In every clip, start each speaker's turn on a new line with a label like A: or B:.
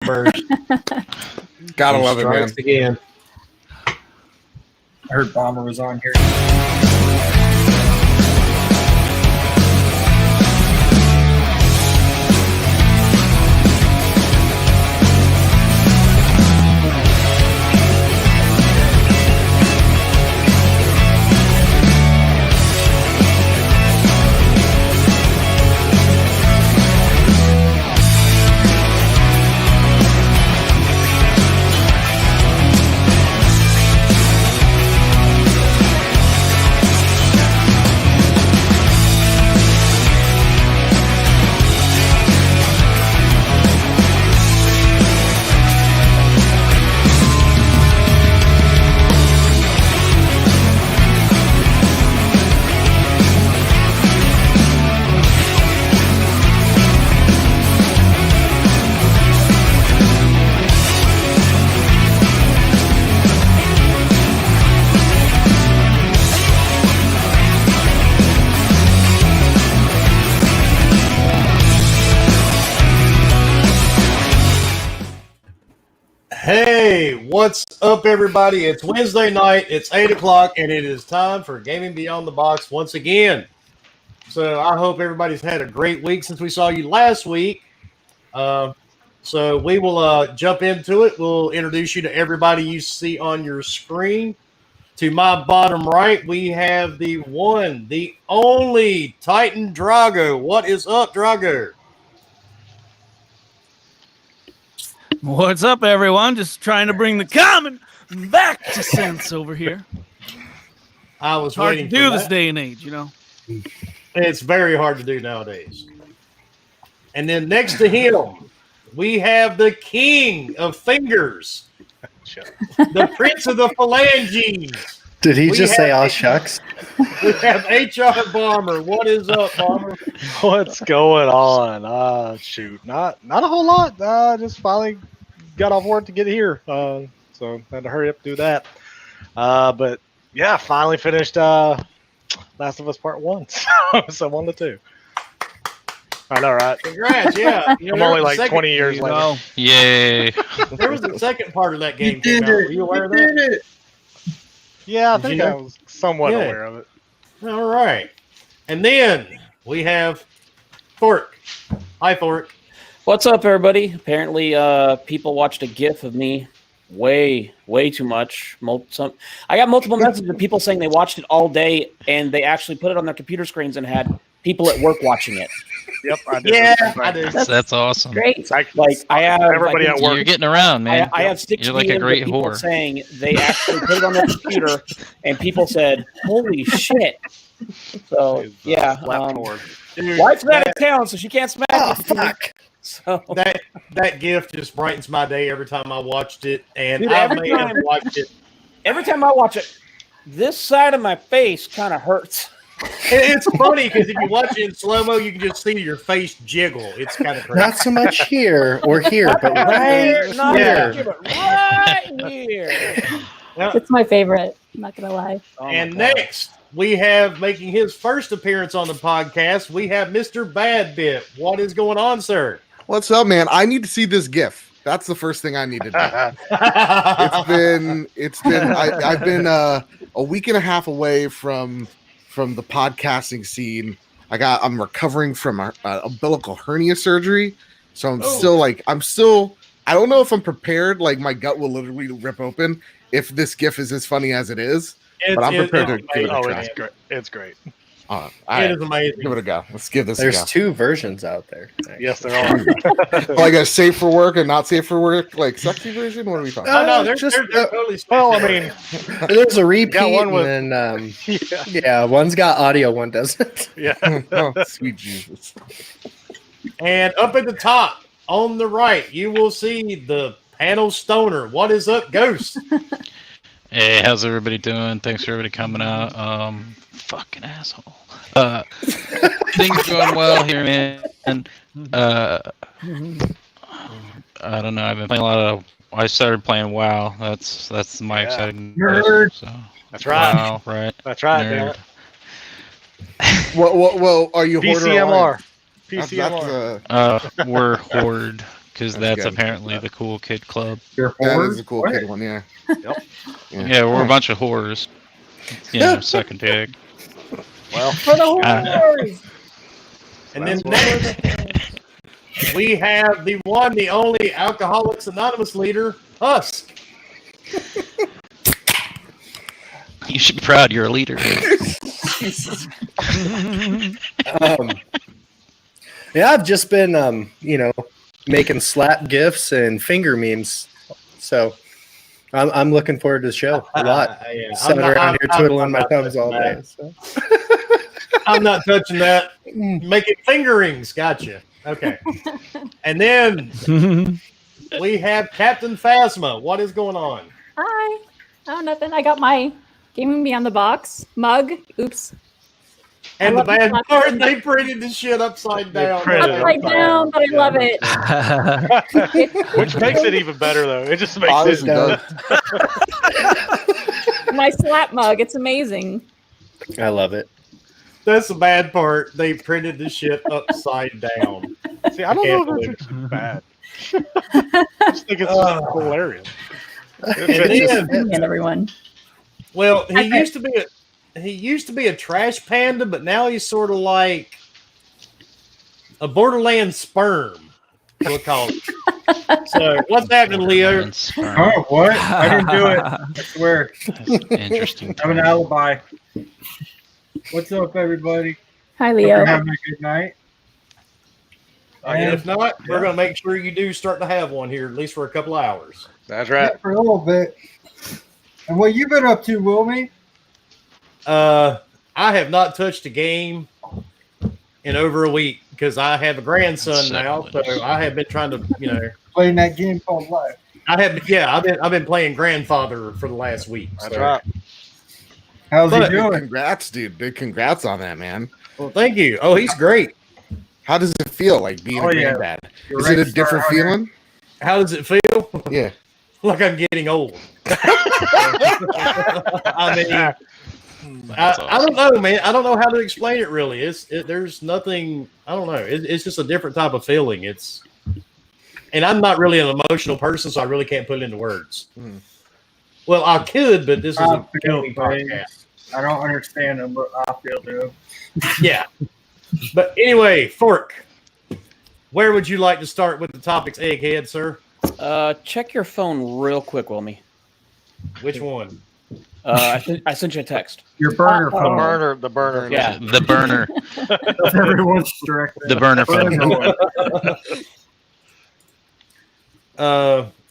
A: burst.
B: Gotta love it, man.
A: Again.
C: I heard Bomber was on here.
A: Hey, what's up, everybody? It's Wednesday night. It's 8 o'clock, and it is time for Gaming Beyond the Box once again. So I hope everybody's had a great week since we saw you last week. So we will jump into it. We'll introduce you to everybody you see on your screen. To my bottom right, we have the one, the only Titan Drago. What is up, Drago?
D: What's up, everyone? Just trying to bring the common back to sense over here.
A: I was
D: Hard
A: waiting
D: to do
A: for
D: this
A: that.
D: day and age, you know.
A: It's very hard to do nowadays. And then next to him, we have the king of fingers, the prince of the phalanges.
E: Did he
A: We
E: just say,
A: have-
E: "Oh shucks"?
A: We have HR Bomber. What is up, Bomber?
F: What's going on? Shoot, not a whole lot. Just finally got off work to get here, so had to hurry up and do that. But yeah, finally finished Last of Us Part 1. So 1 to 2. I know, right?
A: Congrats, yeah. You know,
F: I'm
A: there
F: only
A: was a
F: like
A: second-
F: 20 years later.
D: know.
G: Yay.
A: There was the second part of that game
C: You
A: came
C: did
A: out.
C: it.
A: Were you aware of
C: You
A: that?
C: did it.
F: Yeah, I
A: Did
F: think
A: you
F: I
A: know?
F: was somewhat
A: Yeah.
F: aware of it.
A: All right. And then we have Fork. Hi, Fork.
H: What's up, everybody? Apparently, people watched a GIF of me way too much. I got multiple messages of people saying they watched it all day, and they actually put it on their computer screens and had people at work watching it.
F: Yep, I did.
A: Yeah,
F: the same thing.
A: I did.
G: That's awesome.
H: Great.
F: Like,
H: Like I have
F: everybody
H: I
F: at
H: think-
F: work.
G: You're getting around, man.
H: I have 6
G: You're like a
H: DMs
G: great
H: of people
G: whore.
H: saying they actually put it on their computer, and people said, "Holy shit!" So yeah,
F: Left forward.
A: Dude,
H: wife's out of town, so she can't smack.
E: Oh
H: me.
E: fuck!
H: So
A: that gift just brightens my day every time I watched it, and
H: Dude,
A: I
H: every
A: may have
H: time-
A: watched it.
H: every time I watch it, this side of my face kind of hurts.
A: It's funny because if you watch it in slow mo, you can just see your face jiggle. It's kind of crazy.
E: Not so much here or here, but right
H: Not
A: Yeah.
H: here, but right here.
I: It's my favorite. I'm not gonna lie.
H: Oh my
A: And
H: God.
A: next, we have making his first appearance on the podcast. We have Mr. Badbit. What is going on, sir?
B: What's up, man? I need to see this GIF. That's the first thing I need to do. I've been a week and a half away from the podcasting scene. I'm recovering from a umbilical hernia surgery, so I'm still I don't know if I'm prepared. Like my gut will literally rip open if this GIF is as funny as it is. But I'm prepared to give it a
F: Oh,
B: try.
F: it's great. It's great.
B: All
A: It
B: right,
A: is amazing.
B: give it a go. Let's give this
E: there's
B: a go.
E: 2 versions out there.
F: Yes, there are.
B: Like a safe for work and not safe for work, like sexy version. What are we talking?
A: Oh, no, they're
E: just,
A: totally
F: Well, I
A: special.
F: mean,
E: There's a repeat,
F: Got one with-
E: and then
F: yeah.
E: yeah, one's got audio, one doesn't.
F: Yeah.
B: Oh, sweet Jesus.
A: And up at the top on the right, you will see the panel stoner. What is up, Ghost?
G: Hey, how's everybody doing? Thanks for everybody coming out. Fucking asshole. Things going well here, man. And I don't know. I've been playing a lot of. I started playing WoW. That's my
F: Yeah.
G: exciting.
C: Nerd.
G: So
F: That's right.
G: WoW, right?
F: That's right,
G: Nerd.
F: man.
B: Well, are you Horde or
F: PCMR.
B: Alliance?
F: PCMR.
B: That's,
G: We're Horde because
B: That's
G: that's
B: good.
G: apparently the cool kid club.
C: Your
B: That
C: whores?
B: is a cool
C: What?
B: kid one, yeah.
F: Yep.
G: Yeah, we're a bunch of whores. Second pig.
F: Well,
I: For the
G: Uh,
I: whores.
A: And then next, we have the one, the only Alcoholics Anonymous leader, Husk.
G: You should be proud you're a leader.
E: Yeah, I've just been, making slap gifs and finger memes. So I'm looking forward to the show a lot.
A: Yeah,
E: Sitting around here twiddling my
A: not
E: thumbs
A: touching
E: all
A: that.
E: day. So.
A: I'm not touching that. Making fingerings. Gotcha. Okay. And then we have Captain Phasma. What is going on?
I: Hi. Oh, nothing. I got my Gaming Beyond the Box mug. Oops.
A: And
I: I
A: the
I: love
A: bad
I: the
A: part, they printed the shit upside down.
I: Upside down, but I love it.
F: which makes it even better, though. It just makes
B: Honestly,
F: it.
B: does.
I: My slap mug. It's amazing.
E: I love it.
A: That's the bad part. They printed the shit upside down.
F: See, I don't know if it's bad. I just think it's hilarious.
A: And then,
I: And everyone.
A: well, he used to be a trash panda, but now he's sort of like a borderland sperm. We'll call it. So, what's happening, Leo?
C: Oh, what? I didn't do it. I swear.
G: Interesting.
C: I have an alibi. What's up, everybody?
I: Hi,
C: Hope
I: Leo.
C: you're having a good night.
A: And if not, we're going to make sure you do start to have one here, at least for a couple hours.
F: That's right.
C: For a little bit. And what you been up to, Wilmy?
A: I have not touched a game in over a week because I have a grandson now. So I have been trying to,
C: Playing that game called Life.
A: I've been playing grandfather for the last week.
F: That's
A: so.
F: right.
C: How's he
A: But-
C: doing?
B: Congrats, dude. Big congrats on that, man.
A: Well, thank you. Oh, he's great.
B: How does it feel like being
C: Oh,
B: a
C: yeah.
B: granddad?
C: You're
B: Is
C: right,
B: it a different
C: Star Hunter.
B: feeling?
A: How does it feel?
B: Yeah.
A: Like I'm getting old. I mean, I don't know, man. I don't know how to explain it. Really, there's nothing. I don't know. It's just a different type of feeling. And I'm not really an emotional person, so I really can't put it into words.
B: Hmm.
A: Well, I could, but this is
C: I
A: a
C: feel
A: gaming
C: things.
A: podcast.
C: I don't understand them, but I feel them.
A: Yeah. But anyway, Fork, where would you like to start with the topics, Egghead, sir?
H: Check your phone real quick, Wilmy.
A: Which one?
H: I sent you a text.
C: Your burner
F: The
C: phone.
F: burner.
H: Yeah.
G: The burner.
C: That's everyone's direct.
G: The burner phone.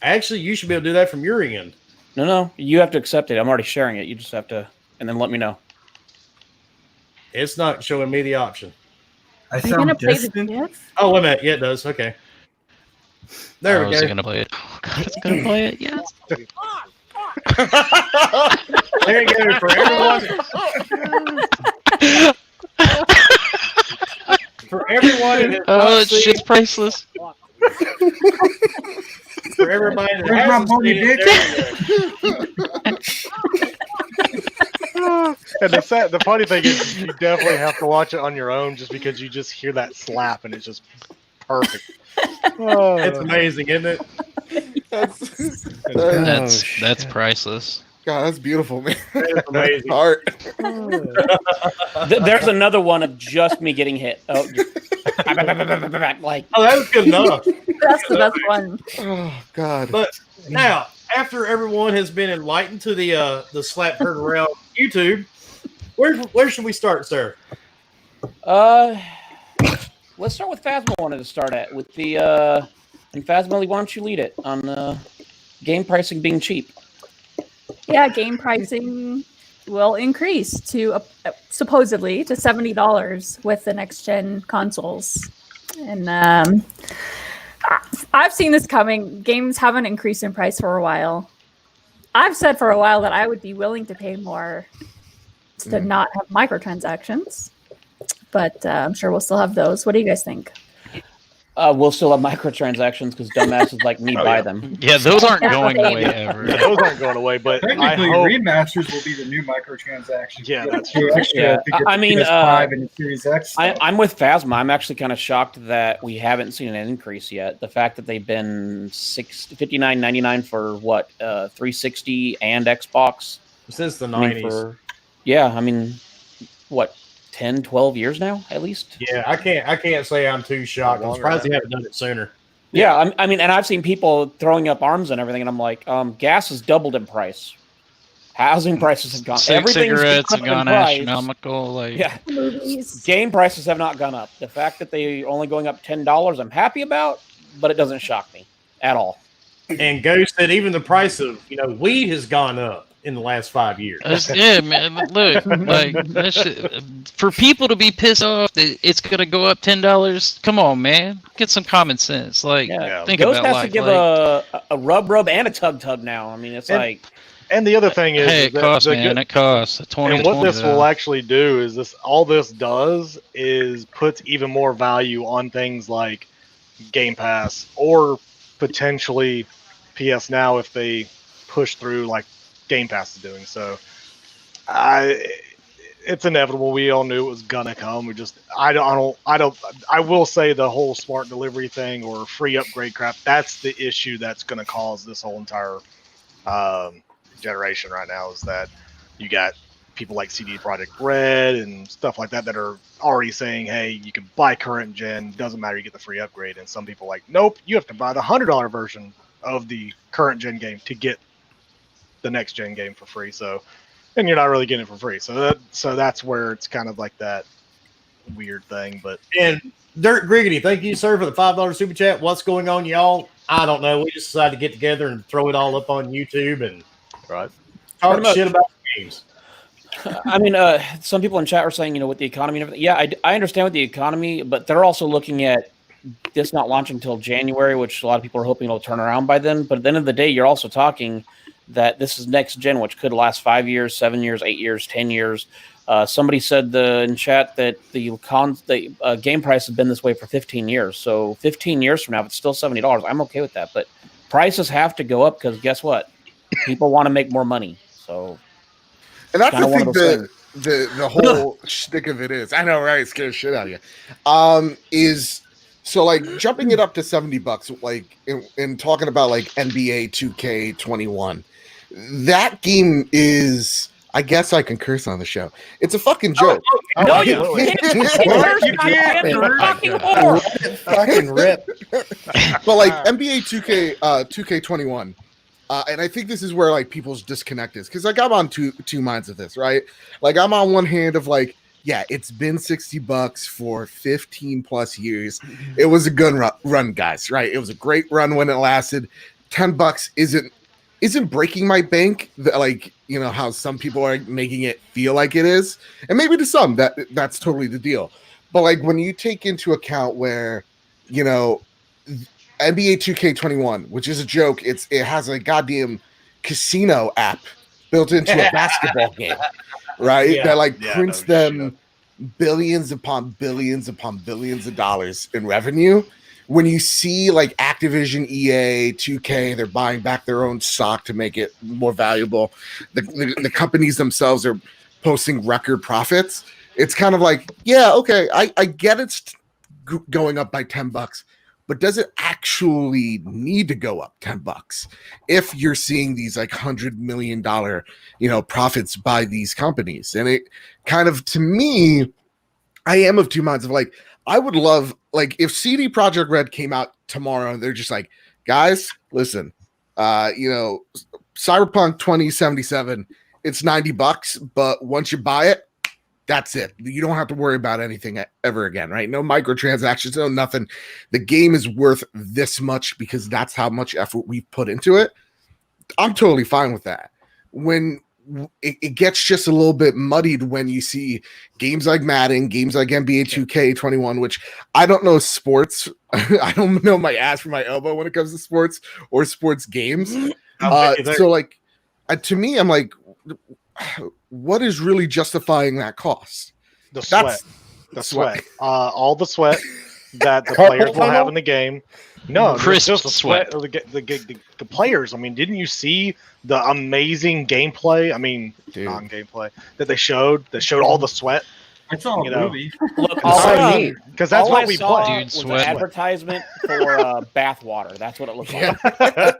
A: Actually, you should be able to do that from your end.
H: No, you have to accept it. I'm already sharing it. You just have to, and then let me know.
A: It's not showing me the option.
C: I
I: Are you gonna
C: sound
I: play the
C: distant.
I: GIF?
A: Oh, wait a minute. Yeah, it does. Okay. There we
G: Was
A: go.
G: gonna play it? Oh God, it's gonna play it. Yes.
A: There you go. For everyone. For everyone that has
G: Oh,
A: not
G: it's
A: seen-
G: just priceless.
A: for everybody that
C: Where's my
A: hasn't
C: bony
A: seen it, there you go.
F: And the funny thing is, you definitely have to watch it on your own, just because you just hear that slap and it's just perfect. Oh.
A: It's amazing, isn't it?
G: That's priceless.
B: God, that's beautiful, man.
A: It's amazing.
B: Art.
H: There's another one of just me getting hit. Oh, like
A: Oh, that was good enough.
I: That's the best one.
B: Oh God.
A: But now, after everyone has been enlightened to the slap heard around YouTube, where should we start, sir?
H: let's start with Phasma. Wanted to start at with the and Phasma, why don't you lead it on game pricing being cheap?
I: Yeah, game pricing will increase to supposedly to $70 with the next gen consoles, and I've seen this coming. Games haven't increased in price for a while. I've said for a while that I would be willing to pay more to not have microtransactions, but I'm sure we'll still have those. What do you guys think?
H: We'll still have microtransactions because dumbasses like me buy them.
G: Yeah, those aren't
I: Yeah,
G: going
I: same.
G: away ever.
F: Yeah, those aren't going away, but I
C: Technically,
F: hope.
C: remasters will be the new microtransactions.
F: Yeah,
C: You
F: that's
C: pay
F: true.
C: extra
H: Yeah,
C: to get
H: I
C: the
H: mean,
C: PS5 and the Series X.
H: I'm with Phasma. I'm actually kind of shocked that we haven't seen an increase yet. The fact that they've been $59.99 for what 360 and Xbox.
A: Since the
H: I mean,
A: 90s.
H: I mean, what 10, 12 years now at least.
A: Yeah, I can't say I'm too shocked. I'm surprised they haven't done it sooner.
H: Yeah, I mean, and I've seen people throwing up arms and everything, and I'm like, gas has doubled in price. Housing prices have gone.
G: Cigarettes have gone
H: price.
G: astronomical. Like,
H: Yeah,
I: Movies.
H: game prices have not gone up. The fact that they only going up $10, I'm happy about, but it doesn't shock me at all.
A: And Ghost said even the price of weed has gone up in the last 5 years.
G: yeah, man. Look, like that shit, for people to be pissed off that it's gonna go up $10. Come on, man. Get some common sense. Like, think
H: Ghost
G: about
H: has
G: life.
H: to give
G: like,
H: a rub and a tug now. I mean, it's like.
F: And the other thing is,
G: hey, it costs, man. It costs.
F: And what this will actually do is all this does is puts even more value on things like Game Pass or potentially PS Now if they push through like Game Pass is doing. So, it's inevitable. We all knew it was gonna come. I will say the whole smart delivery thing or free upgrade crap. That's the issue that's gonna cause this whole entire generation right now, is that you got people like CD Projekt Red and stuff like that are already saying, hey, you can buy current gen, doesn't matter, you get the free upgrade. And some people are like, nope, you have to buy the $100 version of the current gen game to get the next gen game for free. So, and you're not really getting it for free. So that's where it's kind of like that weird thing. But
A: And Dirt Griggity, thank you, sir, for the $5 super chat. What's going on, y'all? I don't know. We just decided to get together and throw it all up on YouTube and talk shit about games.
H: I mean, some people in chat are saying, with the economy and everything. Yeah, I understand with the economy, but they're also looking at this not launching until January, which a lot of people are hoping it'll turn around by then. But at the end of the day, you're also talking that this is next gen, which could last 5 years, 7 years, 8 years, 10 years. Somebody said in chat that the game price has been this way for 15 years. So 15 years from now, if it's still $70, I'm okay with that. But prices have to go up because guess what? People want to make more money. So,
B: and that's the thing. The whole shtick of it is, I know, right? It scares shit out of you. Is so like jumping it up to $70, like in talking about like NBA 2K21. That game is, I guess I can curse on the show. It's a fucking joke.
H: No, you can't.
E: Fucking rip.
B: But like NBA 2K21. And I think this is where like people's disconnect is, because like I'm on two minds of this, right? Like I'm on one hand of like, yeah, it's been $60 for 15 plus years. It was a good run, guys, right? It was a great run when it lasted. $10 isn't breaking my bank, like, how some people are making it feel like it is, and maybe to some that's totally the deal. But like when you take into account where NBA 2K21, which is a joke, it has a goddamn casino app built into a basketball game, right? That prints them billions upon billions upon billions of dollars in revenue. When you see like Activision, EA, 2K, they're buying back their own stock to make it more valuable. The companies themselves are posting record profits. It's kind of like, yeah, okay, I get it's going up by $10, but does it actually need to go up $10 if you're seeing these like $100 million, profits by these companies? And it kind of, to me, I am of two minds of like, I would love, like, if CD Projekt Red came out tomorrow and they're just like, guys, listen, Cyberpunk 2077, it's $90, but once you buy it, that's it. You don't have to worry about anything ever again, right? No microtransactions, no nothing. The game is worth this much because that's how much effort we've put into it. I'm totally fine with that. When it gets just a little bit muddied when you see games like Madden, games like NBA 2K21, which I don't know sports. I don't know my ass from my elbow when it comes to sports or sports games. So like, to me, I'm like, what is really justifying that cost?
F: The sweat. All the sweat. that the
E: Carpal
F: players will have
E: tunnel?
F: in the game. No,
G: Crisp
F: just the
G: sweat.
F: of the players. I mean, didn't you see the amazing gameplay? I mean,
B: Dude.
F: non-gameplay that they showed. That showed all the sweat.
C: I saw
F: You
C: a
F: know.
C: movie.
H: Look,
E: All right, neat.
F: Because that's
H: all
F: what
H: I
F: we
H: saw
F: play.
G: Dude,
H: was an
G: sweat.
H: advertisement for bathwater. That's what it looked like.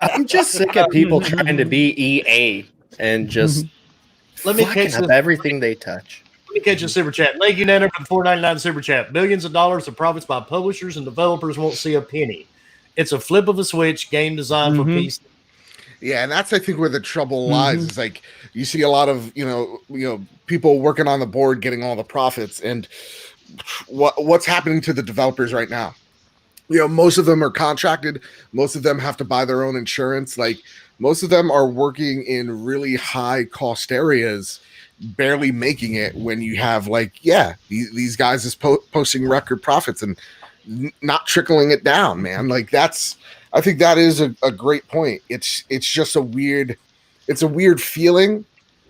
E: I'm just sick of people trying to be EA and just
A: Let me
E: fucking
A: catch
E: up
A: this.
E: everything they touch.
A: Let me catch a super chat. Leg United for the $4.99 super chat. Billions of dollars of profits by publishers and developers won't see a penny. It's a flip of a switch. Game designed for PC.
B: Yeah, and that's I think where the trouble lies. Is like you see a lot of you know people working on the board getting all the profits, and what's happening to the developers right now? You know, most of them are contracted. Most of them have to buy their own insurance. Like most of them are working in really high cost areas, barely making it. When you have these guys is posting record profits and not trickling it down, man. Like I think that is a great point. It's just a weird feeling,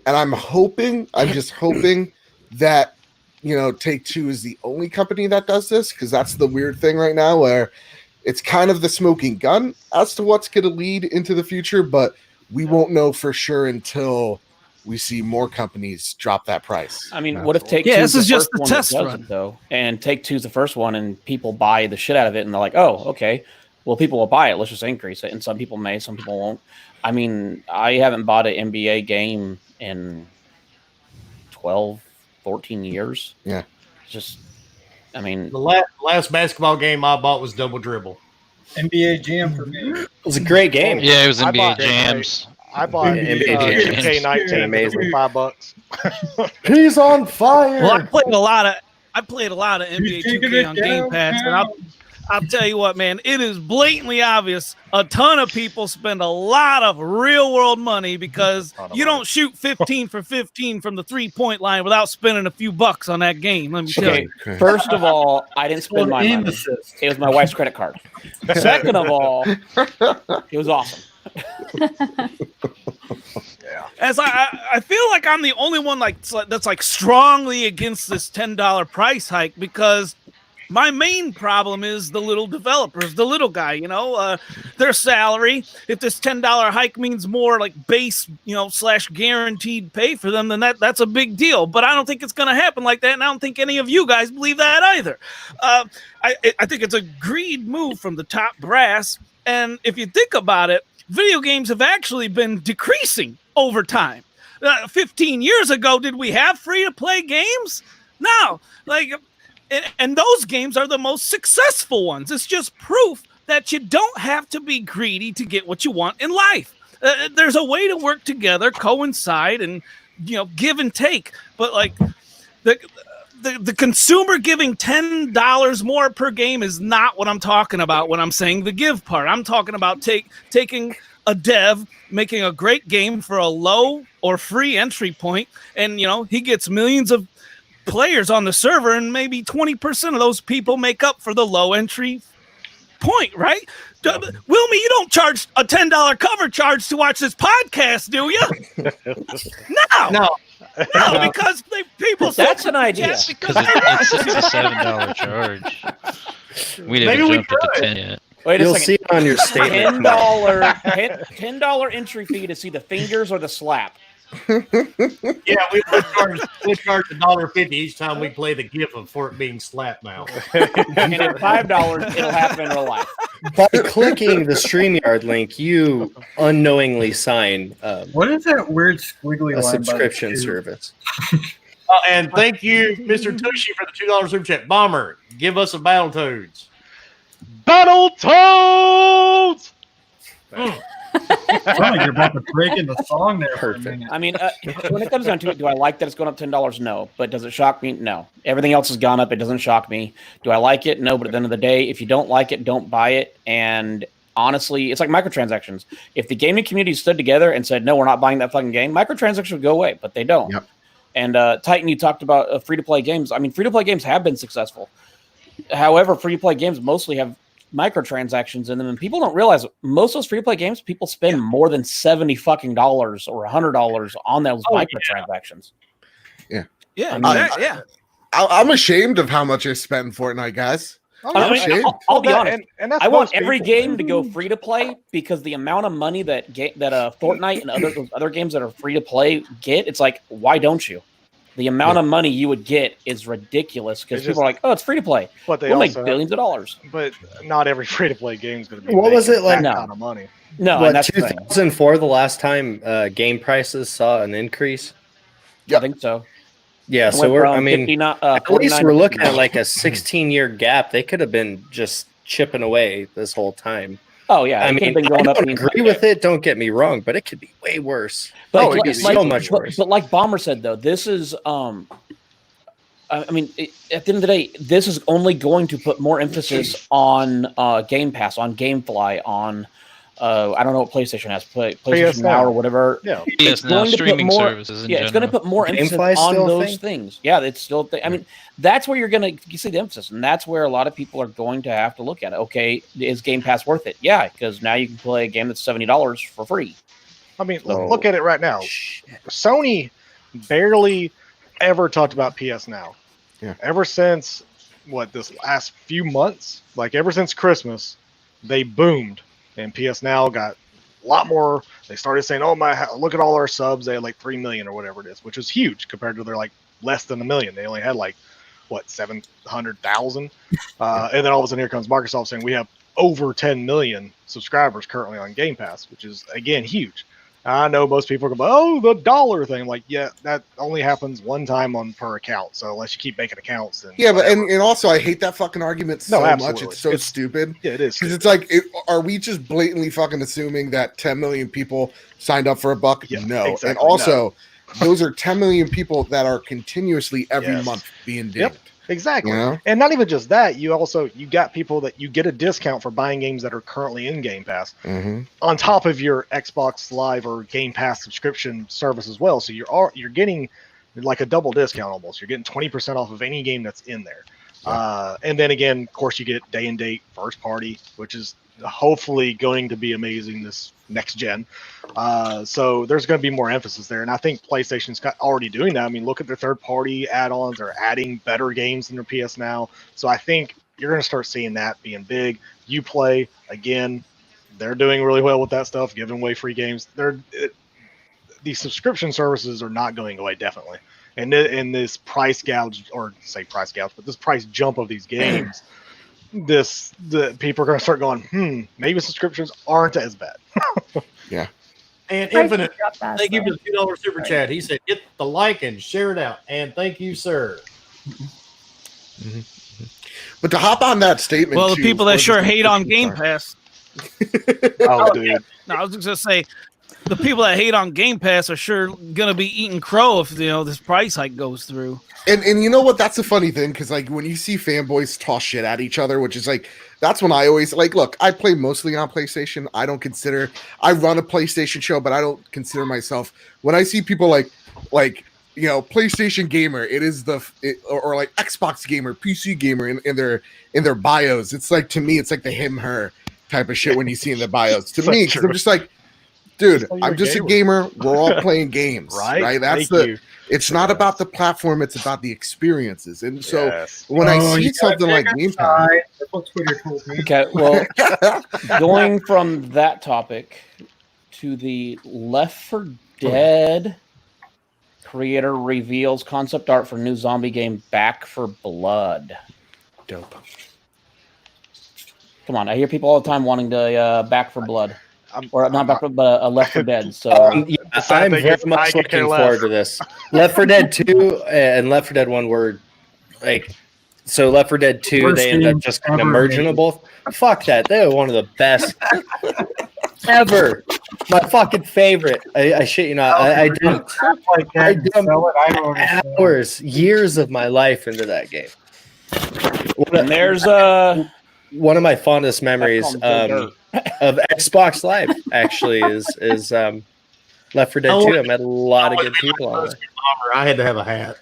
B: and I'm just hoping that Take-Two is the only company that does this, because that's the weird thing right now, where it's kind of the smoking gun as to what's going to lead into the future, but we won't know for sure until we see more companies drop that price.
H: I mean, what if Take-Two
D: Yeah, this is
H: the
D: just
H: first
D: the
H: one that
D: test
H: does
D: run.
H: it, though, and Take-Two's the first one, and people buy the shit out of it, and they're like, oh, okay, well, people will buy it. Let's just increase it, and some people may, some people won't. I mean, I haven't bought an NBA game in 12, 14 years.
B: Yeah.
H: It's just, I mean,
A: The last basketball game I bought was Double Dribble.
C: NBA Jam for me.
E: It was a great game.
G: Yeah, it was
F: I
G: NBA
F: bought-
G: Jams.
F: I bought
E: NBA Jam.
F: 2K19
E: Amazing.
F: for $5.
B: He's on fire.
D: Well, I played a lot of NBA
C: taking
D: 2K
C: it
D: on Game
C: down,
D: Pass, and
C: down.
D: I'll tell you what, man, it is blatantly obvious. A ton of people spend a lot of real world money because you don't shoot 15 for 15 from the 3-point line without spending a few bucks on that game. Let me tell
H: okay,
D: you.
H: first of all, I didn't spend my
C: Aim
H: money.
C: assist.
H: It was my wife's credit card. Second of all, it was awesome.
D: As I feel like I'm the only one that's like strongly against this $10 price hike, because my main problem is the little developers, the little guy, their salary. If this $10 hike means more like base, / guaranteed pay for them, then that's a big deal. But I don't think it's going to happen like that. And I don't think any of you guys believe that either. I think it's a greed move from the top brass. And if you think about it, video games have actually been decreasing over time. 15 years ago, did we have free-to-play games? No. And those games are the most successful ones. It's just proof that you don't have to be greedy to get what you want in life. There's a way to work together, coincide, and give and take. But the consumer giving $10 more per game is not what I'm talking about when I'm saying the give part. I'm talking about taking a dev, making a great game for a low or free entry point, and he gets millions of players on the server, and maybe 20% of those people make up for the low entry point, right? Wilmy, you don't charge a $10 cover charge to watch this podcast, do you? No, because people.
H: That's an idea.
G: Because it's a $7 charge. We didn't jump it to 10 yet.
H: Wait a
E: You'll
H: second.
E: see it on your statement.
H: $10 entry fee to see the fingers or the slap.
A: Yeah, we charge $1.50 each time we play the GIF of it being slapped now.
H: And at $5, it'll happen in real life.
E: By clicking the StreamYard link, you unknowingly sign
C: What is that weird squiggly
E: a
C: line by the
E: subscription
C: two?
E: service.
A: And thank you, Mr. Tushy, for the $2 super chat. Bomber, give us a Battletoads.
F: Battletoads!
C: Sound like you're about to break into song there for a
E: Perfect.
C: minute.
H: I mean, when it comes down to it, do I like that it's going up $10? No. But does it shock me? No. Everything else has gone up. It doesn't shock me. Do I like it? No. But at the end of the day, if you don't like it, don't buy it. And honestly, it's like microtransactions. If the gaming community stood together and said, no, we're not buying that fucking game, microtransactions would go away, but they don't.
B: Yep.
H: And Titan, you talked about free-to-play games. I mean, free-to-play games have been successful. However, free-to-play games mostly have microtransactions in them, and people don't realize most of those free-to-play games, people spend more than $70 fucking dollars or $100 on those microtransactions.
D: Yeah,
B: I mean,
D: exactly, yeah.
B: I'm ashamed of how much I spend in Fortnite, guys.
D: I mean,
B: shit.
H: I'll be honest.
F: And that's
H: I want
F: most
H: every
F: people.
H: game to go free to play because the amount of money that Fortnite and those other games that are free to play get, it's like, why don't you? The amount of money you would get is ridiculous because people are like, "Oh, it's free to play.
F: But they
H: We'll make
F: also
H: billions of dollars."
F: But not every free to play game is going to be.
E: What was
F: making
E: it like-
F: that
H: No.
F: kind of money?
H: No,
E: What,
H: and that's the thing.
E: 2004, the last time game prices saw an increase?
H: I think so.
E: Yeah,
H: It
E: so
H: went
E: we're,
H: from
E: I mean,
H: 59
E: at least
H: 49
E: we're
H: to
E: looking
H: 59.
E: at like a 16-year gap. They could have been just chipping away this whole time.
H: Oh yeah,
E: I
H: it could have
E: mean,
H: been
E: I
H: going up.
E: don't
H: the
E: agree
H: entire
E: with
H: day.
E: it. Don't get me wrong, but it could be way worse.
H: But
E: it could be so much worse.
H: But like Bomber said, though, this is I mean, at the end of the day, this is only going to put more emphasis on Game Pass, on GameFly, on I don't know what PlayStation has, PlayStation
F: PS
H: Now
F: Now.
H: or whatever.
F: Yeah.
G: Yes, now
H: going to put
G: streaming
H: more-
G: services in
H: Yeah, it's going to
G: general.
H: put more emphasis
E: GameFly's
H: on
E: still a
H: those
E: thing?
H: things. Yeah, it's still. I mean, that's where you're going to see the emphasis, and that's where a lot of people are going to have to look at it. Okay, is Game Pass worth it? Yeah, because now you can play a game that's $70 for free.
F: I mean,
E: So-
F: look at it right now. Sony barely ever talked about PS Now.
B: Yeah.
F: Ever since this last few months, like ever since Christmas, they boomed, and PS Now got a lot more. They started saying, "Oh my, look at all our subs! They had like 3 million or whatever it is," which is huge compared to their like less than 1 million. They only had like 700,000, and then all of a sudden here comes Microsoft saying we have over 10 million subscribers currently on Game Pass, which is again huge. I know most people are going, "Oh, the dollar thing." Like, yeah, that only happens one time on per account. So unless you keep making accounts, then
B: Yeah, but
F: whatever.
B: and also I hate that fucking argument so much.
F: absolutely.
B: It's so stupid.
F: Yeah, it is.
B: Because it's like, are we just blatantly fucking assuming that 10 million people signed up for a buck?
F: Yeah,
B: No.
F: exactly,
B: And also, those are 10 million people that are continuously every
F: Yes.
B: month being dinged.
F: Yep. Exactly.
B: You know?
F: And not even just that, you got people that you get a discount for buying games that are currently in Game Pass
B: Mm-hmm.
F: on top of your Xbox Live or Game Pass subscription service as well. So you're getting like a double discount almost. You're getting 20% off of any game that's in there. And then again, of course, you get day and date first party, which is hopefully going to be amazing this next gen. So there's going to be more emphasis there. And I think PlayStation's already doing that. I mean, look at their third party add-ons. They're adding better games than their PS Now. So I think you're going to start seeing that being big. Uplay, again, they're doing really well with that stuff, giving away free games. These subscription services are not going away, definitely. And in this price gouge, or say price gouge, but this price jump of these games, the people are going to start going, maybe subscriptions aren't as bad.
A: And
I: Price
A: Infinite,
I: drop fast,
A: thank you for
I: though.
A: the $2 super chat. He said, "Hit the like and share it out." And thank you, sir.
B: But to hop on that statement,
D: Well, the
B: too,
D: people that
B: for
D: sure
B: the
D: hate on
B: subscription
D: Game
B: part.
D: Pass.
F: Oh, dude.
D: No, I was just gonna say, the people that hate on Game Pass are sure gonna be eating crow if this price hike goes through.
B: And you know what? That's a funny thing because like when you see fanboys toss shit at each other, which is like that's when I always like. Look, I play mostly on PlayStation. I run a PlayStation show, but I don't consider myself. When I see people like PlayStation gamer, or like Xbox gamer, PC gamer in their bios. It's like to me, it's like the him her type of shit when you see in the bios. To
F: So
B: me, because
F: true.
B: I'm just like, dude,
F: Oh, you're
B: I'm
F: a
B: just a
F: gamer.
B: gamer. We're all playing games,
F: Right?
B: That's
F: Thank you.
B: It's not about the platform; it's about the experiences. And so
F: Yes.
B: when I
C: Oh,
B: see
C: you got
B: something like
C: bigger
B: Game Pass,
C: side. That's what Twitter told me.
H: Okay, well, going from that topic to the Left 4 Dead creator reveals concept art for new zombie game Back 4 Blood.
B: dope.
H: Come on, I hear people all the time wanting to Back 4 Blood. Or not Back 4, but Left 4 Dead. So
E: Yeah,
F: The sad
E: I'm
F: thing
E: very
F: is I
E: much
F: could care
E: looking
F: less.
E: forward to this. Left 4 Dead 2 and Left 4 Dead 1 were like, so Left 4 Dead 2,
C: Worst
E: they ended up
C: games
E: just kind of
C: ever
E: merging
C: made.
E: them both. Fuck that. They were one of the best ever. My fucking favorite. I shit you not. I dumped
C: Crap like that and
E: dumped
C: sell it. I don't understand.
E: hours, years of my life into that game.
H: and there's
E: One of my fondest memories
H: Capcom
E: of Xbox Live actually is Left 4 Dead 2. I met a lot of good people on there.
A: I had to have a hat.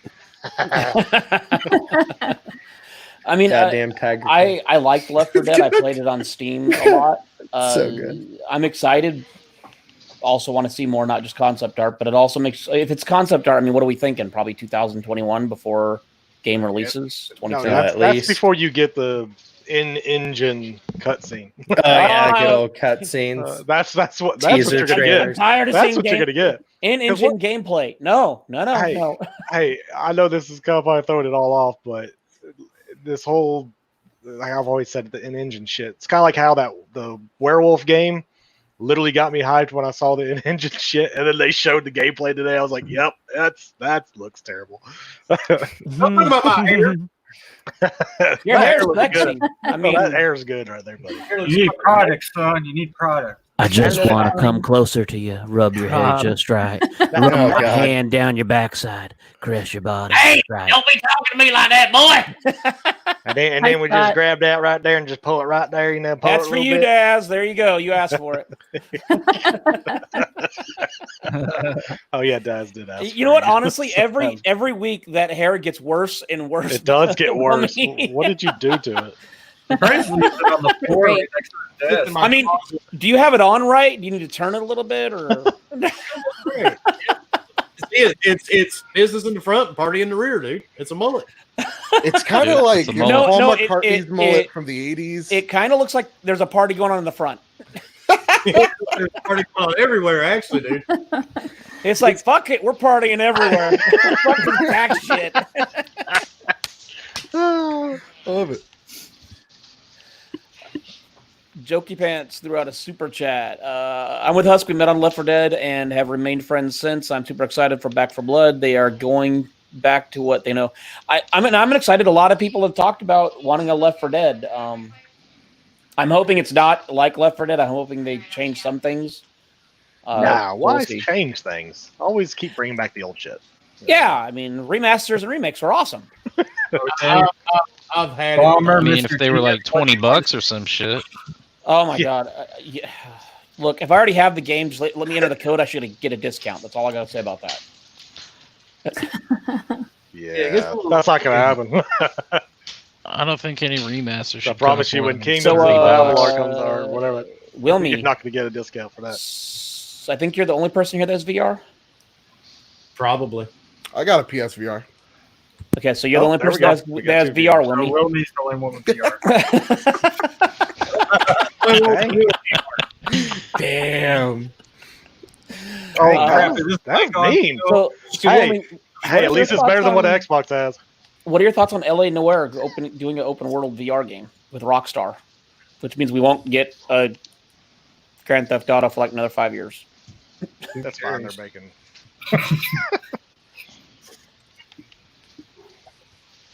H: I mean,
E: Goddamn Tiger.
H: I liked Left 4 Dead. I played it on Steam a lot.
E: So good.
H: I'm excited. Also want to see more, not just concept art, but it also makes, if it's concept art, I mean, what are we thinking? Probably 2021 before game releases.
F: No,
H: 22.
E: at
F: that's
E: least.
F: before you get the in-engine cutscene.
E: Oh yeah, good old cutscenes.
F: That's what
E: Teaser
F: you're gonna
E: trailer.
H: I'm
F: get.
H: tired of
F: That's
H: seeing
F: what you're gonna get.
H: in-engine gameplay. No.
F: Hey. Hey, I know this is kind of probably throwing it all off, but this whole, like I've always said, the in-engine shit. It's kind of like how the werewolf game literally got me hyped when I saw the in-engine shit, and then they showed the gameplay today. I was like, "Yep, that looks terrible."
A: Something about my hair.
H: Your hair's
F: looks
H: sexy.
F: good.
H: I mean,
F: that hair's good right there, buddy.
C: You need product, son. You need product.
J: I just want to come closer to you, rub your head just right, run
E: Oh,
J: my
E: God.
J: hand down your backside, caress your body
H: hey,
J: just right.
H: don't be talking to me like that, boy.
F: And then
I: Hi,
F: we
I: Scott.
F: just grab that right there and just pull it right there. Pull
H: That's
F: it a
H: for
F: little
H: you,
F: bit.
H: Daz. There you go. You asked for it.
F: Oh yeah, Daz did ask.
H: You know what?
F: for it.
H: Honestly, every week that hair gets worse and worse.
F: It does get worse.
H: I mean,
F: What did you do to it?
C: Surprisingly, you sit on the floor right next to the desk.
H: I mean, do you have it on right? Do you need to turn it a little bit, or
A: It's business in the front and party in the rear, dude. It's a mullet.
B: It's kind of
G: Dude,
B: like
G: it's a
B: you know,
G: mullet.
B: Paul
H: No, it-
B: McCartney's
H: it-
B: mullet
H: it-
B: from the 80s.
H: it kind of looks like there's a party going on in the front?
A: There's party going on everywhere, actually, dude.
H: It's like fuck it, we're partying everywhere. Fuck this tax shit.
B: I love it.
H: Jokey Pants threw out a super chat. I'm with Husk. We met on Left 4 Dead and have remained friends since. I'm super excited for Back 4 Blood. They are going back to what they know. I'm excited. A lot of people have talked about wanting a Left 4 Dead. I'm hoping it's not like Left 4 Dead. I'm hoping they change some things.
F: Nah, why
H: we'll see.
F: change things? Always keep bringing back the old shit.
H: Yeah, I mean, remasters and remakes are awesome.
A: I've had
C: Bomber,
G: I mean,
C: Mr.
G: if they were
C: T,
G: like $20 or some shit.
H: Oh my
F: Yeah.
H: god! Yeah. Look, if I already have the game, just let me enter the code. I should get a discount. That's all I gotta say about that.
F: Yeah, that's not gonna happen.
G: I don't think any remasters should
F: I promise you, when
G: come
F: Kingdoms
H: So,
F: of Babylon comes or whatever,
H: Wilmy,
F: you're not gonna get a discount for that.
H: I think you're the only person here that has VR.
A: probably.
B: I got a PSVR.
H: Okay, so you're the only
F: there we
H: person
F: go.
H: that has,
F: We got
H: that has
F: two
H: VR,
C: So
H: Wilmy.
C: Will needs the only one with VR.
B: Damn.
C: Oh,
F: Hey,
C: crap. Is this
F: that's
C: mic on?
F: mean.
H: So,
F: Hey,
H: Wilmy,
F: Hey, at least it's better than what Xbox has.
H: what are your thoughts on LA Noire doing an open world VR game with Rockstar, which means we won't get a Grand Theft Auto for like another 5 years?
F: That's fine. They're making.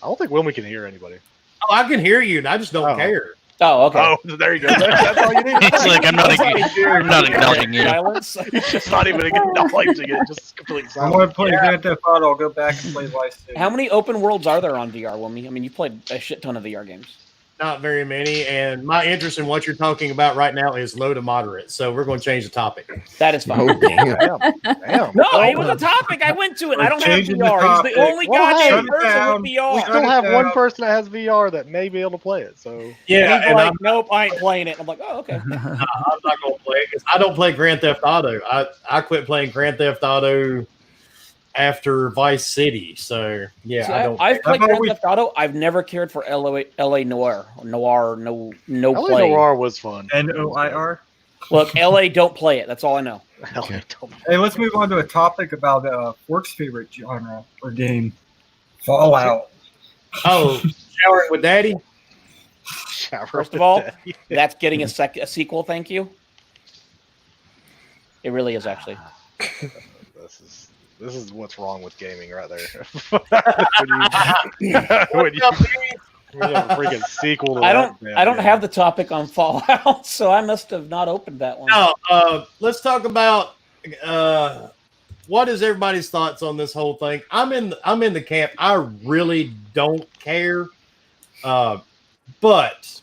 F: I don't think Wilmy can hear anybody.
A: Oh, I can hear you, and I just don't
F: Oh.
A: care.
H: Oh, okay.
F: Oh, there you go. That's all you need.
G: It's like I'm not acknowledging you.
H: Silence.
F: He's just not even acknowledging it. Just completely
C: I'm
F: silent.
C: going to play Grand Theft Auto. I'll go back and play Vice City.
H: How many open worlds are there on VR, Wilmy? I mean, you played a shit ton of VR games.
A: Not very many, and my interest in what you're talking about right now is low to moderate. So we're going to change the topic.
H: That is fine.
B: Oh damn.
F: Damn.
H: No, it was a topic. I went to it. I don't have
C: Changing the
H: VR. He's
C: topic.
H: the only
F: Well,
H: goddamn
C: shut it
H: person
C: down.
H: with
F: We
H: VR.
F: still have one person that has VR that may be able to play it. So
A: Yeah,
H: He's
A: and
H: like,
A: I'm
H: nope, I ain't playing it. I'm like, oh, okay.
A: not going to play it because I don't play Grand Theft Auto. I quit playing Grand Theft Auto after Vice City. So yeah,
H: See,
A: I don't.
H: I've played
C: I've
H: Grand
C: always-
H: Theft Auto. I've never cared for LA Noire. No
F: LA
H: play.
F: Noir was fun.
C: NOIR.
H: Look, LA, don't play it. That's all I know.
F: LA don't-
C: Hey, let's move on to a topic about Fork's favorite genre or game, Fallout.
A: Oh, showering with Daddy.
F: Shower
H: First of
F: with
H: all,
F: Daddy.
H: that's getting a sequel. Thank you. It really is actually.
F: This is what's wrong with gaming right there. when you have a freaking sequel to
H: I
F: that
H: don't
F: damn game.
H: have the topic on Fallout, so I must have not opened that one.
A: No, let's talk about what is everybody's thoughts on this whole thing. I'm in the camp. I really don't care, but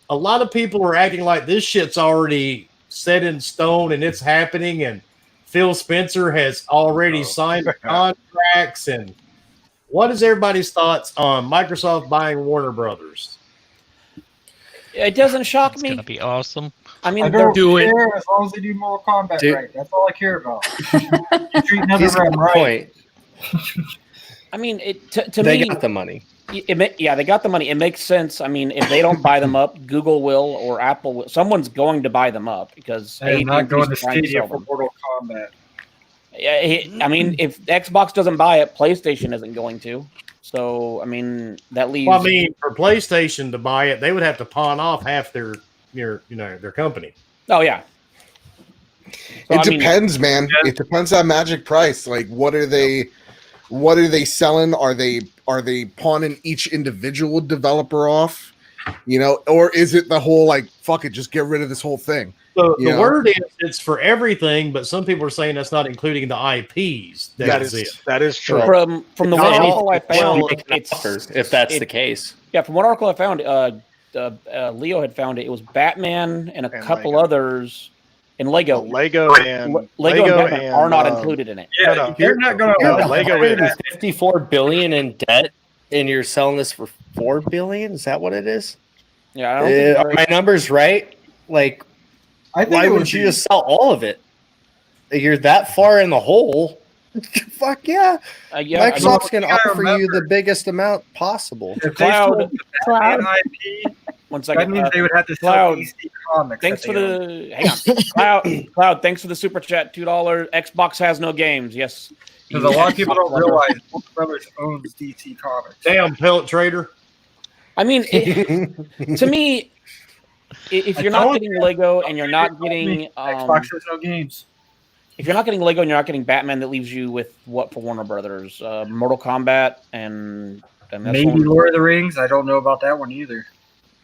A: a lot of people are acting like this shit's already set in stone and it's happening. And Phil Spencer has already signed the contracts. And what is everybody's thoughts on Microsoft buying Warner Brothers?
H: It doesn't shock
G: It's
H: me.
G: gonna be awesome.
H: I mean,
C: I
H: they're
C: don't care as long as they do Mortal Kombat
E: Dude.
C: right. That's all I care about. You treat another
E: He's got
C: round
E: a
C: right.
E: point.
H: I mean, to
E: They
H: me,
E: got the money.
H: Yeah, they got the money. It makes sense. I mean, if they don't buy them up, Google will or Apple will. Someone's going to buy them up because
C: I'm not
H: AT&T's
C: going to
H: trying to
C: Stadia
H: sell
C: for
H: them.
C: Mortal Kombat.
H: Yeah, I mean, if Xbox doesn't buy it, PlayStation isn't going to. So, I mean, that leaves.
A: Well, I mean, for PlayStation to buy it, they would have to pawn off half their company.
H: Oh yeah. So,
B: It
H: I mean,
B: depends, man. It depends on Magic price. Like, what are they selling? Are they pawning each individual developer off? Or is it the whole like, fuck it, just get rid of this whole thing?
A: So the word is it's for everything, but some people are saying that's not including the IPs.
F: That is true.
H: From the one article I found,
E: if that's the case.
H: Yeah, from one article I found, Leo had found it was Batman and a couple
F: Lego.
H: others, and Lego.
F: Lego and
H: Batman are not included in it.
C: Yeah, you're not going to.
F: Lego is
E: 54 billion in debt, and you're selling this for 4 billion. Is that what it is?
H: Yeah, I don't think
E: are my numbers right? Like,
C: I think
E: why
C: it would
E: wouldn't you
C: be-
E: just sell all of it? You're that far in the hole. Fuck yeah.
H: Yeah,
E: Microsoft's going to
C: gotta
E: offer you the biggest amount possible.
C: If they
H: Cloud.
C: sold the Batman IP,
H: One second.
C: that means they would have to sell
H: Cloud.
C: DC Comics.
H: Thanks
C: that
H: for
C: they own.
H: the hang on. Cloud, thanks for the super chat, $2. Xbox has no games. Yes.
C: Because a lot of people don't realize Warner Brothers owns DC Comics.
A: Damn pellet trader.
H: I mean, to me, if you're not getting Lego and you're not getting
C: Xbox has no games.
H: if you're not getting Lego and you're not getting Batman, that leaves you with what for Warner Brothers? Mortal Kombat and that's
C: Maybe
H: one.
C: Lord of the Rings. I don't know about that one either.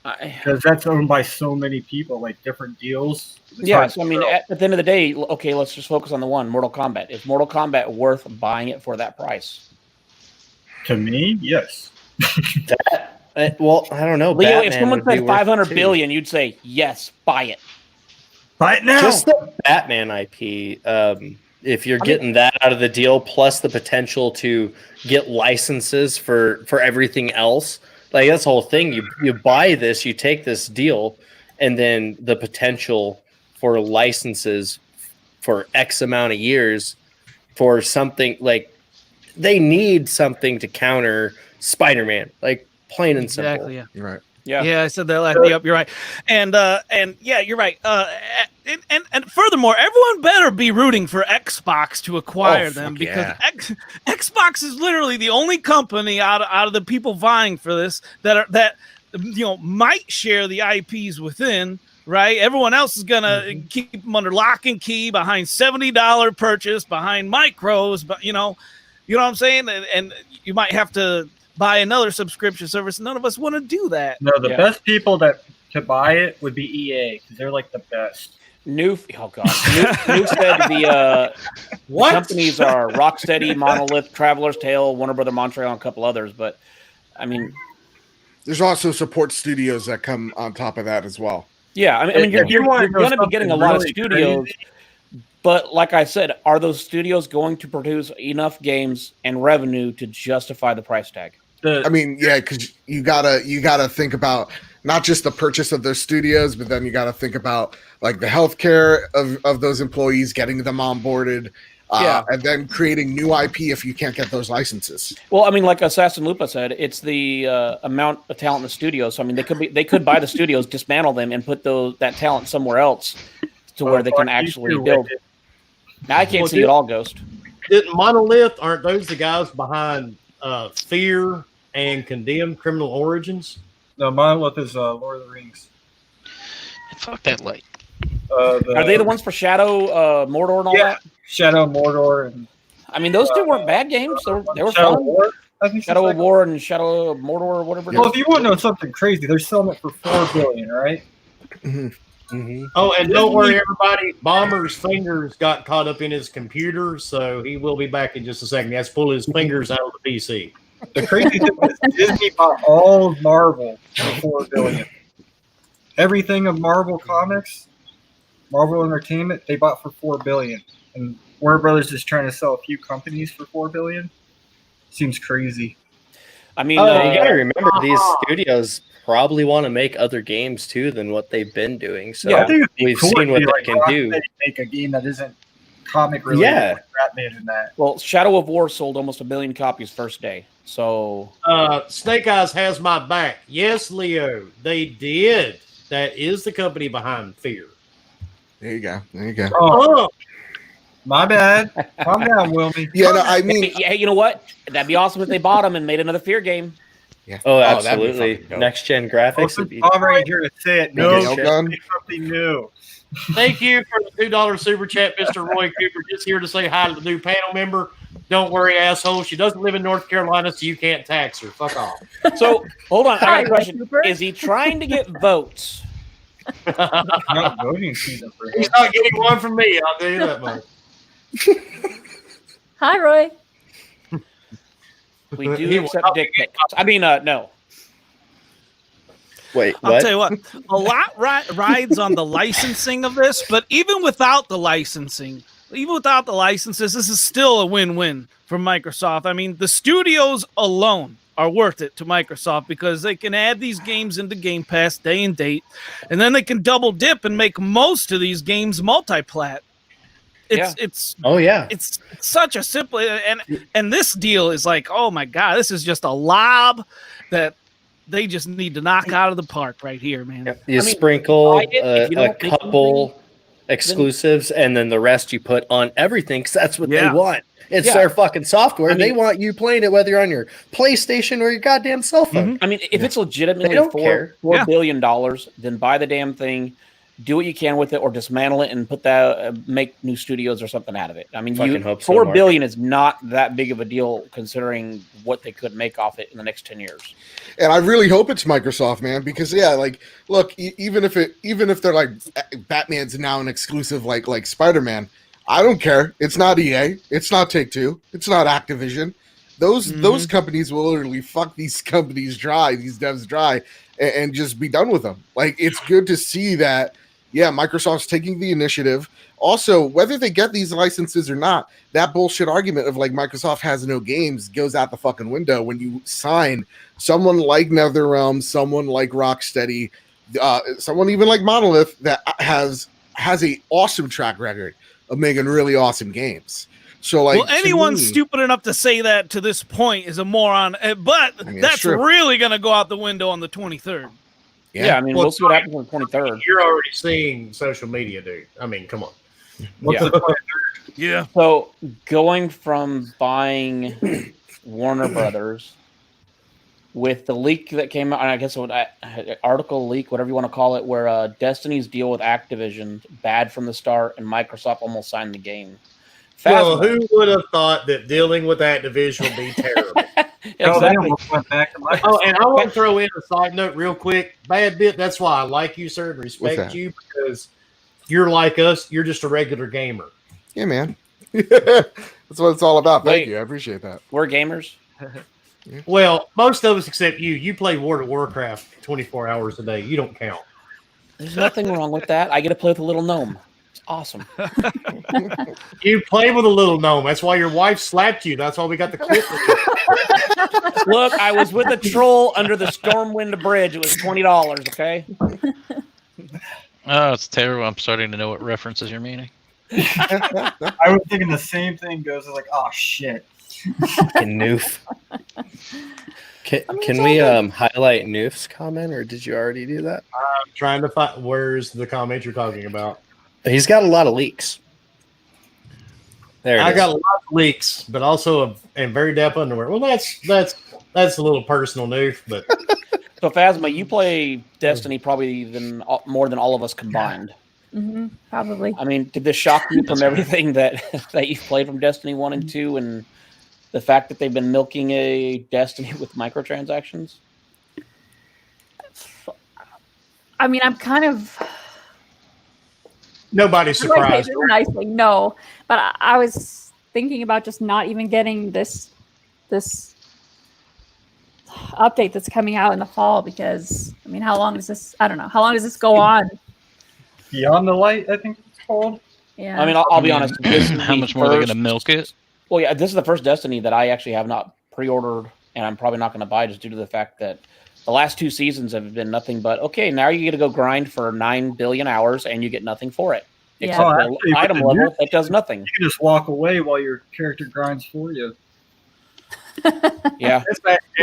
H: I-
C: Because that's owned by so many people, like different deals. It's
H: Yeah,
C: hard
H: so
C: to
H: I mean,
C: know.
H: at the end of the day, okay, let's just focus on the one, Mortal Kombat. Is Mortal Kombat worth buying it for that price?
C: To me, yes.
E: Well, I don't know.
H: Leo,
E: Batman
H: if someone
E: would be
H: said
E: worth
H: 500
E: too.
H: billion, you'd say yes, buy it.
C: Buy it now.
E: Just the Batman IP. If you're getting that out of the deal, plus the potential to get licenses for everything else, like that's the whole thing. You buy this, you take this deal, and then the potential for licenses for X amount of years for something like they need something to counter Spider-Man, like plain and simple.
D: Exactly. Yeah.
B: Right.
H: Yeah.
D: I said that last. Yep, you're right. And yeah, you're right. And furthermore, everyone better be rooting for Xbox to acquire them because Xbox is literally the only company out of the people vying for this that might share the IPs within. Right, everyone else is gonna keep them under lock and key behind $70 purchase, behind micros, but you know what I'm saying, and you might have to buy another subscription service. None of us want to do that.
C: No, the best people to buy it would be EA because they're like the best.
H: New said the companies are Rocksteady, Monolith, Traveler's Tale, Warner Brother Montreal, and a couple others. But I mean,
B: There's also support studios that come on top of that as well.
H: yeah, I mean, you're
C: wanna
H: going to
C: know
H: be getting a
C: something
H: lot of
C: really
H: studios.
C: crazy?
H: But like I said, are those studios going to produce enough games and revenue to justify the price tag?
B: I mean, yeah, because you gotta think about not just the purchase of those studios, but then you gotta think about like the healthcare of those employees, getting them onboarded, and then creating new IP if you can't get those licenses.
H: Well, I mean, like Assassin Lupa said, it's the amount of talent in the studio. So I mean, they could buy the studios, dismantle them, and put that talent somewhere else to where they can actually build. Now I can't see it all, Ghost.
A: Didn't Monolith? Aren't those the guys behind Fear and Condemned Criminal Origins?
C: No, Monolith is Lord of the Rings.
G: Fuck that light.
H: Are they the ones for Shadow, Mordor, and all that?
C: Shadow, Mordor, and
H: I mean, those two weren't bad games. They were
C: Shadow
H: fun.
C: War. I think
H: Shadow of War and Shadow of Mordor, or whatever.
C: Well, if you want to know something crazy, they're selling it for $4 billion, right?
A: Oh, and don't worry, everybody. Bomber's fingers got caught up in his computer, so he will be back in just a second. He has to pull his fingers out of the PC.
C: The crazy thing is Disney bought all of Marvel for $4 billion. Everything of Marvel Comics, Marvel Entertainment, they bought for $4 billion. And Warner Brothers is trying to sell a few companies for $4 billion. Seems crazy.
H: I mean,
E: you gotta remember these studios probably want to make other games too than what they've been doing. So
C: I think it'd be
E: we've
C: cool
E: seen
C: if
E: what
C: they,
E: they can do.
C: Make a game that isn't comic related.
E: Yeah.
C: Like Batman in that.
H: Well, Shadow of War sold almost 1 million copies first day. So
A: Snake Eyes has my back. Yes, Leo, they did. That is the company behind Fear.
B: There you go. There you go.
C: Oh, my bad. Calm down, Wilmy.
B: Yeah, no, I mean,
H: yeah, you know what? That'd be awesome if they bought them and made another Fear game.
B: yeah.
E: Oh,
B: that'd be
E: absolutely.
B: fucking dope.
E: Next gen graphics would be.
C: I'm right here to say it. No,
B: Nail gun.
C: say something new.
A: Thank you for the $2 super chat, Mr. Roy Cooper. Just here to say hi to the new panel member. Don't worry, asshole. She doesn't live in North Carolina, so you can't tax her. Fuck off.
H: So hold on, I got
I: Hi,
H: a question.
I: Cooper.
H: Is he trying to get votes?
C: Not voting season for him.
A: He's not getting one from me. I'll tell you that much.
I: Hi, Roy.
H: We do
A: He will
H: accept
A: not
H: dick pics. I mean, no.
E: Wait,
D: I'll
E: what?
D: tell you what, a lot rides on the licensing of this, but even without the licensing, even without the licenses, this is still a win-win for Microsoft. I mean, the studios alone are worth it to Microsoft because they can add these games into Game Pass day and date, and then they can double dip and make most of these games multi-plat. It's
E: Oh yeah.
D: it's such a simple and this deal is like, oh my god, this is just a lob that they just need to knock out of the park right here, man.
E: You
H: I mean,
E: sprinkle
H: buy it if you
E: a
H: don't think
E: couple exclusives, and then the rest you put on everything because that's what
D: Yeah.
E: they want. It's
H: Yeah.
E: their fucking software.
H: I mean-
E: they want you playing it whether you're on your PlayStation or your goddamn cell phone.
H: I mean, if it's legitimately
E: They don't care.
H: $4
D: Yeah.
H: billion, then buy the damn thing, do what you can with it, or dismantle it and put that make new studios or something out of it. I mean,
E: Fucking hope so,
H: $4
E: Mark.
H: billion is not that big of a deal considering what they could make off it in the next 10 years.
B: And I really hope it's Microsoft, man, because like, look, even if they're like Batman's now an exclusive, like Spider-Man, I don't care. It's not EA. It's not Take-Two. It's not Activision. Those companies will literally fuck these companies dry, these devs dry, and just be done with them. Like, it's good to see that. Yeah, Microsoft's taking the initiative. Also, whether they get these licenses or not, that bullshit argument of like Microsoft has no games goes out the fucking window when you sign someone like NetherRealm, someone like Rocksteady, someone even like Monolith that has a awesome track record of making really awesome games. So, like,
D: Well, anyone stupid enough to say that to this point is a moron, but
B: I mean,
D: that's
B: true.
D: really going to go out the window on the 23rd.
H: Yeah, I mean,
A: Well,
H: we'll see what happens on the 23rd.
A: You're already seeing social media, dude. I mean, come on.
C: What's
H: Yeah.
C: the point?
D: Yeah.
H: So going from buying Warner Brothers with the leak that came out, and I guess article leak, whatever you want to call it, where Destiny's deal with Activision bad from the start, and Microsoft almost signed the game.
A: Well,
H: Phasma-
A: who would have thought that dealing with Activision would be terrible?
C: No, they
H: exactly.
C: almost went back to my.
A: Oh, and I want to throw in a side note real quick. Bad bit. That's why I like you, sir, and
B: What's
A: respect
B: that?
A: you because you're like us. You're just a regular gamer.
B: Yeah, man. That's what it's all about. Thank
H: Wait.
B: you. I appreciate that.
H: We're gamers.
A: Well, most of us except you. You play World of Warcraft 24 hours a day. You don't count.
H: There's nothing wrong with that. I get to play with a little gnome. It's awesome.
A: You play with a little gnome. That's why your wife slapped you. That's why we got the clip.
H: Look, I was with a troll under the Stormwind Bridge. It was $20. Okay.
G: Oh, it's terrible. I'm starting to know what references you're meaning.
C: I was thinking the same thing. Goes, I was like, oh shit.
E: Fucking Noof. Can we highlight Noof's comment, or did you already do that?
A: I'm trying to find where's the comment you're talking about.
E: He's got a lot of leaks. There it
A: I
E: is.
A: got a lot of leaks, but also and very depth underwear. Well, that's a little personal news, but
H: So Phasma, you play Destiny probably more than all of us combined.
I: Probably.
H: I mean, did this shock you from everything that you've played from Destiny 1 and 2 and the fact that they've been milking a Destiny with microtransactions?
I: I mean, I'm kind of
A: nobody's
I: I'm gonna say
A: surprised.
I: this nicely, no. But I was thinking about just not even getting this update that's coming out in the fall because I mean, how long does this? I don't know. How long does this go on?
C: Beyond the Light, I think it's called.
I: Yeah.
H: I mean, I'll be honest. This is
G: How
H: the
G: much more are they going to
H: first-
G: milk it?
H: Well, yeah, this is the first Destiny that I actually have not pre-ordered, and I'm probably not going to buy just due to the fact that the last 2 seasons have been nothing but, okay, now you get to go grind for 9 billion hours, and you get nothing for it.
I: Yeah.
H: Except
C: Oh,
H: the
C: actually, with
H: item
C: the
H: level,
C: new-
H: that does nothing.
C: You can just walk away while your character grinds for you.
H: Yeah.
A: And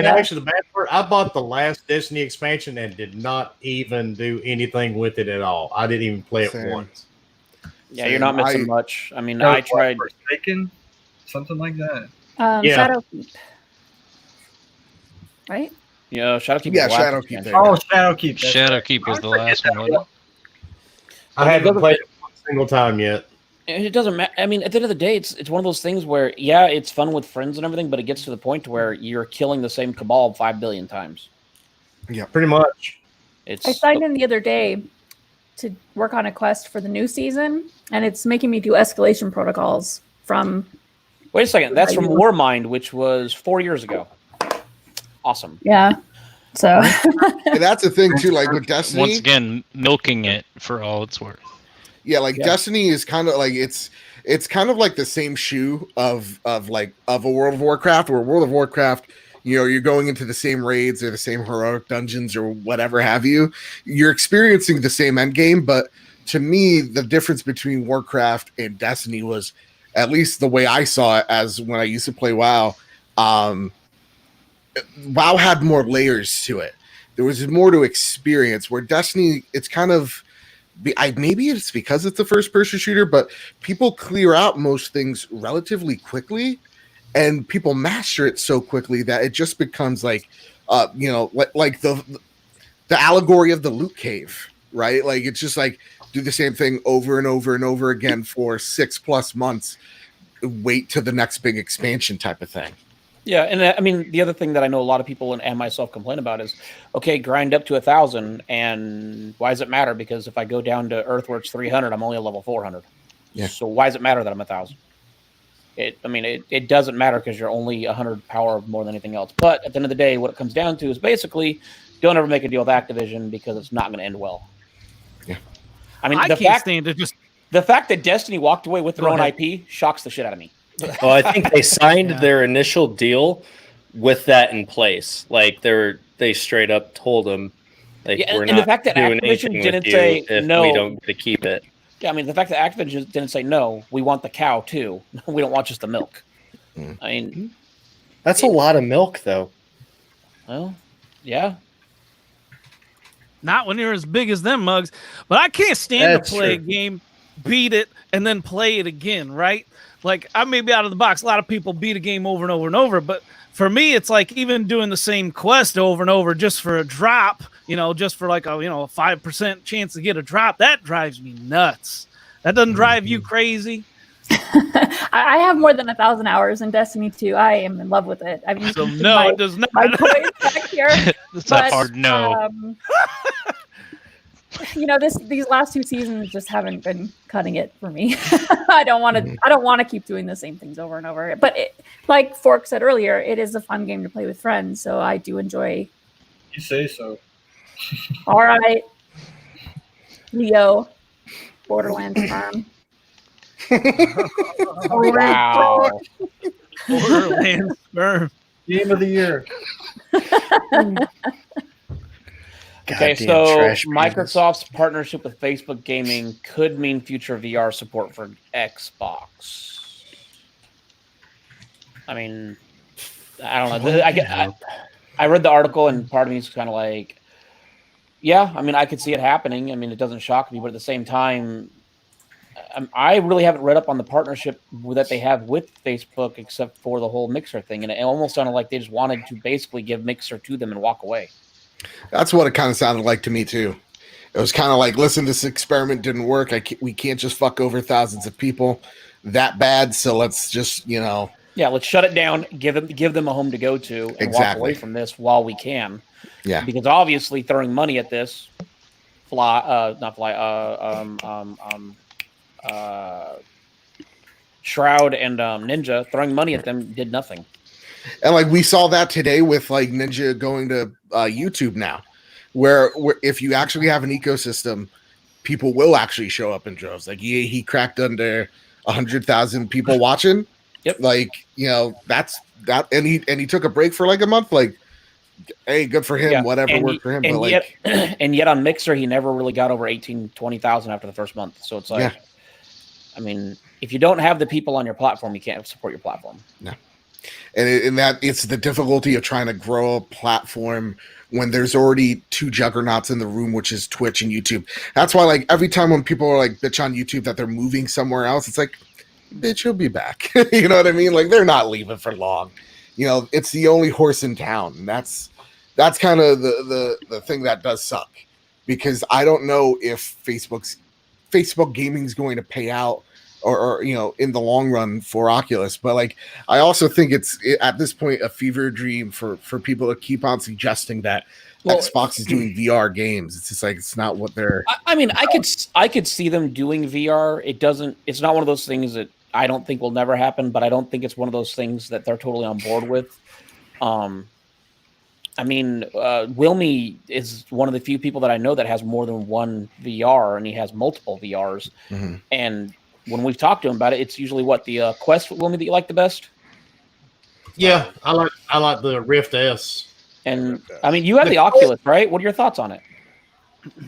I: Yeah.
A: actually, the bad part, I bought the last Destiny expansion and did not even do anything with it at all. I didn't even play it
B: Same.
A: once.
H: Yeah, you're not missing much. I mean, I tried.
C: Forsaken, something like that.
A: Yeah.
I: Shadowkeep. Right?
H: Shadowkeep.
B: Yeah,
H: was the last
B: Shadowkeep,
H: expansion.
B: there you
C: Oh,
B: go.
C: Shadowkeep. that's right.
G: Shadowkeep was the last one, wasn't it?
A: I haven't played it one single time yet.
H: And it doesn't matter. I mean, at the end of the day, it's one of those things where, yeah, it's fun with friends and everything, but it gets to the point where you're killing the same cabal 5 billion times.
B: Yeah,
A: pretty much.
I: I signed in the other day to work on a quest for the new season, and it's making me do escalation protocols from.
H: Wait a second. That's from Warmind, which was 4 years ago. Awesome.
I: Yeah. So.
B: And that's the thing too. Like with Destiny,
G: Once again, milking it for all it's worth.
B: yeah, like Destiny is kind of like it's kind of like the same shoe of a World of Warcraft, where World of Warcraft, you're going into the same raids or the same heroic dungeons or whatever have you. You're experiencing the same end game, but to me, the difference between Warcraft and Destiny was, at least the way I saw it, as when I used to play WoW. WoW had more layers to it. There was more to experience. Where Destiny, it's kind of. Maybe it's because it's a first-person shooter, but people clear out most things relatively quickly, and people master it so quickly that it just becomes like the allegory of the loot cave, right? Like it's just like do the same thing over and over and over again for 6+ months, wait till the next big expansion type of thing.
H: Yeah, and I mean, the other thing that I know a lot of people and myself complain about is, okay, grind up to 1,000, and why does it matter? Because if I go down to Earth where it's 300, I'm only a level 400.
B: Yeah.
H: So why does it matter that I'm 1,000? It doesn't matter because you're only 100 power more than anything else. But at the end of the day, what it comes down to is basically don't ever make a deal with Activision because it's not going to end well.
B: Yeah.
H: I mean,
D: I
H: the
D: can't stand to just.
H: fact that Destiny walked away with their
D: Go
H: own
D: ahead.
H: IP shocks the shit out of me.
E: Well, I think they signed their initial deal with that in place. Like they straight up told them, like,
H: Yeah,
E: we're
H: and
E: not
H: the fact that
E: doing
H: Activision
E: anything
H: didn't
E: with you
H: say
E: if
H: no.
E: we don't get to keep it.
H: Yeah, I mean, the fact that Activision didn't say no, we want the cow too. We don't want just the milk. I mean,
E: That's a lot of milk, though.
H: well, yeah.
D: Not when you're as big as them mugs. But I can't stand
E: That's
D: to play
E: true.
D: a game, beat it, and then play it again, right? Like, I may be out of the box. A lot of people beat a game over and over and over. But for me, it's like even doing the same quest over and over just for a drop, just for like a 5% chance to get a drop. That drives me nuts. That doesn't drive you crazy?
I: I have more than 1,000 hours in Destiny 2. I am in love with it. I mean,
D: So no, it does not.
I: my boys back here.
G: That's a hard no.
I: These last 2 seasons just haven't been cutting it for me. I don't want to keep doing the same things over and over. But like Fork said earlier, it is a fun game to play with friends. So I do enjoy.
C: You say so.
I: All right, Leo, Borderlands farm.
H: Wow.
D: Borderlands sperm.
C: Game of the year.
H: Okay,
E: Goddamn
H: so
E: trash pieces.
H: Microsoft's partnership with Facebook Gaming could mean future VR support for Xbox. I mean, I don't know. I read the article, and part of me is kind of like, yeah, I mean, I could see it happening. I mean, it doesn't shock me, but at the same time, I really haven't read up on the partnership that they have with Facebook, except for the whole Mixer thing, and it almost sounded like they just wanted to basically give Mixer to them and walk away.
B: That's what it kind of sounded like to me too. It was kind of like, listen, this experiment didn't work. We can't just fuck over thousands of people that bad. So let's just,
H: Yeah, let's shut it down. Give them a home to go to, and walk away from this while we can.
B: Yeah,
H: because obviously throwing money at this, Shroud and Ninja throwing money at them did nothing.
B: and like we saw that today with like Ninja going to YouTube now, where if you actually have an ecosystem, people will actually show up in droves. Like he cracked under 100,000 people watching.
H: Yep.
B: Like that's that, and he took a break for like a month. Like, hey, good for him.
H: Yeah,
B: Whatever worked for him.
H: And
B: But
H: yet, and yet on Mixer, he never really got over 20,000 after the first month. So it's like, I mean, if you don't have the people on your platform, you can't support your platform.
B: No. And that it's the difficulty of trying to grow a platform when there's already two juggernauts in the room, which is Twitch and YouTube. That's why, like, every time when people are like bitch on YouTube that they're moving somewhere else, it's like, bitch, you'll be back. You know what I mean? Like, they're not leaving for long. You know, it's the only horse in town. And that's kind of the thing that does suck, because I don't know if Facebook gaming is going to pay out or you know, in the long run for Oculus. But like, I also think it's at this point a fever dream for people to keep on suggesting that Xbox is doing VR games. It's just like, it's not what they're.
H: I mean, I could see them doing VR. It's not one of those things that I don't think will never happen, but I don't think it's one of those things that they're totally on board with. I mean, Wilmy is one of the few people that I know that has more than one VR, and he has multiple VRs.
B: Mm-hmm.
H: And when we've talked to him about it, it's usually what the Quest, Wilmy, that you like the best.
A: Yeah, I like the Rift S.
H: And I mean, you have the Oculus, right? What are your thoughts on it?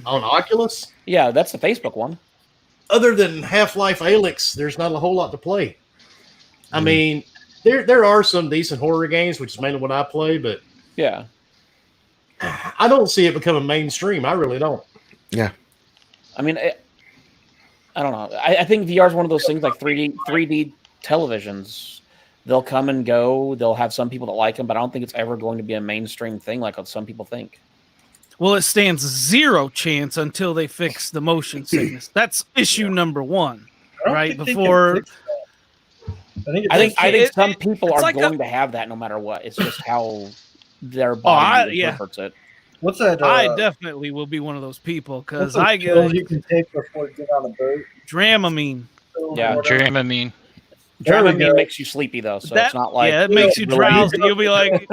A: On Oculus?
H: Yeah, that's the Facebook one.
A: Other than Half-Life Alyx, there's not a whole lot to play. I mean, there are some decent horror games, which is mainly what I play, but
H: yeah,
A: I don't see it becoming mainstream. I really don't.
B: Yeah.
H: I mean, I don't know. I think VR is one of those things like 3D televisions. They'll come and go. They'll have some people that like them, but I don't think it's ever going to be a mainstream thing like what some people think.
D: Well, it stands zero chance until they fix the motion sickness. That's issue number one, right? Before
H: I think some people are like going to have that no matter what. It's just how their body interprets it.
C: What's that?
D: I definitely will be one of those people because
C: what's
D: I
C: those pills you can take before you get on a boat.
D: Dramamine.
H: Yeah,
G: Dramamine.
H: Dramamine makes you sleepy though, so it's not like
D: it makes you drowsy. You'll be like,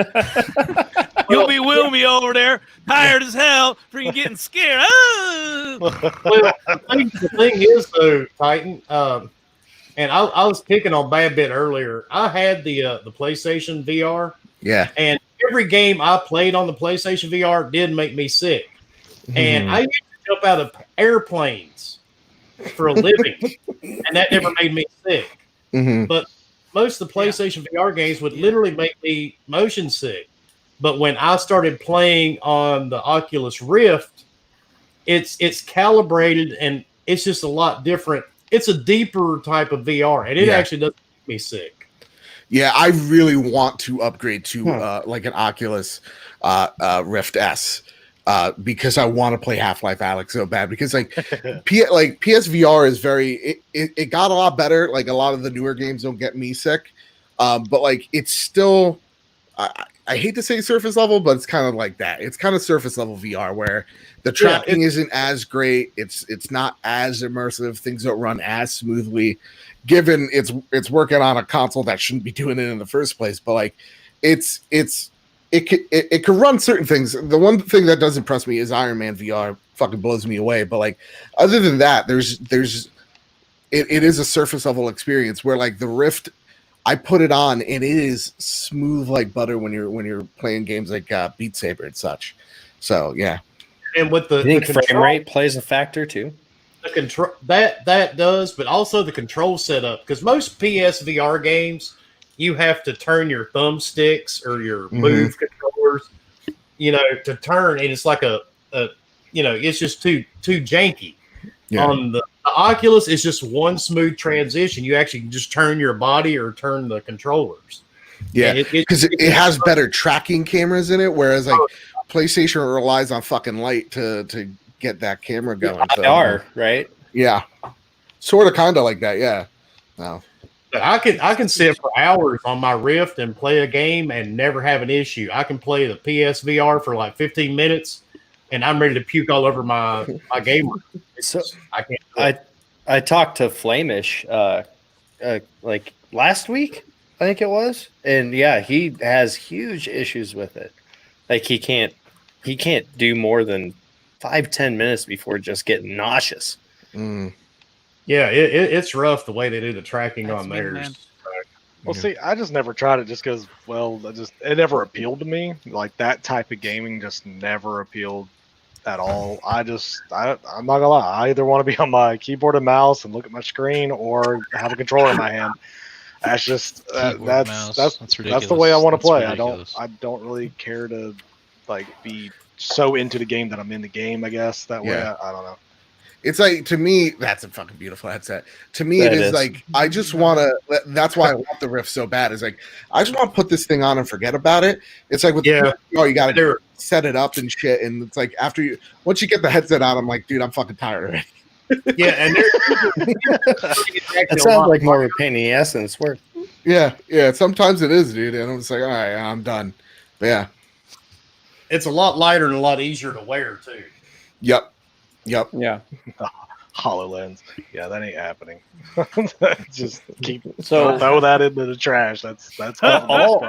D: you'll be Wilmy over there, tired as hell, freaking getting scared. Ah!
A: Well, the thing is though, Titan, and I was picking on Bad Bit earlier. I had the PlayStation VR.
B: Yeah.
A: And every game I played on the PlayStation VR did make me sick. And I used to jump out of airplanes for a living, and that never made me sick.
B: Mm-hmm.
A: But most of the PlayStation VR games would literally make me motion sick. But when I started playing on the Oculus Rift, it's calibrated and it's just a lot different. It's a deeper type of VR, and it actually doesn't make me sick.
B: Yeah, I really want to upgrade to like an Oculus Rift S because I want to play Half-Life Alyx so bad. Because like PSVR is it got a lot better. Like a lot of the newer games don't get me sick, but like it's still. I hate to say surface level, but it's kind of like that. It's kind of surface level VR where the tracking isn't as great. It's not as immersive. Things don't run as smoothly, given it's working on a console that shouldn't be doing it in the first place. But like, it could run certain things. The one thing that does impress me is Iron Man VR. Fucking blows me away. But like, other than that, it is a surface level experience where like the Rift. I put it on and it is smooth like butter when you're playing games like Beat Saber and such. So yeah.
A: And with the
E: frame rate plays a factor too.
A: The control that does, but also the control setup. Because most PSVR games, you have to turn your thumbsticks or your move controllers, to turn, and it's like it's just too janky. Yeah. On the Oculus, it's just one smooth transition. You actually can just turn your body or turn the controllers.
B: Yeah, because it has better tracking cameras in it, whereas like PlayStation relies on fucking light to get that camera going.
E: IR, right?
B: Yeah, sort of, kind of like that. Yeah. No.
A: I can sit for hours on my Rift and play a game and never have an issue. I can play the PSVR for like 15 minutes. And I'm ready to puke all over my game room.
E: So I talked to Flamish like last week, I think it was, and yeah, he has huge issues with it. Like he can't do more than 5-10 minutes before just getting nauseous.
B: Mm.
A: Yeah, it's rough the way they do the tracking on theirs.
D: Man.
F: Well, see, I just never tried it just because, it never appealed to me. Like that type of gaming just never appealed at all. I'm not gonna lie. I either want to be on my keyboard and mouse and look at my screen, or have a controller in my hand. That's just
G: Keyboard, mouse. That's ridiculous.
F: that's the way I want to
G: That's
F: play.
G: ridiculous.
F: I don't really care to like be so into the game that I'm in the game. I guess that way.
B: Yeah.
F: I don't know.
B: It's like, to me, that's a fucking beautiful headset. To me,
E: That
B: it is
E: is.
B: like, I just want to, that's why I want the Rift so bad. Is like, I just want to put this thing on and forget about it. It's like with
A: Yeah.
B: you got to
A: There-
B: set it up and shit. And it's like, once you get the headset on, I'm like, dude, I'm fucking tired of it.
A: Yeah, and
E: It sounds like more of a pain in the ass than it's worth.
B: Yeah. Sometimes it is, dude. And I'm just like, all right, I'm done. But yeah.
A: it's a lot lighter and a lot easier to wear too.
B: Yep.
H: Yeah.
F: HoloLens. Yeah, that ain't happening. Just keep
H: So-
F: throw that into the trash. That's
E: All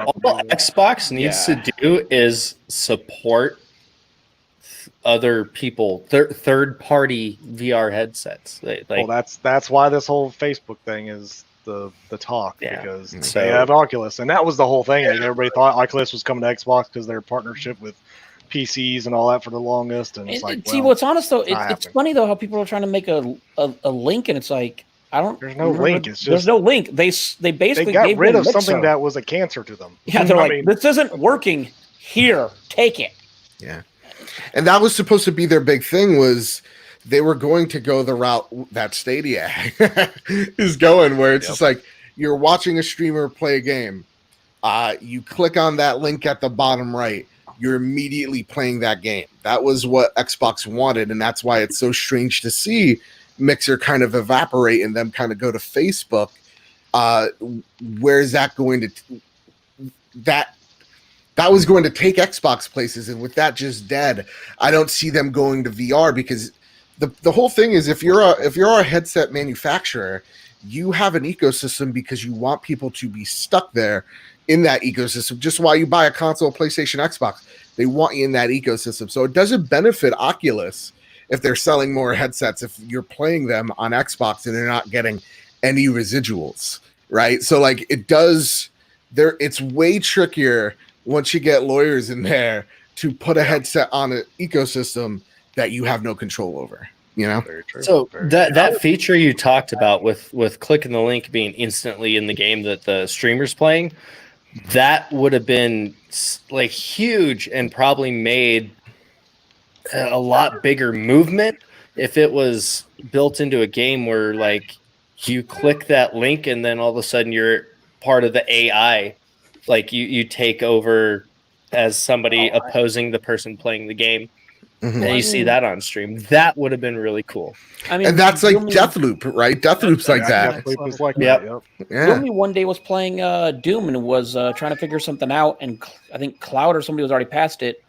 E: Xbox needs
H: Yeah.
E: to do is support other people, third-party VR headsets.
F: well, that's why this whole Facebook thing is the talk,
E: Yeah.
F: because
E: So-
F: they have Oculus, and that was the whole thing. Like, everybody thought Oculus was coming to Xbox because their partnership with PCs and all that for the longest. And it's like,
H: See,
F: well,
H: what's honest though,
F: not
H: it's
F: happening.
H: funny though how people are trying to make a link, and it's like I don't.
F: There's no
H: remember-
F: link. It's
H: there's
F: just
H: no link. They
F: they
H: basically
F: got
H: gave
F: rid
H: them
F: of
H: Mixer.
F: something that was a cancer to them.
H: Yeah, they're
F: I
H: like,
F: mean,
H: this isn't working. Here, take it.
B: And that was supposed to be their big thing, was they were going to go the route that Stadia is going, where it's just like, you're watching a streamer play a game. You click on that link at the bottom right, you're immediately playing that game. That was what Xbox wanted, and that's why it's so strange to see Mixer kind of evaporate and them kind of go to Facebook. Where is that going to that was going to take Xbox places, and with that just dead, I don't see them going to VR, because the whole thing is, if you're a headset manufacturer, you have an ecosystem because you want people to be stuck there in that ecosystem. Just why you buy a console, PlayStation, Xbox, they want you in that ecosystem. So it doesn't benefit Oculus if they're selling more headsets if you're playing them on Xbox and they're not getting any residuals, right? So like it does there. It's way trickier once you get lawyers in there to put a headset on an ecosystem that you have no control over, you know?
F: very true.
E: So
F: Very
E: that feature you talked about with clicking the link being instantly in the game that the streamer's playing, that would have been like huge and probably made a lot bigger movement if it was built into a game where like you click that link and then all of a sudden you're part of the AI, like you take over as somebody opposing the person playing the game.
B: Mhm.
E: And you see that on stream. That would have been really cool.
H: I mean,
B: And that's like
H: Yumi-
B: Deathloop, right? Deathloop's like that.
F: Deathloop was like
E: Yep.
F: that. Yep.
B: Yeah.
H: Yumi one day was playing Doom and was trying to figure something out, and I think Cloud or somebody was already past it,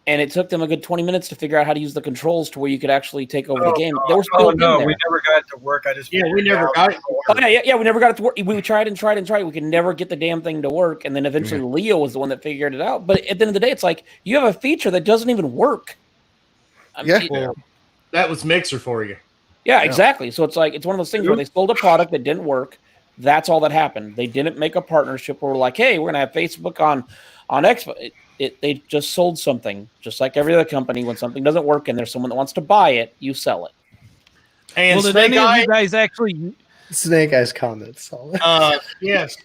H: and it took them a good 20 minutes to figure out how to use the controls to where you could actually take over the game. They were still in
C: no,
H: there.
C: we never got it to work. I just
A: Yeah, we
C: figured it
A: never
C: out.
A: got it.
H: Oh, yeah, we never got it to work. We tried and tried and tried. We could never get the damn thing to work. And then eventually Leo was the one that figured it out. But at the end of the day, it's like you have a feature that doesn't even work. I
B: Yeah.
H: mean,
A: Well, that was Mixer for you.
H: yeah, exactly. So it's like it's one of those things where they sold a product that didn't work. That's all that happened. They didn't make a partnership where we're like, hey, we're gonna have Facebook on Xbox. They just sold something, just like every other company. When something doesn't work and there's someone that wants to buy it, you sell it.
A: And
D: Well, did
A: Snake
D: any of
A: Eye,
D: you guys actually?
E: Snake Eyes comments.
A: yes,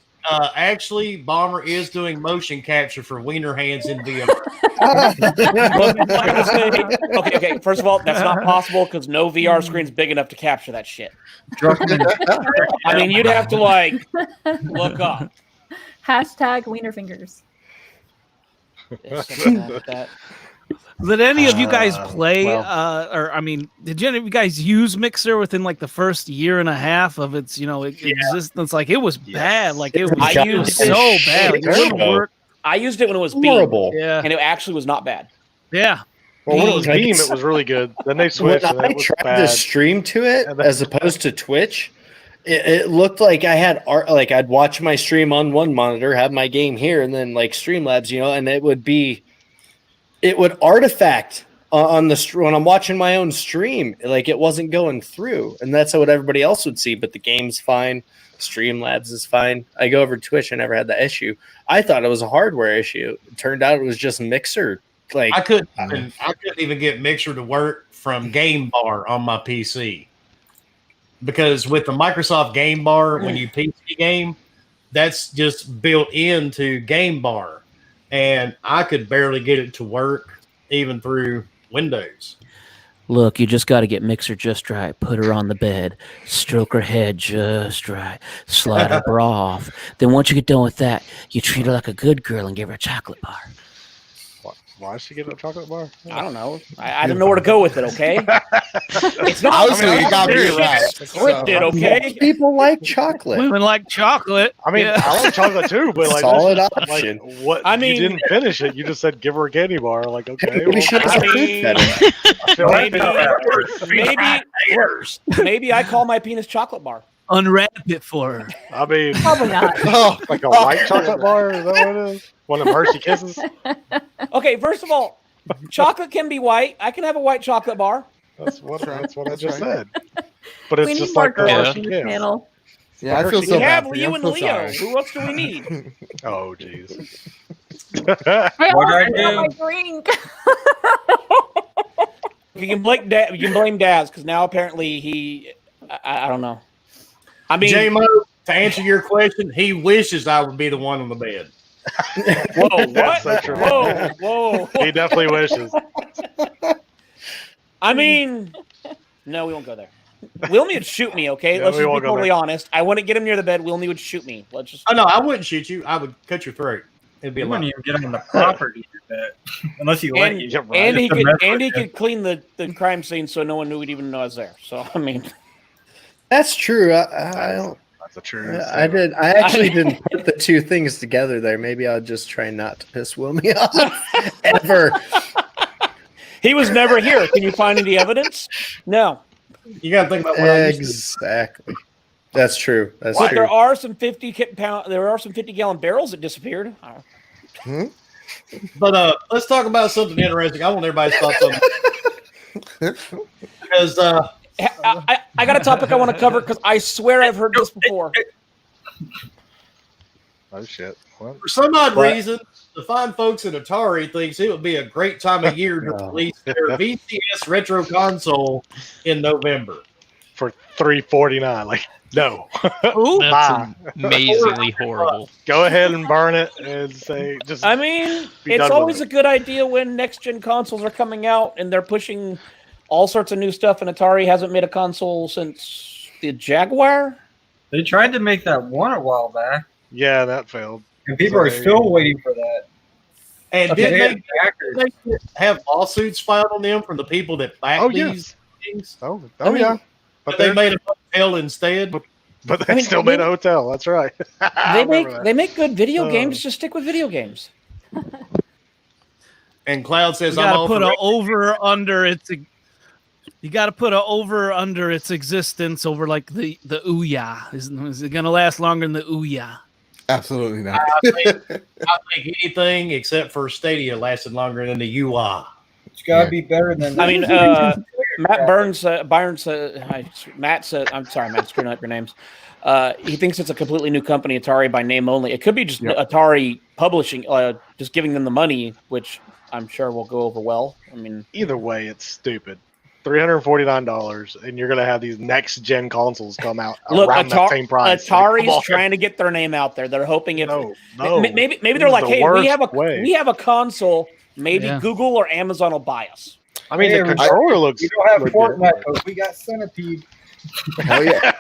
A: actually, Bomber is doing motion capture for wiener hands in VR.
H: Okay. First of all, that's not possible because no VR screen's big enough to capture that shit. I mean, you'd have to like look up.
I: Hashtag wiener fingers.
D: Did any of you guys play?
E: well.
D: Or I mean, did any of you guys use Mixer within like the first year and a half of its, existence? Like it was bad. Like it was
H: I
D: used
H: used
D: so
H: it.
D: bad. Like, it wouldn't
E: Terrible.
D: work.
H: I used it when it was Beam,
E: Horrible.
D: Yeah,
H: and it actually was not bad.
D: yeah.
F: Well, when it was
E: Like,
F: Beam,
E: it's-
F: it was really good. Then they
E: When
F: switched, and
E: I
F: it was
E: tried
F: bad.
E: to stream to it
F: And then-
E: as opposed to Twitch, it looked like I had like I'd watch my stream on one monitor, have my game here, and then like Streamlabs, and it would artifact on the when I'm watching my own stream, like it wasn't going through, and that's what everybody else would see. But the game's fine, Streamlabs is fine. I go over to Twitch, I never had that issue. I thought it was a hardware issue. It turned out it was just Mixer Like
A: I couldn't even get Mixer to work from Game Bar on my PC because with the Microsoft Game Bar, when you PC game, that's just built into Game Bar, and I could barely get it to work even through Windows.
J: Look, you just got to get Mixer just right. Put her on the bed, stroke her head just right, slide her bra off. Then once you get done with that, you treat her like a good girl and give her a chocolate bar.
F: Why should she get a chocolate bar?
H: I don't know. I don't know where to go with it. Okay, it's not.
B: Obviously, you got me right.
H: Scripted, okay.
E: people like chocolate.
D: Women like chocolate.
F: I mean,
D: Yeah.
F: I like chocolate too, but like,
E: Solid
F: this is,
E: option.
F: Like, what?
H: I mean-
F: you didn't finish it. You just said give her a candy bar. Like, okay,
E: Maybe she has
H: I
E: a food
H: mean-
E: fetish.
F: I feel like
H: Maybe I call my penis chocolate bar.
D: Unwrap it for her.
F: I mean,
I: Probably not.
B: Oh,
F: like a white chocolate bar. Is that what it is? One of Mercy Kisses.
H: Okay, first of all, chocolate can be white. I can have a white chocolate bar.
F: That's what I just
B: right.
F: said. But it's
I: We need
F: just
I: more
F: like
I: girls
G: Yeah.
I: on this panel.
B: yeah, I feel
H: We
B: so bad
H: have
B: for
H: you
B: I'm
H: and
B: so
H: Leo.
B: sorry.
H: Who else do we need?
F: Oh, jeez.
I: I
C: What I
I: almost got my
C: do?
I: drink.
H: You can blame Daz because now apparently he. I don't know. I mean,
A: J-Mo, to answer your question, he wishes I would be the one on the bed.
H: whoa, what?
F: That's so true.
H: Whoa.
F: He definitely wishes.
H: I mean, no, we won't go there. Wilmy would shoot me. Okay,
F: Yeah,
H: let's
F: we
H: just be
F: won't go
H: totally
F: there.
H: honest. I wouldn't get him near the bed. Wilmy would shoot me. Let's just.
A: Oh no, I wouldn't shoot you. I would cut your throat. It'd be a
C: You
A: lot.
C: wouldn't even get on the property with that, unless you let
H: And,
C: you.
F: Yeah, right.
H: and he
C: Just to
H: could
C: mess
H: and
C: with
H: he
C: you.
H: could clean the crime scene so no one knew even know I was there. So I mean,
E: That's true. I don't.
F: That's a true.
E: I did. I actually didn't put the two things together there. Maybe I'll just try not to piss Wilmy off ever.
H: he was never here. Can you find any evidence? No.
A: You got to think about what I used to.
E: Exactly. That's true. That's
H: But
E: true.
H: there are some 50-gallon barrels that disappeared.
A: But let's talk about something interesting. I want everybody's thoughts on because
H: I got a topic I want to cover because I swear I've heard this before.
F: Oh shit! What?
A: for some odd
E: What?
A: reason, the fine folks at Atari thinks it would be a great time of year to
E: No.
A: release their VCS retro console in November.
F: For $3.49. Like, no.
D: Ooh.
F: Bye.
G: That's amazingly horrible.
F: Go ahead and burn it and say just.
H: I mean,
F: Be
H: it's
F: done with
H: always
F: it.
H: a good idea when next gen consoles are coming out and they're pushing all sorts of new stuff. And Atari hasn't made a console since the Jaguar.
C: They tried to make that one a while back,
F: Yeah, that failed.
C: and people are still waiting for that.
A: And
H: Okay.
C: They
A: did
C: had backers.
A: they have lawsuits filed on them from the people that back
F: Oh,
A: these
F: yes.
A: things?
F: Oh,
H: I mean,
F: yeah. But
A: They
F: they
A: made a hotel instead.
F: but they
H: I mean,
F: still made a hotel. That's right. I remember that.
H: They make good video
F: Oh.
H: games. Just stick with video games.
A: And Cloud says,
D: You
A: I'm
D: gotta
A: all
D: put
A: for
D: a over under its. You got to put a over under its existence over like the Ouya. Is it gonna last longer than the Ouya?
B: Absolutely not.
A: I think anything except for Stadia lasted longer than the UI.
C: It's got to
B: Yeah.
C: be better than.
H: I mean, Matt Matt said, I'm sorry, Matt, screwing up your names. He thinks it's a completely new company, Atari by name only. It could be just
B: Yep.
H: Atari publishing, just giving them the money, which I'm sure will go over well. I mean,
F: Either way, it's stupid. $349, and you're gonna have these next gen consoles come out
H: look,
F: around that same price. Like, come
H: Atari's
F: on.
H: trying to get their name out there. They're hoping if
F: No,
H: maybe
F: This
H: they're
F: is
H: like,
F: the
H: hey,
F: worst
H: we have a console. Maybe
D: Yeah.
H: Google or Amazon will buy us.
F: I mean,
C: Hey,
F: the controller looks.
C: we don't have
F: legit.
C: Fortnite, but we got Centipede.
B: Hell yeah.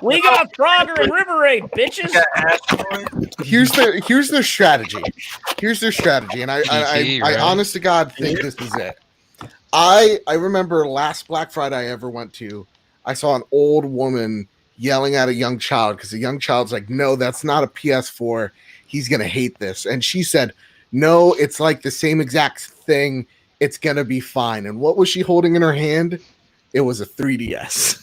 H: We got Frogger and River Raid, bitches.
B: Here's their strategy. Here's their strategy, and I
G: GG, right?
B: honest to God think this is it. I remember last Black Friday I ever went to, I saw an old woman yelling at a young child because the young child's like, "No, that's not a PS4. He's gonna hate this." And she said, "No, it's like the same exact thing. It's gonna be fine." And what was she holding in her hand? It was a 3DS.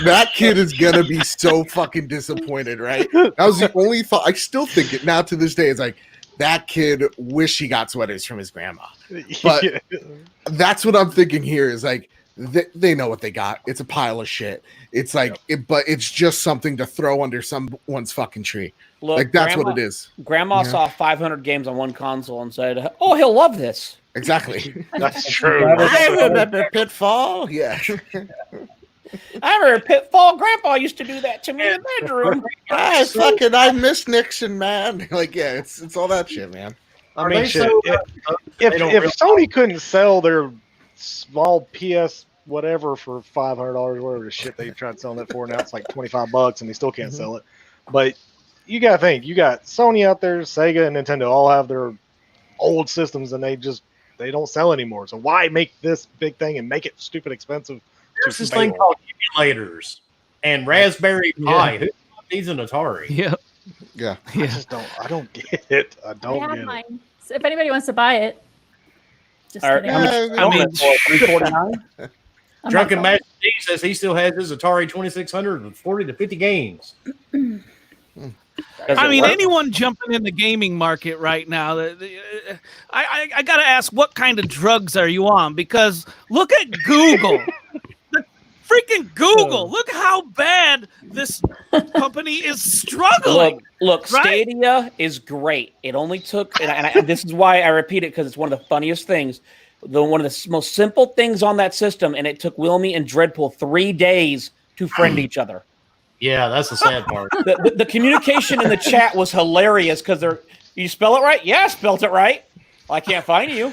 B: That kid is gonna be so fucking disappointed, right? That was the only thought. I still think it now to this day. It's like that kid wish he got sweaters from his grandma. But that's what I'm thinking here is like they know what they got. It's a pile of shit. It's like, but it's just something to throw under someone's fucking tree.
H: Look,
B: Like that's what it is.
H: Grandma saw 500 games on one console and said, "Oh, he'll love this."
B: Exactly.
F: That's true.
B: I remember Pitfall. Yeah.
H: I remember Pitfall. Grandpa used to do that to me in the bedroom.
B: I miss Nixon, man. Like, yeah, it's all that shit, man.
F: I mean, shit. If Sony couldn't sell their small PS whatever for $500, whatever the shit they tried selling it for, now it's like $25 and they still can't sell it. But you gotta think, you got Sony out there, Sega and Nintendo all have their old systems and they don't sell anymore. So why make this big thing and make it stupid expensive?
A: There's this thing called emulators and Raspberry Pi. Who needs an Atari?
B: Yeah.
F: I don't get it. I don't
I: I
F: get
I: have
F: it.
I: mine. So if anybody wants to buy it, just
H: All right,
I: kidding.
H: I mean, $349.
A: Drunken Master D says he still has his Atari 2600 with 40 to 50 games.
D: I mean, anyone jumping in the gaming market right now, I got to ask, what kind of drugs are you on? Because look at Google. The freaking Google. Look how bad this company is struggling.
H: Look,
D: right?
H: Stadia is great. It only took, and this is why I repeat it, because it's one of the funniest things. One of the most simple things on that system, and it took Wilmy and Dreadpool 3 days to friend each other.
A: Yeah, that's the sad part.
H: The communication in the chat was hilarious because you spell it right? Yeah, I spelled it right. I can't find you.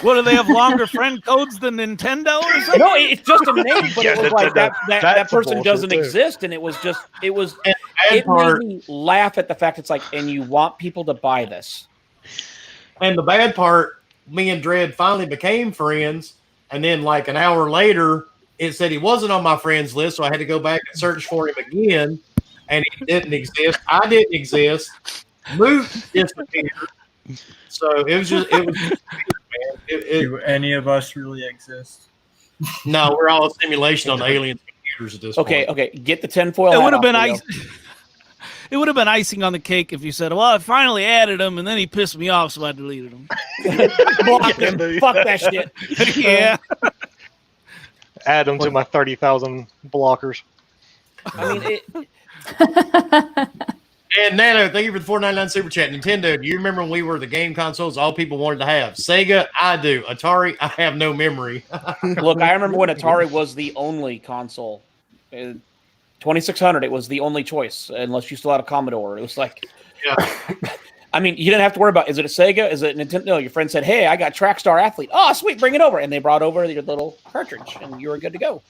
D: What, do they have longer friend codes than Nintendo or something?
H: No, it's just a name, but it was like that person doesn't
F: too.
H: exist, and it
A: Bad part,
H: made me laugh at the fact it's like, and you want people to buy this.
A: and the bad part, me and Dredd finally became friends, and then like an hour later, it said he wasn't on my friends list, so I had to go back and search for him again, and he didn't exist. I didn't exist. Moot disappeared. So it was man.
C: Do any of us really exist?
A: No, we're all a simulation on the alien computers at this point.
H: Okay, get the tinfoil.
D: It
H: hat
D: would have
H: off,
D: been
H: Leo.
D: ice. It would have been icing on the cake if you said, "Well, I finally added him, and then he pissed me off, so I deleted him."
H: Blocked him. Fuck that shit.
D: Yeah.
F: Add them to my 30,000 blockers.
H: I mean,
A: And Nano, thank you for the $4.99 super chat. Nintendo, do you remember when we were the game consoles all people wanted to have? Sega, I do. Atari, I have no memory.
H: look, I remember when Atari was the only console. 2600, it was the only choice, unless you still had a Commodore. It was like,
A: Yeah.
H: I mean, you didn't have to worry about, is it a Sega? Is it Nintendo? No, your friend said, "Hey, I got Trackstar Athlete." Oh, sweet, bring it over. And they brought over your little cartridge, and you were good to go.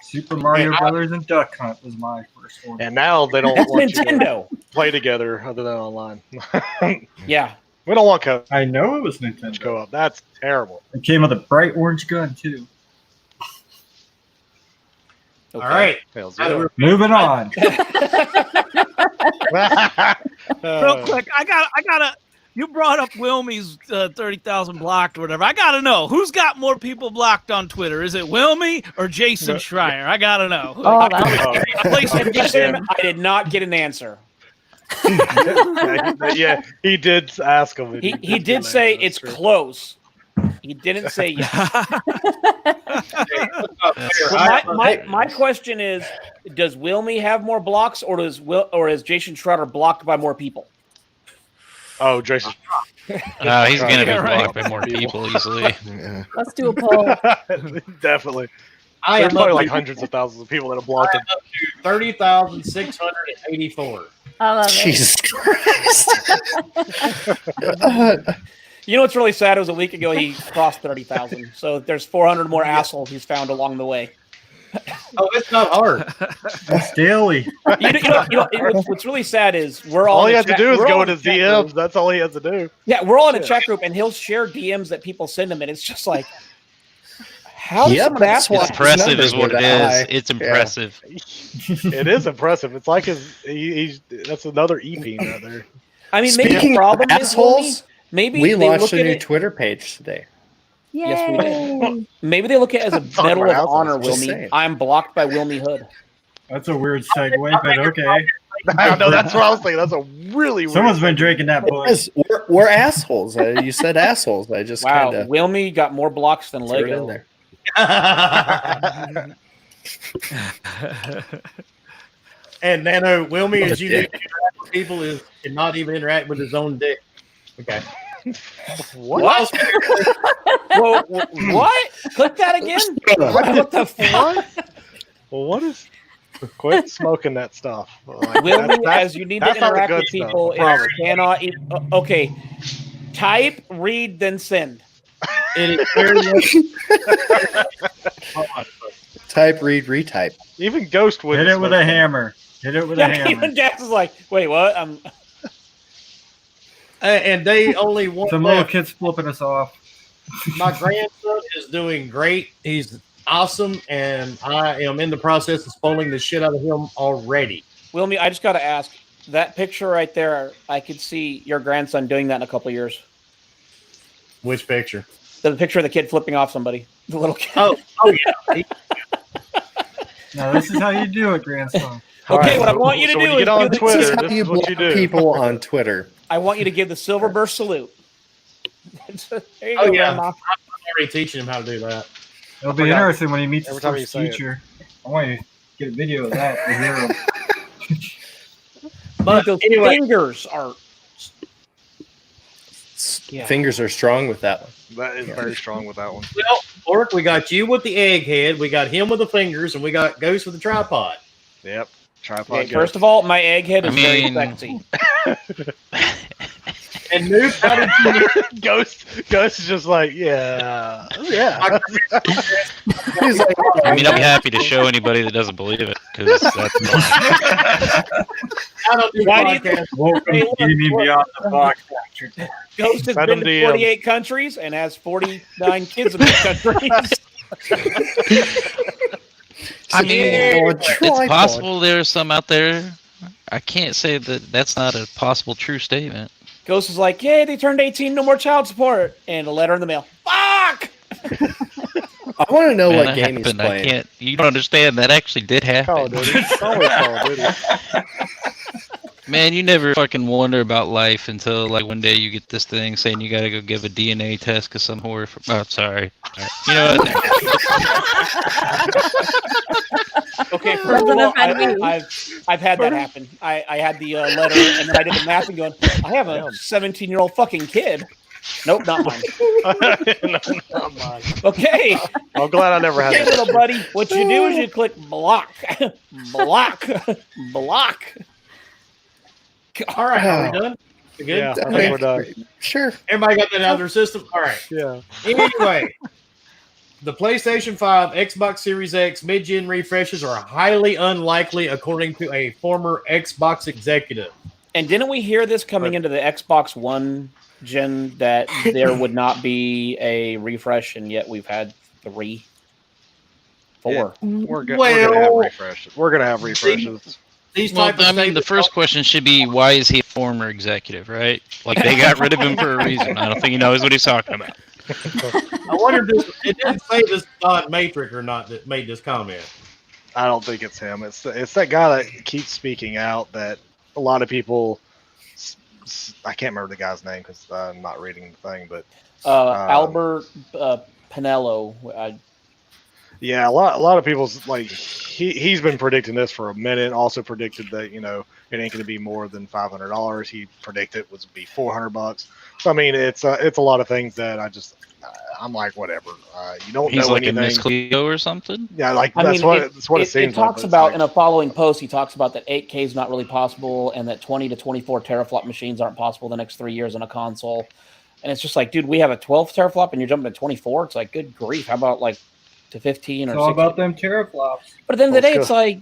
C: Super Mario Brothers and Duck Hunt was my first one.
F: And now they don't
H: That's
F: want you to
H: Nintendo.
F: play together other than online.
H: Yeah.
F: We don't want co
C: I know it was Nintendo.
F: co-op. That's terrible.
C: It came with a bright orange gun too.
A: All right.
F: Hell's
C: Moving on.
D: Real quick, I gotta. You brought up Wilmy's 30,000 blocked or whatever. I gotta know who's got more people blocked on Twitter. Is it Wilmy or Jason Schreier? I gotta know.
I: Oh, that's
H: I did not get an answer.
F: Yeah, he did ask him.
H: He did say it's close. He didn't say yes. My question is: does Wilmy have more blocks, or is Jason Schreier blocked by more people?
F: Oh, Jason.
G: He's gonna be blocked by more people easily.
B: Yeah.
I: Let's do a poll.
F: Definitely.
A: I
F: There's
A: am
F: probably
A: up
F: like
A: to
F: hundreds of thousands of people that have blocked him.
A: 30,684.
I: I love it.
E: Jesus Christ.
H: You know what's really sad? It was a week ago he crossed 30,000. So there's 400 more assholes he's found along the way.
A: Oh, it's not hard.
C: It's daily.
H: What's really sad is we're all
F: All
H: in
F: he
H: a
F: has to
H: chat-
F: do is
H: we're all
F: go
H: in
F: in
H: a
F: his
H: chat
F: DMs.
H: group.
F: That's all he has to do.
H: Yeah, we're all in a chat group, and he'll share DMs that people send him, and it's just like, how does someone ask
E: that's
H: that?
G: Impressive is what it is. It's impressive.
F: It is impressive. It's like he's that's another EP right there.
H: I mean, maybe the
E: Speaking
H: problem
E: of
H: is
E: assholes,
H: maybe
E: we
H: they
E: launched
H: look
E: a
H: at
E: new
H: it.
E: Twitter page today.
H: Yes, we
I: Yay.
H: did. Maybe they look at it as a
F: Talking
H: medal of
F: about assholes,
H: honor,
E: just
H: Wilmy.
E: saying.
H: I'm blocked by Wilmy Hood.
C: That's a weird segue, but okay.
F: I know that's what I was thinking. That's a really
C: Someone's
F: weird
C: been drinking that book.
E: Guys, we're assholes. You said assholes. I just
H: Wow,
E: kind of
H: Wilmy got more blocks than
E: threw it in
H: Lego.
E: there.
A: And Nano, Wilmy, as you need to interact with people, is cannot even interact with his own dick. Okay.
F: What?
H: Whoa, what? Click that again. What the fuck?
F: Well, what is? Quit smoking that stuff. Like,
H: Wilmy, as you need to
F: that's not the
H: interact
F: good
H: with people,
F: stuff, I
H: it
F: promise.
H: cannot. Okay, type, read, then send.
A: It is very
E: Type, read, retype.
F: Even Ghost
C: Hit
F: wouldn't
C: it with
F: smoke
C: a
F: that.
C: hammer. Hit it with a
H: Yeah,
C: hammer.
H: even Gas is like, wait, what?
A: and they only want
C: Some little
A: left.
C: kids flipping us off.
A: My grandson is doing great. He's awesome, and I am in the process of spoiling the shit out of him already.
H: Wilmy, I just got to ask. That picture right there, I could see your grandson doing that in a couple of years.
A: Which picture?
H: The picture of the kid flipping off somebody. The little kid.
A: Oh yeah.
C: Now this is how you do it, grandson.
H: Okay,
E: All
H: what
E: right,
H: I want you to
F: so
H: do
F: when you
H: is
F: get on
H: give the-
F: Twitter,
E: This is how
F: this
E: you
F: is what
E: block
F: you do.
E: people on Twitter.
H: I want you to give the silver burst salute. There you
A: Oh,
H: go,
A: yeah.
H: Grandma.
A: I'm already teaching him how to do that.
C: It'll be
F: forgot.
C: interesting when he meets his
F: Every time you
C: first
F: say it.
C: teacher. I want you to get a video of that to hear him.
A: But
H: Those
A: anyway,
H: fingers are. Yeah.
E: Fingers are strong with that one.
F: That is very strong with that one.
A: well, Orc, we got you with the egghead, we got him with the fingers, and we got Ghost with the tripod.
F: Yep. Tripod.
H: Okay, first of all, my egghead is very
G: mean-
H: sexy.
A: And Noob, how did you
F: Ghost is just like, yeah.
E: He's like,
G: I mean, I'll be happy to show anybody that doesn't believe it because that's
A: I don't do
H: Why do you
A: podcasts.
C: Welcome
H: Hey,
C: to
H: look,
C: Gaming
H: look.
C: Beyond the Box.
H: Ghost has
F: Send
H: been
F: them
H: to
F: DMs.
H: 48 countries and has 49 kids in those countries.
G: I mean,
E: Yeah,
G: it's
E: tripod.
G: possible there's some out there. I can't say that that's not a possible true statement.
H: Ghost is like, yay, they turned 18, no more child support. And a letter in the mail. Fuck!
E: I want to know
G: Man,
E: what
G: that
E: game he's
G: happened. I
E: playing.
G: can't. You don't understand. That actually did
F: Call of
G: happen.
F: Duty. It's always Call of Duty.
G: Man, you never fucking wonder about life until like one day you get this thing saying you gotta go give a DNA test because some whore. Oh, sorry. You know what?
H: Okay, first of
I: Doesn't
H: all,
I: offend me.
H: I've had that happen. I had the letter, and then I did the math and going, I have a 17-year-old fucking kid. Nope, not mine.
F: No, not mine.
H: Okay,
F: I'm glad I never had
H: okay,
F: that.
H: little buddy. What you do is you click block, block, block.
A: All right, are we done? We good?
F: Yeah, I
A: Okay.
F: think we're done.
E: Sure.
A: Everybody got that out of their system? All right.
F: Yeah.
A: Anyway, the PlayStation 5, Xbox Series X mid-gen refreshes are highly unlikely, according to a former Xbox executive.
H: And didn't we hear this coming into the Xbox One gen that there would not be a refresh, and yet we've had 3, 4.
F: We're gonna
A: Well-
F: have refreshes. We're gonna have refreshes.
A: These
G: Well,
A: type of
G: I mean, the
A: statements-
G: first question should be, why is he a former executive, right? Like, they got rid of him for a reason. I don't think he knows what he's talking about.
A: I wonder if this, it didn't say this Don Matrix or not that made this comment.
F: I don't think it's him. It's that guy that keeps speaking out that a lot of people. I can't remember the guy's name because I'm not reading the thing, but
H: Albert Pinello.
F: yeah, a lot of people's like he's been predicting this for a minute. Also predicted that it ain't going to be more than $500. He predicted it would be $400. So I mean, it's a lot of things that I'm like whatever. You don't
G: He's
F: know
G: like a
F: anything.
G: Miss Cleo or something.
F: Yeah, like
H: I
F: that's
H: mean,
F: what it seems
H: it
F: like.
H: talks
F: but it's
H: about
F: like-
H: in a following post. He talks about that 8K is not really possible, and that 20 to 24 teraflop machines aren't possible the next 3 years on a console. And it's just like, dude, we have a 12 teraflop, and you're jumping to 24. It's like, good grief! How about like to 15 or
C: It's all
H: 16?
C: about them teraflops.
H: But at the end of the day,
F: Let's
H: it's like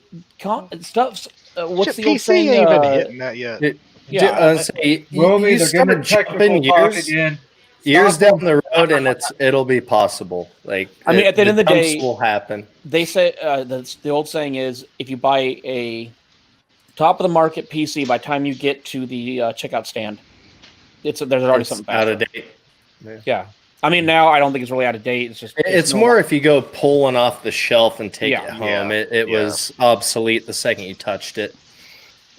H: stuff. What's
F: Shit,
H: the old
F: PC
H: saying?
F: ain't even hitting that yet.
C: Wilmy,
E: you
C: they're
E: start
C: getting technical
E: jumping
C: talk
E: years,
C: again.
E: years
C: Stop
E: down the road, and it'll be possible. Like,
H: I mean, at the end of the
E: jumps
H: day-
E: will happen.
H: They say the old saying is, if you buy a top of the market PC, by the time you get to the checkout stand, there's already
E: It's
H: something
E: out
H: faster.
E: of date.
H: Yeah, I mean, now I don't think it's really out of date. It's just
E: It's
H: no
E: more
H: longer-
E: if you go pulling off the shelf and take
H: Yeah.
E: it home. It
F: Yeah.
E: was obsolete the second you touched it.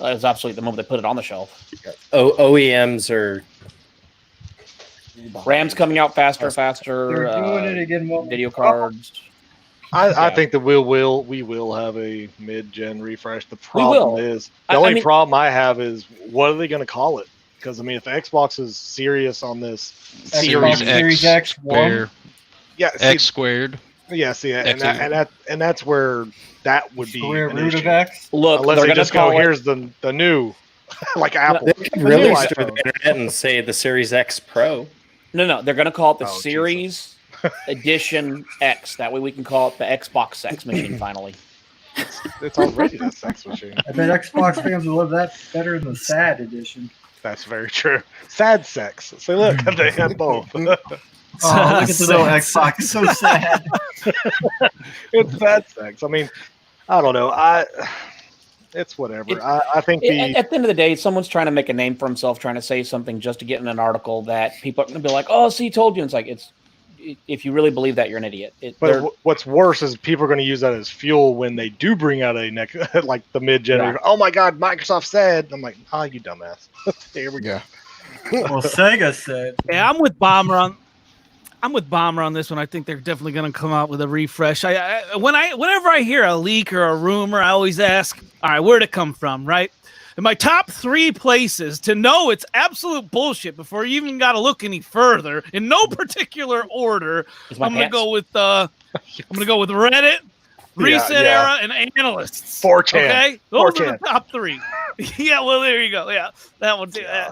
H: it's obsolete the moment they put it on the shelf.
E: OEMs are
H: RAM's coming out faster.
C: They're doing it again.
H: Video cards.
F: I think that we will have a mid-gen refresh. The problem
H: will.
F: is the only problem I have is what are they going to call it? Because I mean, if Xbox is serious on this
C: Series X
G: square,
F: yeah,
G: X squared.
F: yeah, see, and
G: X
F: that's where that would be
C: square
F: an
C: root
F: issue.
C: of X.
H: Look,
F: Unless
H: they're
F: they
H: going
F: just
H: to call
F: go,
H: it.
F: here's the new, like Apple.
E: They could
F: The
E: really
F: new
E: start
F: iPhone.
E: the internet and say the Series X Pro.
H: No, they're going to call it the
F: Oh,
H: Series Edition X. That way we can call it the Xbox X machine finally.
F: It's already the sex machine.
C: I bet Xbox fans will love that better than the sad edition.
F: That's very true. Sad sex. So look, they have both.
C: Oh, look at the little Xbox. So sad.
F: It's sad sex. I mean, I don't know. It's whatever. I think
H: At the end of the day, someone's trying to make a name for himself, trying to say something just to get in an article that people are going to be like, "Oh, see, told you." And it's like if you really believe that, you're an idiot.
F: But what's worse is people are going to use that as fuel when they do bring out a next, like the mid-gen.
H: Yeah.
F: Oh my God, Microsoft said. I'm like, you dumbass. Here we go.
C: Well, Sega said.
D: Yeah, I'm with Bomber on this one. I think they're definitely going to come out with a refresh. Whenever I hear a leak or a rumor, I always ask, all right, where'd it come from, right? And my top 3 places to know it's absolute bullshit before you even got to look any further, in no particular order, I'm going to go with Reddit, Reset Era, and analysts.
F: 4chan.
D: Okay, those
F: 4chan.
D: are the top 3. Yeah, well, there you go. Yeah, that one too. Yeah.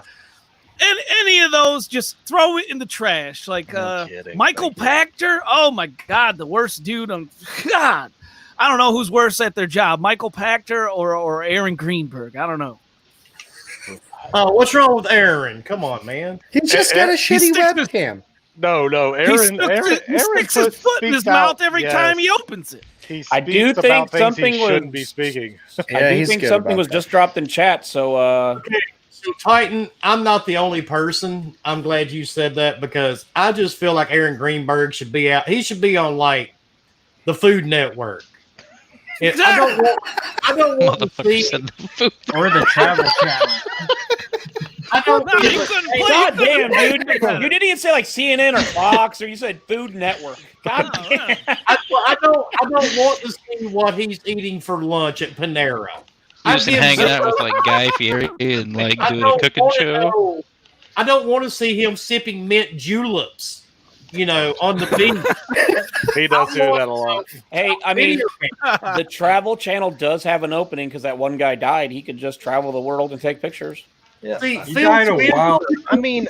D: And any of those, just throw it in the trash. Like Michael Pachter. Oh my God, the worst dude on God. I don't know who's worse at their job, Michael Pachter or Aaron Greenberg. I don't know.
A: What's wrong with Aaron? Come on, man.
E: He's just got a shitty webcam.
F: No,
D: He sticks his foot in his mouth every time he opens it.
F: He
H: I do think something
F: shouldn't be speaking.
H: I do think something was just dropped in chat. So,
A: Okay, so Titan, I'm not the only person. I'm glad you said that because I just feel like Aaron Greenberg should be out. He should be on like the Food Network. I don't want to see
C: Or the Travel Channel.
A: I don't.
D: No, you couldn't play.
H: God damn, dude! You didn't even say like CNN or Fox, or you said Food Network. God damn.
A: I don't want to see what he's eating for lunch at Panera.
G: You've been hanging out with like Guy Fieri and like doing a cooking show.
A: I don't want to see him sipping mint juleps, on the beach.
F: He does do that a lot.
H: Hey, I mean, the Travel Channel does have an opening because that one guy died. He could just travel the world and take pictures.
F: Yeah.
A: See,
C: He died a while.
F: I mean,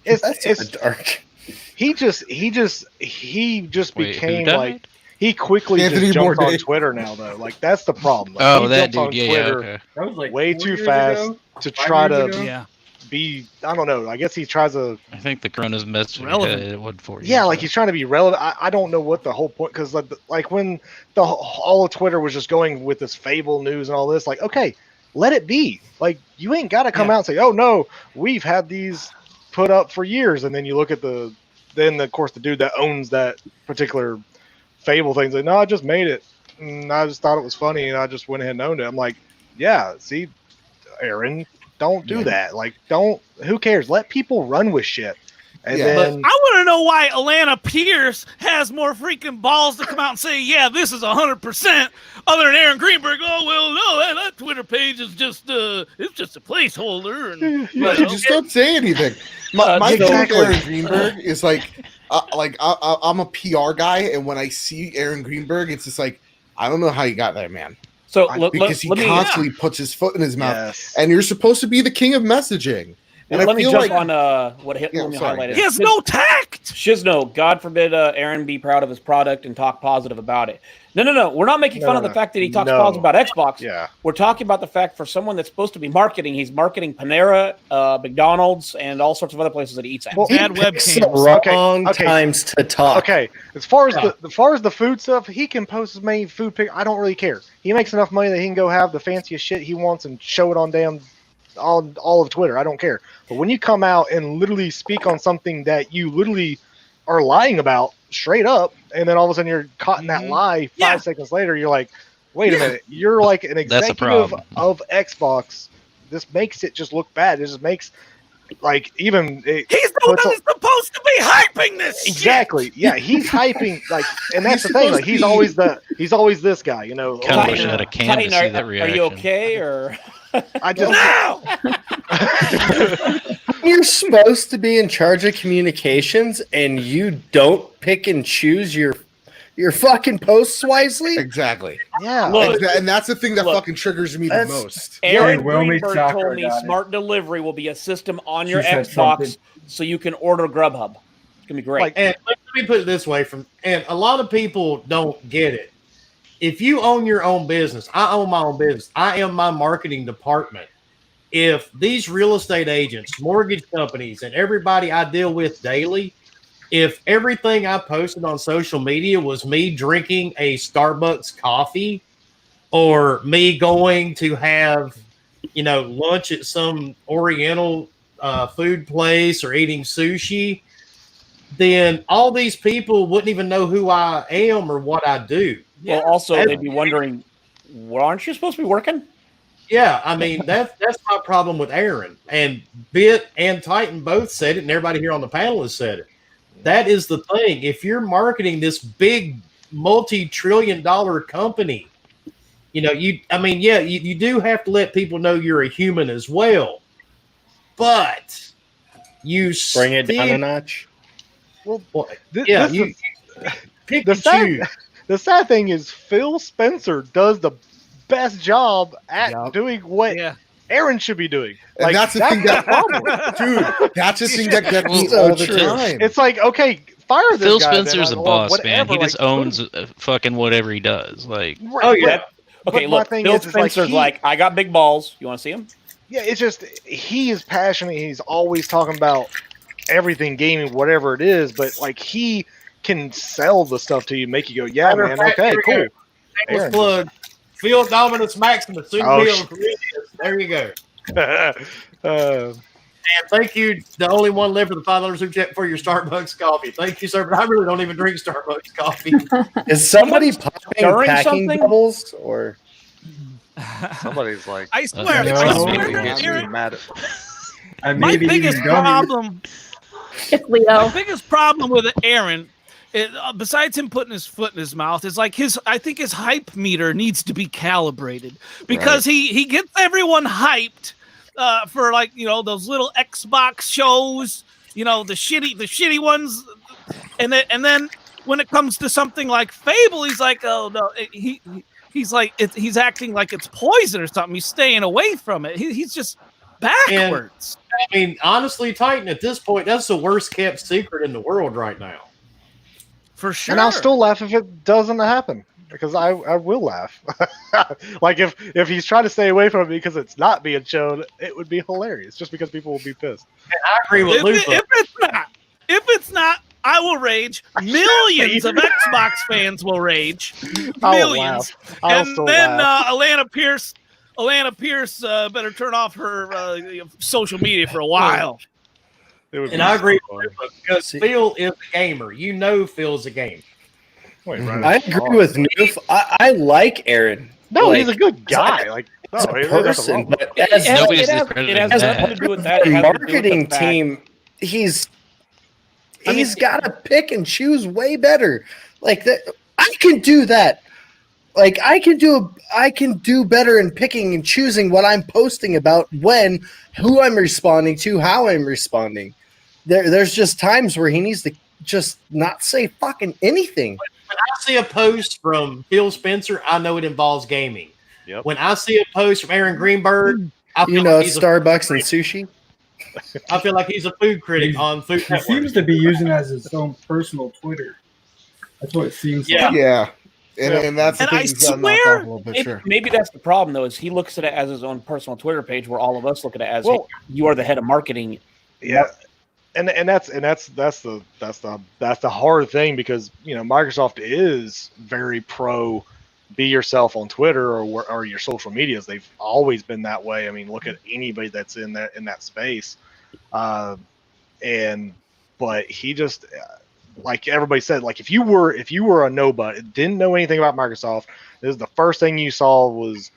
F: it's
E: dark.
F: he just
G: Wait,
F: became
G: who died?
F: like he quickly
B: Anthony
F: just jumped on
B: Bourdain.
F: Twitter now though. Like that's the problem. Like,
G: Oh,
F: he
G: that
F: jumps on
G: dude. Yeah,
F: Twitter
G: okay.
C: That was like
F: way
C: 4
F: too
C: years
F: fast
C: ago?
F: to
C: 5
F: try
C: years
F: to
C: ago?
D: Yeah.
F: be. I don't know. I guess he tries to.
G: I think the Corona's messed with
D: Relevant.
G: it would for you.
F: Yeah, like he's trying to be relevant. I don't know what the whole point because like when all of Twitter was just going with this Fable news and all this. Like, okay, let it be. Like you ain't got to come out and say, "Oh no, we've had these put up for years," and then you look at then of course the dude that owns that particular Fable thing's like, "No, I just made it. And I just thought it was funny, and I just went ahead and owned it." I'm like, "Yeah, see, Aaron, don't do that. Like, don't. Who cares? Let people run with shit." And
B: Yeah.
F: then
D: I want to know why Alana Pierce has more freaking balls to come out and say, "Yeah, this is 100%," other than Aaron Greenberg. Oh well, no, that Twitter page is just it's just a placeholder. And
B: You just don't say anything. My
F: exactly.
B: Aaron Greenberg is like I'm a PR guy, and when I see Aaron Greenberg, it's just like I don't know how you got there, man.
H: So
B: Because he constantly puts his foot in his mouth,
F: yes.
B: and you're supposed to be the king of messaging. And
H: let me
B: feel
H: jump
B: like,
H: on what hit
B: Yeah,
H: me
B: sorry.
H: highlighted.
D: he has no tact.
H: Shizno, God forbid Aaron be proud of his product and talk positive about it. No. We're not making fun of the fact that he talks positive about Xbox.
F: Yeah.
H: We're talking about the fact for someone that's supposed to be marketing, he's marketing Panera, McDonald's, and all sorts of other places that he eats at.
F: Well,
D: Bad
E: Picks the
D: webcams.
E: wrong
F: Okay.
E: times to talk.
F: Okay, as far as the food stuff, he can post as many food pictures. I don't really care. He makes enough money that he can go have the fanciest shit he wants and show it on all of Twitter. I don't care. But when you come out and literally speak on something that you literally are lying about straight up, and then all of a sudden you're caught in that lie 5 seconds later, you're like, wait a minute, you're like an
G: That's a
F: executive
G: problem.
F: of Xbox. This makes it just look bad. It just makes like even
D: He's the one who's supposed to be hyping this.
F: exactly.
D: Shit.
F: Yeah, he's hyping like, and that's
B: He's
F: the thing.
B: supposed
F: Like
B: to
F: he's
B: be-
F: always this guy. You know,
G: Kind of
F: oh,
G: wish I
F: yeah.
G: had a cam to see that
H: Are
G: reaction.
H: you okay or?
F: I just
D: No.
E: You're supposed to be in charge of communications, and you don't pick and choose your fucking posts wisely.
B: Exactly.
F: yeah.
H: Look,
B: And that's the thing that
H: look,
B: fucking triggers me the
E: that's-
B: most.
H: Aaron
C: Hey, Wilmy
H: Greenberg
C: Chakra
H: told me
C: got it.
H: smart delivery will be a system on
C: She
H: your
C: said
H: Xbox,
C: something.
H: so you can order Grubhub. It's gonna be great.
F: Like,
A: And let me put it this way: and a lot of people don't get it. If you own your own business, I own my own business. I am my marketing department. If these real estate agents, mortgage companies, and everybody I deal with daily, if everything I posted on social media was me drinking a Starbucks coffee or me going to have, lunch at some Oriental food place or eating sushi, then all these people wouldn't even know who I am or what I do.
H: Well, also they'd be wondering, well, aren't you supposed to be working?
A: Yeah, I mean that's my problem with Aaron, and Bit and Titan both said it, and everybody here on the panel has said it. That is the thing. If you're marketing this big multi-trillion-dollar company, you do have to let people know you're a human as well. But you
E: Bring it down a
A: still-
E: notch.
F: well,
A: yeah,
F: this
A: you
F: is-
A: pick
F: the
A: and
F: sad,
A: choose.
F: the sad thing is Phil Spencer does the best job at
B: Yup.
F: doing what
D: Yeah.
F: Aaron should be doing.
B: And that's the thing that dude, that's the thing that gets me all the time.
F: It's like, okay, fire this
G: Phil
F: guy. then,
G: Spencer's a
F: or
G: boss,
F: whatever,
G: man. He just
F: like,
G: owns fucking whatever he does. Like,
F: Right,
H: Oh yeah.
F: but
H: Okay,
F: my
H: look,
F: thing
H: Phil
F: is,
H: Spencer's
F: he-
H: like, I got big balls. You want to see him?
F: Yeah, it's just he is passionate. He's always talking about everything gaming, whatever it is. But like he can sell the stuff to you, make you go, yeah,
A: Matter of
F: man,
A: fact,
F: okay,
A: here we
F: cool.
A: go. Shameless
F: Aaron
A: plug. Field Dominus Maximus. Soon
F: Oh,
A: be
F: sh-
A: on Corinthians. There you go.
F: uh,
A: And thank you, the only one left for the $5 super chat for your Starbucks coffee. Thank you, sir. But I really don't even drink Starbucks coffee.
E: Is somebody popping
H: stirring
E: packing
H: something?
E: bubbles or?
F: somebody's like,
D: I swear,
G: No,
D: I
G: no,
D: swear,
G: no.
D: Aaron,
F: mad at.
C: I
D: my
C: maybe
D: biggest
C: even gummy.
D: problem.
I: It's
D: My
I: Leo.
D: biggest problem with Aaron, besides him putting his foot in his mouth, is like I think his hype meter needs to be calibrated because he gets everyone hyped for those little Xbox shows, the shitty ones, and then when it comes to something like Fable, he's like, oh no, he's like he's acting like it's poison or something. He's staying away from it. He's just backwards.
A: I mean, honestly, Titan, at this point, that's the worst kept secret in the world right now.
D: For sure.
F: And I'll still laugh if it doesn't happen because I will laugh. Like if he's trying to stay away from it because it's not being shown, it would be hilarious just because people will be pissed.
A: I agree with Lupa.
D: If it's not, I will rage. Millions of Xbox fans will rage.
F: I'll
D: Millions.
F: laugh. I'll
D: And
F: still
D: then
F: laugh.
D: Alana Pierce better turn off her social media for a while.
F: It would
A: And
F: be
A: I agree
F: so
A: with
F: funny.
A: Lupa because Phil is a gamer. Phil's a gamer.
F: Wait, right.
E: I agree with Noof. I like Aaron.
F: No,
E: Like,
F: he's a good guy. Like, no,
E: as a
F: there's nothing
E: person,
F: wrong with
E: but
F: it.
E: as
G: Nobody's
H: it has
G: discrediting
H: nothing
G: that.
H: to do with that.
E: the
H: It has to do with the
E: marketing
H: fact-
E: team, he's got to pick and choose way better. Like that, I can do that. Like I can do better in picking and choosing what I'm posting about, when, who I'm responding to, how I'm responding. There's just times where he needs to just not say fucking anything.
A: When I see a post from Phil Spencer, I know it involves gaming.
F: Yep.
A: When I see a post from Aaron Greenberg, I feel like he's
E: Starbucks and sushi.
A: I feel like he's a food critic on Food
C: He
A: Network.
C: seems to be using it as his own personal Twitter. That's what it seems
A: Yeah.
C: like.
B: Yeah. And that's the
D: And
B: thing
D: I
B: he's got knocked
D: swear-
B: off a little bit, sure.
H: Maybe that's the problem, though, is he looks at it as his own personal Twitter page, where all of us look at it as,
F: Well-
H: hey, you are the head of marketing.
F: Yeah, and that's the hard thing because Microsoft is very pro be yourself on Twitter or your social medias. They've always been that way. I mean, look at anybody that's in that space, but he just like everybody said, like if you were a nobody, didn't know anything about Microsoft, this is the first thing you saw was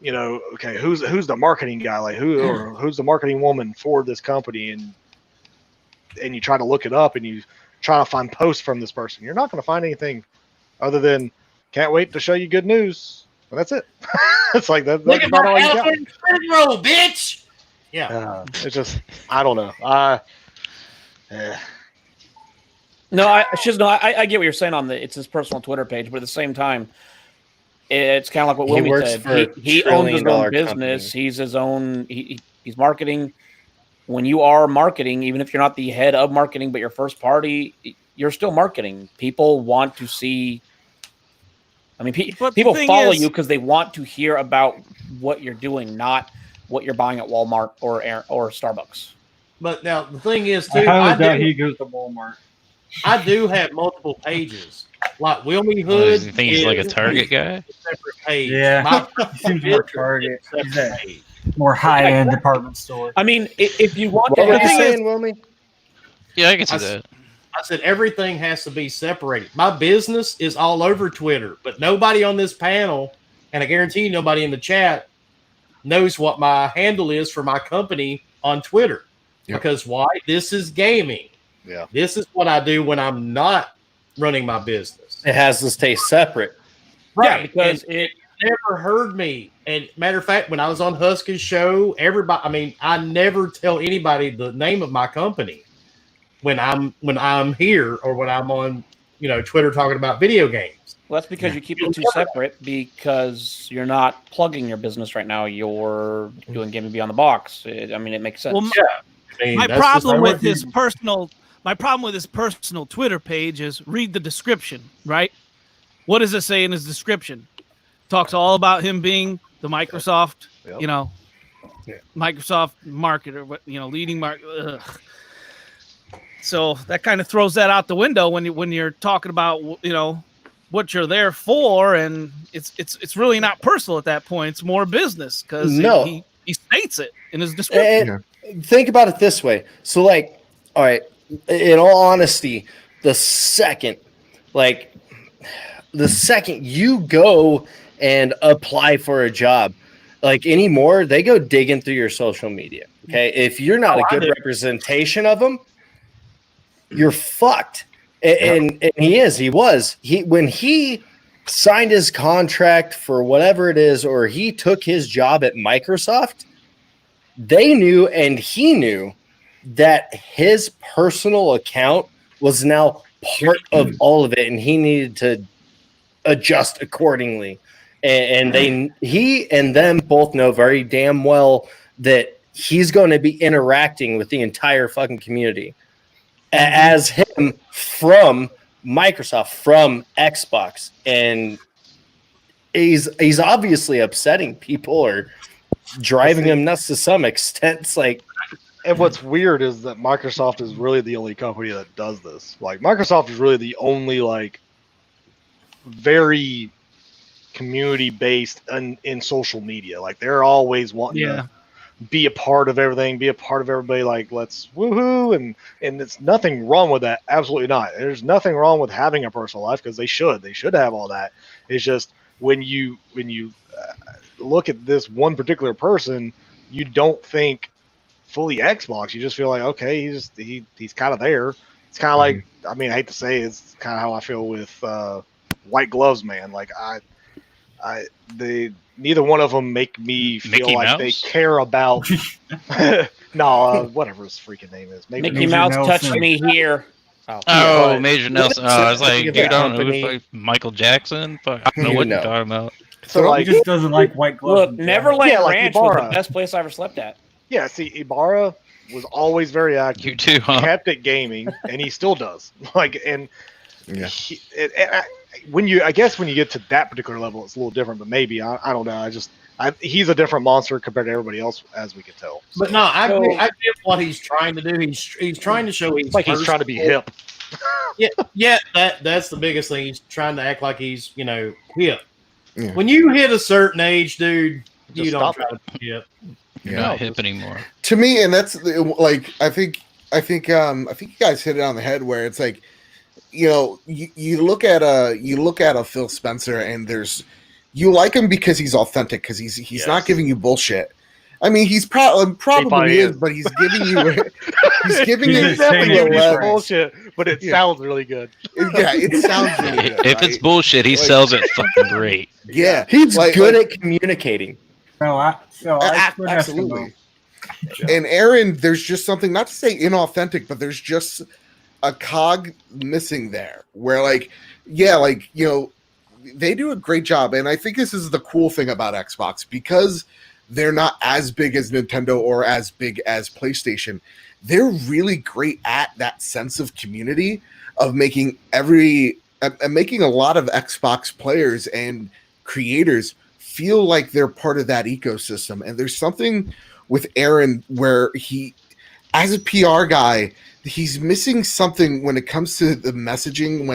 F: okay, who's the marketing guy, like who's the marketing woman for this company, and you try to look it up and you try to find posts from this person. You're not going to find anything other than can't wait to show you good news, and that's it. It's like that's
A: Look at
F: about
A: my
F: all you got.
A: elephant roll, bitch. Yeah,
F: It's just I don't know.
H: No, I get what you're saying on it's his personal Twitter page, but at the same time, it's kind of like what
E: He
H: Wilmy
E: works
H: said.
E: for a
H: He owns his own
E: trillion-dollar
H: business.
E: company.
H: He's his own. He's marketing. When you are marketing, even if you're not the head of marketing, but you're first party, you're still marketing. People want to see. I mean, people follow you because they want to hear about what you're doing, not what you're buying at Walmart or Starbucks.
A: but now the thing is, too,
C: I highly doubt he goes to Walmart.
A: I do have multiple pages. Like Wilmy
G: Well,
A: Hood.
G: do you think he's like a Target guy?
A: A separate page.
C: Yeah,
A: My
C: he seems more
A: business
C: Target.
A: is a
C: He's
A: separate
C: a
A: page.
C: more high-end department store.
H: I mean, if you want
E: What
H: to,
E: were you saying, Wilmy?
G: Yeah, I can see that.
A: I said everything has to be separated. My business is all over Twitter, but nobody on this panel, and I guarantee you nobody in the chat, knows what my handle is for my company on Twitter.
B: Yep.
A: Because why? This is gaming.
F: Yeah.
A: This is what I do when I'm not running my business.
E: It has to stay separate.
H: yeah, because it.
A: Never heard me. And matter of fact, when I was on Husky's show, I never tell anybody the name of my company when I'm here or when I'm on, Twitter talking about video games.
H: Well, that's because you keep the two separate because you're not plugging your business right now. You're doing Gaming Beyond the Box. It makes sense.
D: Well, my problem with his personal Twitter page is read the description, right? What does it say in his description? Talks all about him being the Microsoft, Microsoft marketer, leading market. So that kind of throws that out the window when you're talking about, what you're there for, and it's really not personal at that point. It's more business because he states it in his description.
E: Think about it this way. So, like, all right, in all honesty, the second you go and apply for a job, like anymore, they go digging through your social media. Okay, if you're not a good representation of them, you're fucked. And he was when he signed his contract for whatever it is, or he took his job at Microsoft, they knew and he knew that his personal account was now part of all of it, and he needed to adjust accordingly. And he and them both know very damn well that he's going to be interacting with the entire fucking community as him from Microsoft, from Xbox, and he's obviously upsetting people or driving them nuts to some extent. It's like,
F: and what's weird is that Microsoft is really the only company that does this. Like, Microsoft is really the only very community based in social media. Like, they're always wanting to be a part of everything, be a part of everybody. Like, let's woohoo, and it's nothing wrong with that. Absolutely not. There's nothing wrong with having a personal life because they should have all that. It's just when you look at this one particular person, you don't think fully Xbox. You just feel like, okay, he's kind of there. It's kind of like, I mean, I hate to say it's kind of how I feel with White Gloves Man. Like, neither one of them make me feel
G: Mickey
F: like
G: Mouse?
F: they care about whatever his freaking name is. Maybe
H: Mickey Mouse touched me here.
G: Oh, Major Nelson. Oh, I was like,
E: Look
G: dude,
E: at
G: I
E: that
G: don't know
E: company.
G: who's Michael Jackson. Fuck, I don't know what you're talking about.
F: So,
C: He
F: like,
C: just doesn't like white gloves.
H: Look, Neverland
F: Yeah, like
H: Ranch was
F: Ibarra.
H: the best place I ever slept at.
F: yeah, see, Ibarra was always very active.
G: You too, huh?
F: Kept it gaming, and he still does. Like, and
B: Yeah.
F: when you get to that particular level, it's a little different. But maybe I don't know. He's a different monster compared to everybody else, as we can tell.
A: But no, I get what he's trying to do. He's trying to show
F: It's like he's trying to be hip.
A: Yeah, that's the biggest thing. He's trying to act like he's, hip.
B: Yeah.
A: When you hit a certain age, dude, you
F: Just
A: don't
F: stop
A: try to be hip.
G: You're
B: Yeah.
G: not hip anymore.
B: To me, and that's like I think you guys hit it on the head where it's like, you look at a Phil Spencer, and there's you like him because he's authentic, because he's not
F: Yes.
B: giving you bullshit. I mean, he's probably
F: probably
B: is,
F: is.
B: but he's giving you he's giving
C: He's
B: you
F: He's definitely
C: saying
F: giving you
C: it.
F: bullshit, but it
B: Yeah.
F: sounds really good.
B: Yeah, it sounds really good.
G: If it's
B: right?
G: bullshit, he
B: Like-
G: sells it fucking great.
B: Yeah,
E: He's
B: like-
E: good
B: like-
E: at communicating.
C: No, I couldn't ask him,
B: absolutely. And Aaron, there's just something, not to say inauthentic, but there's just a cog missing there where, like, yeah, like, you know, they do a great job. And I think this is the cool thing about Xbox, because they're not as big as Nintendo or as big as PlayStation. They're really great at that sense of community, of making making a lot of Xbox players and creators feel like they're part of that ecosystem. And there's something with Aaron where he, as a PR guy, he's missing something when it comes to the messaging,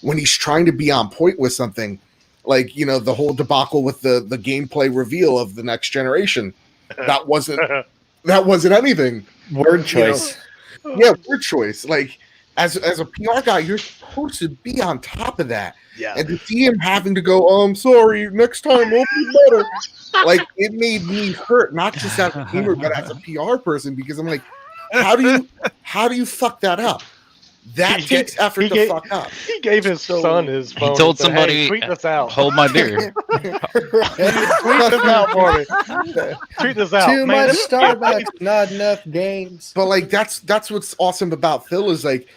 B: when he's trying to be on point with something. Like, you know, the whole debacle with the gameplay reveal of the next generation. That wasn't anything.
E: Word choice.
B: Yeah, word choice. Like, as a PR guy, you're supposed to be on top of that.
F: Yeah.
B: And to see him having to go, I'm sorry, next time will be better. Like, it made me hurt, not just as a gamer, but as a PR person, because I'm like, how do you fuck that up? That
F: He
B: takes
F: ga-
B: effort
F: he
B: to
F: ga-
B: fuck up.
F: He gave his son his phone.
G: He told
F: and said,
G: somebody,
F: hey, tweet this out.
G: hold my beer.
F: Tweet this out for me. Tweet this out.
K: Too
F: Man,
K: much
F: this-
K: Starbucks, not enough games.
B: But like that's what's awesome about Phil, is like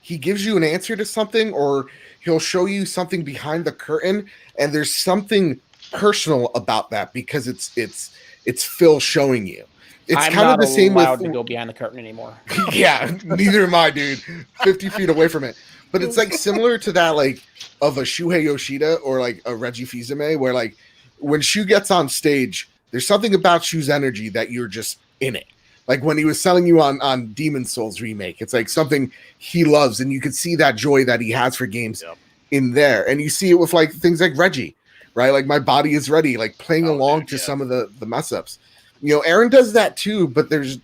B: he gives you an answer to something, or he'll show you something behind the curtain, and there's something personal about that because it's Phil showing you. It's
H: I'm
B: kind of
H: not
B: the same
H: allowed
B: with
H: to go behind the curtain anymore.
B: yeah, neither am I, dude. 50 feet away from it. But it's like similar to that, like of a Shuhei Yoshida or like a Reggie Fils-Aimé, where like when Shu gets on stage, there's something about Shu's energy that you're just in it. Like when he was selling you on Demon Souls remake, it's like something he loves, and you could see that joy that he has for games in there. And you see it with like things like Reggie, right? Like My Body Is Ready, like playing along to some of the mess ups. You know, Aaron does that too, but there's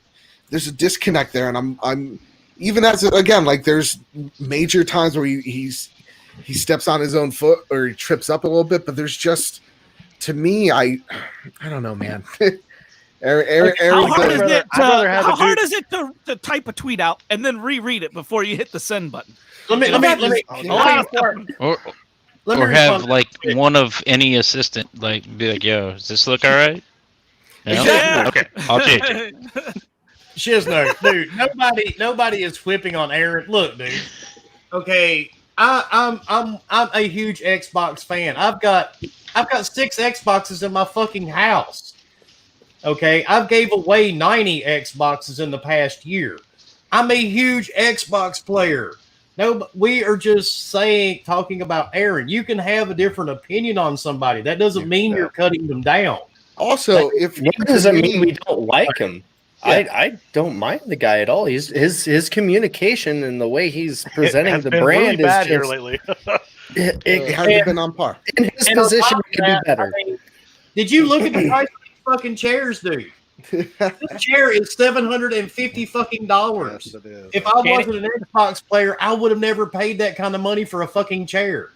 B: a disconnect there, and I'm even as again, like there's major times where he steps on his own foot or he trips up a little bit, but there's just, to me, I don't know, man. Aaron,
D: How hard is
F: rather-
D: it?
F: I'd rather have
D: How
F: the
D: hard
F: dude-
D: is it to type a tweet out and then reread it before you hit the send button?
A: Let me
D: A lot of stuff.
G: Or
A: let me
G: or have
A: respond.
G: like one of any assistant like be like, yo, does this look all right? No?
A: Exactly.
G: Okay, I'll change it.
A: Shizno, dude, nobody is whipping on Aaron. Look, dude. Okay, I'm a huge Xbox fan. I've got 6 Xboxes in my fucking house. Okay, I've gave away 90 Xboxes in the past year. I'm a huge Xbox player. No, we are just talking about Aaron. You can have a different opinion on somebody. That doesn't mean you're cutting them down.
B: Also, if
E: What doesn't mean we don't like him? I don't mind the guy at all. He's his communication and the way he's presenting
F: has
E: the
F: been
E: brand
F: really bad
E: is
F: here
E: just,
F: lately.
B: it hasn't been on par.
E: in his
A: And on
E: position
A: top
E: it
A: of
E: could be
A: that,
E: better.
A: I mean, did you look at the price of these fucking chairs, dude? This chair is $750 fucking dollars.
F: Yes, it is.
A: If I wasn't an Xbox player, I would have never paid that kind of money for a fucking chair.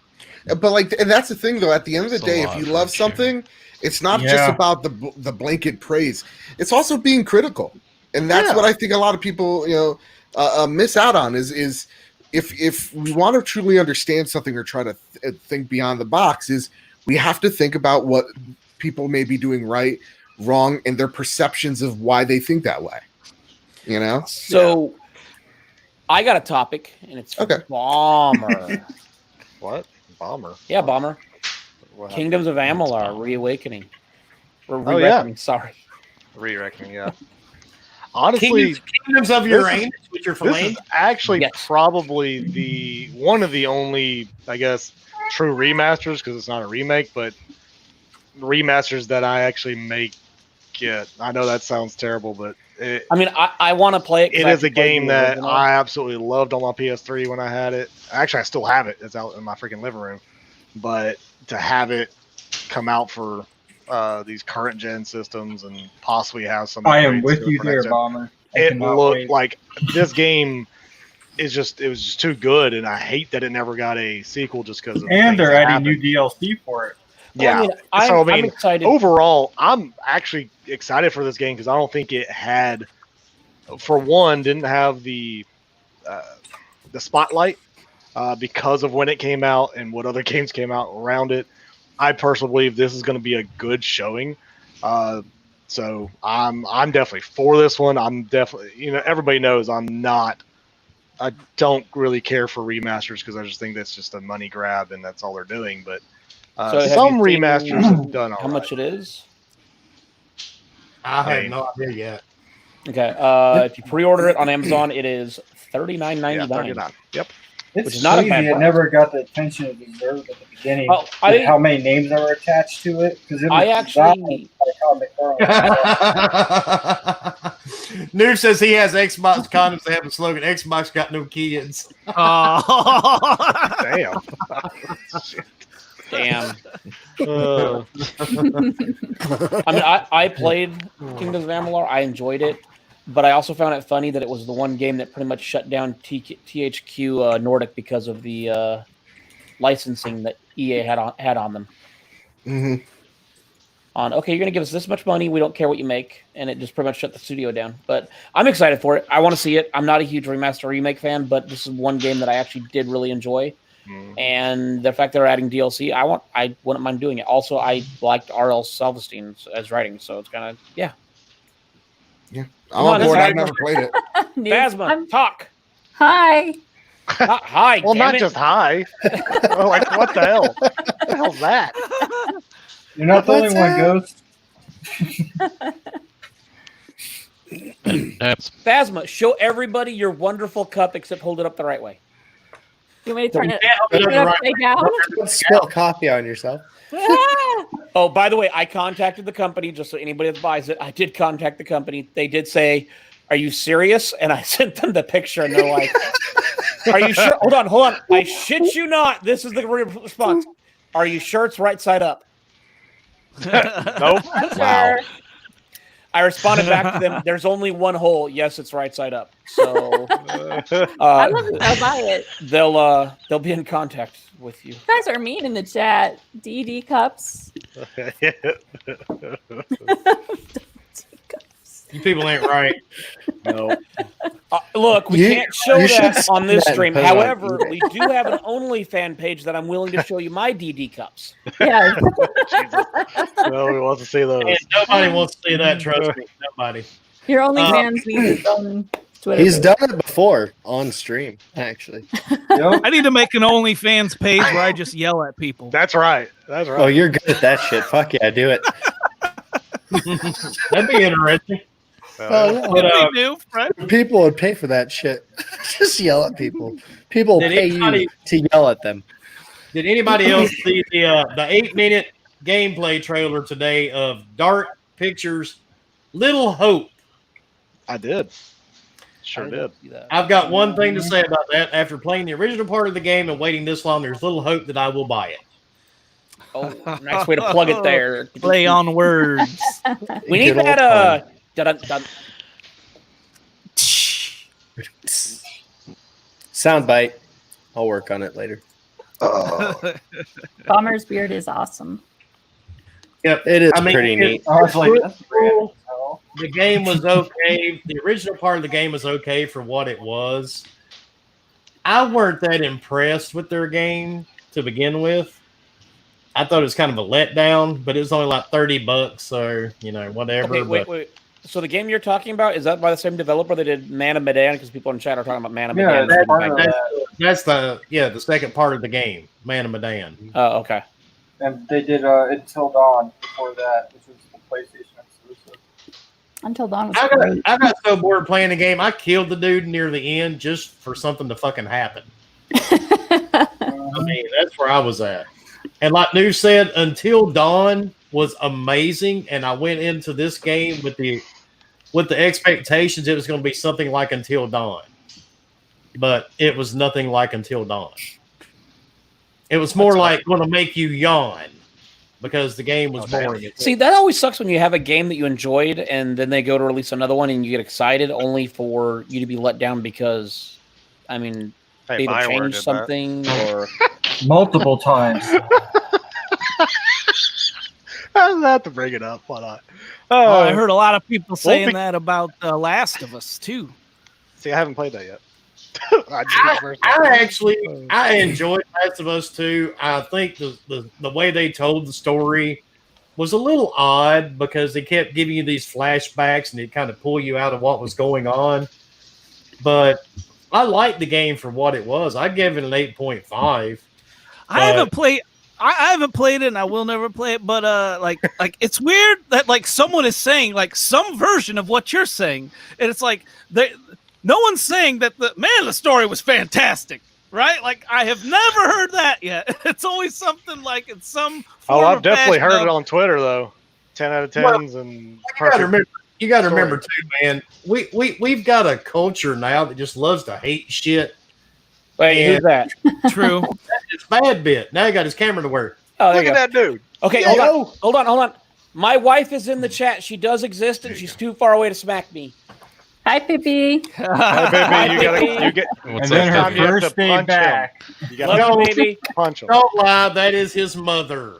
B: But like, and that's the thing, though. At the end of the
G: It's a
B: day, if
G: lot
B: you
G: for
B: love
G: a chair.
B: something, it's not just
C: Yeah.
B: about the blanket praise. It's also being critical, and that's
F: Yeah.
B: what I think a lot of people, miss out on. Is if we want to truly understand something or try to think beyond the box, is we have to think about what people may be doing right, wrong, and their perceptions of why they think that way. You know?
H: So I got a topic, and it's
B: Okay.
H: Bomber.
F: What? Bomber.
H: Yeah, Bomber.
F: What happened?
H: Kingdoms of Amalur Reawakening. Or
F: Oh, yeah.
H: Re-Reckoning, sorry.
F: Re-reckoning, yeah. Honestly,
A: Kingdoms of
F: this
A: Uranus, which are
F: this is actually
H: Yes.
F: probably one of the only, I guess, true remasters, because it's not a remake, but remasters that I actually make it. I know that sounds terrible, but it
H: I mean, I want to play it. 'cause
F: it
H: I
F: is a
H: actually played
F: game
H: the
F: that
H: original.
F: I absolutely loved on my PS3 when I had it. Actually, I still have it. It's out in my freaking living room. But to have it come out for these current gen systems and possibly have some,
C: I am
F: upgrades
C: with
F: to it
C: you
F: for
C: there,
F: next gen,
C: Bomber. I
F: it
C: cannot
F: looked
C: wait.
F: like this game it was just too good, and I hate that it never got a sequel just because.
C: And they're adding new DLC for it.
F: Yeah.
H: I'm excited.
F: Overall, I'm actually excited for this game because I don't think it had, for one, didn't have the spotlight because of when it came out and what other games came out around it. I personally believe this is going to be a good showing. So I'm definitely for this one. I'm definitely, everybody knows I don't really care for remasters because I just think that's just a money grab and that's all they're doing. But
H: So have
F: some
H: you seen
F: remasters have done all
H: how much it is?
A: I have no idea yet.
H: Okay. If you pre-order it on Amazon, it is $39.99.
F: Yeah, $39. Yep.
C: It's
H: Which is not a
C: crazy.
H: bad
C: It
H: price.
C: never got the attention it deserved at the beginning.
H: Oh, I think-
C: how many names that were attached to it? Because it was
H: I actually-
C: designed by Todd McFarlane.
A: Noob says he has Xbox condoms. They have a slogan: "Xbox got no kids."
D: Oh.
F: Damn.
H: Damn. I mean, I played Kingdoms of Amalur. I enjoyed it, but I also found it funny that it was the one game that pretty much shut down THQ Nordic because of the licensing that EA had on them.
B: Mm-hmm.
H: Okay, you're going to give us this much money. We don't care what you make. And it just pretty much shut the studio down. But I'm excited for it. I want to see it. I'm not a huge remaster remake fan, but this is one game that I actually did really enjoy. And the fact they're adding DLC, I wouldn't mind doing it. Also, I liked R.L. Salvestein as writing, so it's kind of, yeah.
B: Yeah. I'm on board. I've never played it.
H: Phasma, talk.
I: Hi.
H: Hi.
F: Well,
H: damn
F: not
H: it.
F: just hi. Like, what the hell? What the hell's that?
C: You're not the only one, Ghost.
H: Phasma, show everybody your wonderful cup, except hold it up the right way.
I: You want me to turn it upside down?
E: Spill coffee on yourself.
H: Oh, by the way, I contacted the company just so anybody that buys it. I did contact the company. They did say, "Are you serious?" And I sent them the picture, and they're like, "Are you sure?" Hold on. I shit you not. This is the response. Are you sure it's right side up?
F: Nope.
B: Wow.
H: I responded back to them. There's only one hole. Yes, it's right side up. So
I: I love it. I'll buy it.
H: they'll be in contact with you.
I: You guys are mean in the chat. DD cups.
A: You people ain't right.
F: No.
H: Look, we can't show
E: you should
H: that on this
E: see that
H: stream.
E: and put it on
H: However,
E: eBay.
H: we do have an OnlyFans page that I'm willing to show you my DD cups.
I: Yeah.
F: No, we want to see those.
A: And nobody wants to see that. Trust me, nobody.
I: Your OnlyFans needs its own Twitter.
E: He's
I: page.
E: done it before on stream, actually.
C: Yep.
D: I need to make an OnlyFans page where I just yell at people.
F: That's right. That's right.
E: Oh, you're good at that shit. Fuck yeah, do it.
A: That'd be interesting.
E: Oh, yeah.
A: But,
D: They do, right?
E: People would pay for that shit. Just yell at people. People
A: Did
E: pay
A: anybody-
E: you to yell at them.
A: Did anybody else see the 8-minute gameplay trailer today of Dark Pictures' Little Hope?
F: I did. Sure did.
A: I've got one thing to say about that. After playing the original part of the game and waiting this long, there's little hope that I will buy it.
H: Oh, nice way to plug it there.
D: Play on words.
H: We need
E: Good old
H: that. Dun-dun-dun.
E: Soundbite. I'll work on it later.
I: Bomber's beard is awesome.
A: Yep,
E: It is
A: I mean,
E: pretty neat.
C: I was like, that's
A: Cool.
C: random.
A: The game was okay. The original part of the game was okay for what it was. I weren't that impressed with their game to begin with. I thought it was kind of a letdown, but it was only like $30, so whatever.
H: Okay, wait,
A: but
H: wait. So the game you're talking about, is that by the same developer that did Man of Medan? Because people in chat are talking about Man of
C: Yeah,
H: Medan.
C: that's part of
A: that's the second part of the game, Man of Medan.
H: Oh, okay.
C: And they did Until Dawn before that, which was the PlayStation exclusive.
I: Until Dawn was
A: I
I: great.
A: got so bored playing the game, I killed the dude near the end just for something to fucking happen. I mean, that's where I was at. And like New said, Until Dawn was amazing, and I went into this game with the expectations it was going to be something like Until Dawn, but it was nothing like Until Dawn. It was more like going to make you yawn because the game was boring.
H: See, that always sucks when you have a game that you enjoyed and then they go to release another one and you get excited only for you to be let down because, I mean,
F: Hey,
H: they either
F: Bioware
H: changed
F: did
H: something or.
C: Multiple times.
F: have to bring it up. Why not?
D: I heard a lot of people saying
F: be-
D: that about The Last of Us too.
F: See, I haven't played that yet.
A: I enjoyed Last of Us 2. I think the way they told the story was a little odd because they kept giving you these flashbacks and it kind of pull you out of what was going on. But I liked the game for what it was. I gave it an 8.5.
D: I haven't played it and I will never play it, but like it's weird that like someone is saying like some version of what you're saying, and it's like no one's saying that the story was fantastic, right? Like I have never heard that yet. It's always something like it's some form
F: I've
D: of
F: definitely
D: fashion
F: heard it
D: of-
F: on Twitter though. 10 out of 10s and
A: You got to remember too, man. We've got a culture now that just loves to hate shit.
H: Wait, who's that?
D: True.
A: It's Bad Bit. Now he got his camera to work.
H: Oh, there
F: Look
H: you
F: at
H: go.
F: that dude.
H: Okay, hold on. My wife is in the chat. She does exist, and she's too far away to smack me.
I: Hi, Pippi.
F: Hey, baby, you get.
G: What's
K: And then
G: up,
K: her
F: time you have to
K: first day
F: punch
K: back.
F: him. You got
H: Love
F: to
H: you, baby.
F: punch him.
A: Don't lie, that is his mother.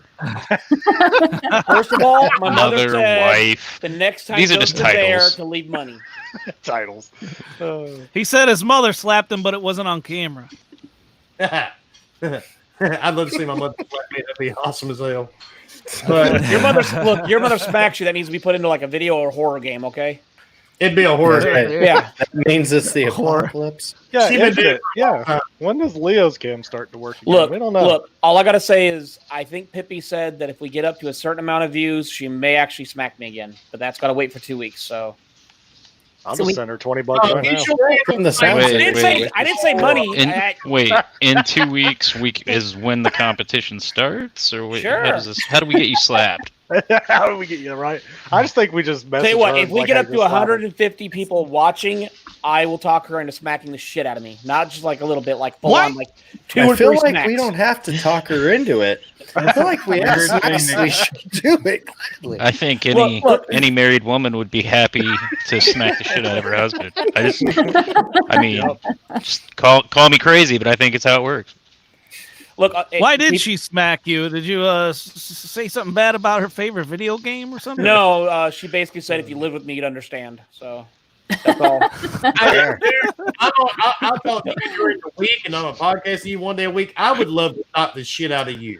H: First of all, my mother
G: Mother,
H: said
G: wife.
H: the next time
G: These are
H: goes
G: just
H: to there
G: titles.
H: to leave money.
F: Titles.
D: He said his mother slapped him, but it wasn't on camera.
A: I'd love to see my mother slap me. That'd be awesome as hell. But
H: Your mother smacks you. That needs to be put into like a video or horror game. Okay.
A: it'd be a horror game.
H: Yeah.
E: That means it's the apocalypse.
F: Yeah,
A: She
F: is
A: been
F: it? Yeah. When does Leo's cam start to work again?
H: Look,
F: we don't know.
H: look. All I gotta say is, I think Pippi said that if we get up to a certain amount of views, she may actually smack me again. But that's gotta wait for 2 weeks. So
F: I'll
I: So
F: just
I: we-
F: send her $20 right now.
E: From the sounds
G: Wait,
E: of
H: I
E: it.
H: didn't say I didn't say money.
G: Wait, in 2 weeks is when the competition starts, or wait,
H: Sure.
G: how do we get you slapped?
F: How do we get you right? I just think we just message
H: Tell you what,
F: her
H: if
F: and
H: we
F: like,
H: get
F: hey,
H: up to
F: just slap him.
H: 150 people watching, I will talk her into smacking the shit out of me. Not just like a little bit, like full on, like two
E: I
H: or
E: feel
H: three
E: like
H: smacks.
E: we don't have to talk her into it. I feel like we
K: Weird thing
E: absolutely
K: to-
E: should do it gladly.
G: I think
H: Look.
G: any married woman would be happy to smack the shit out of her husband. Just call me crazy, but I think it's how it works.
H: Look,
D: Why did she smack you? Did you say something bad about her favorite video game or something?
H: No, she basically said if you live with me, you'd understand. So that's all.
A: I thought that during the week and on a podcast to you one day a week, I would love to knock the shit out of you.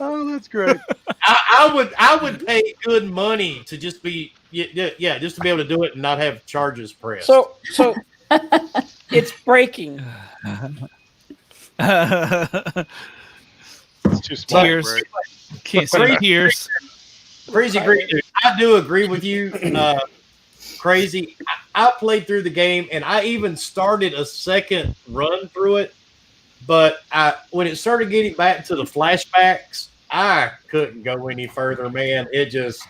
F: Oh, that's great.
A: I would pay good money to just be just to be able to do it and not have charges pressed.
H: So it's breaking.
F: It's too small.
D: Tears.
F: Right?
D: Can't see tears.
A: Crazy Green Dude, I do agree with you. Crazy. I played through the game and I even started a second run through it, but when it started getting back to the flashbacks, I couldn't go any further, man. It just,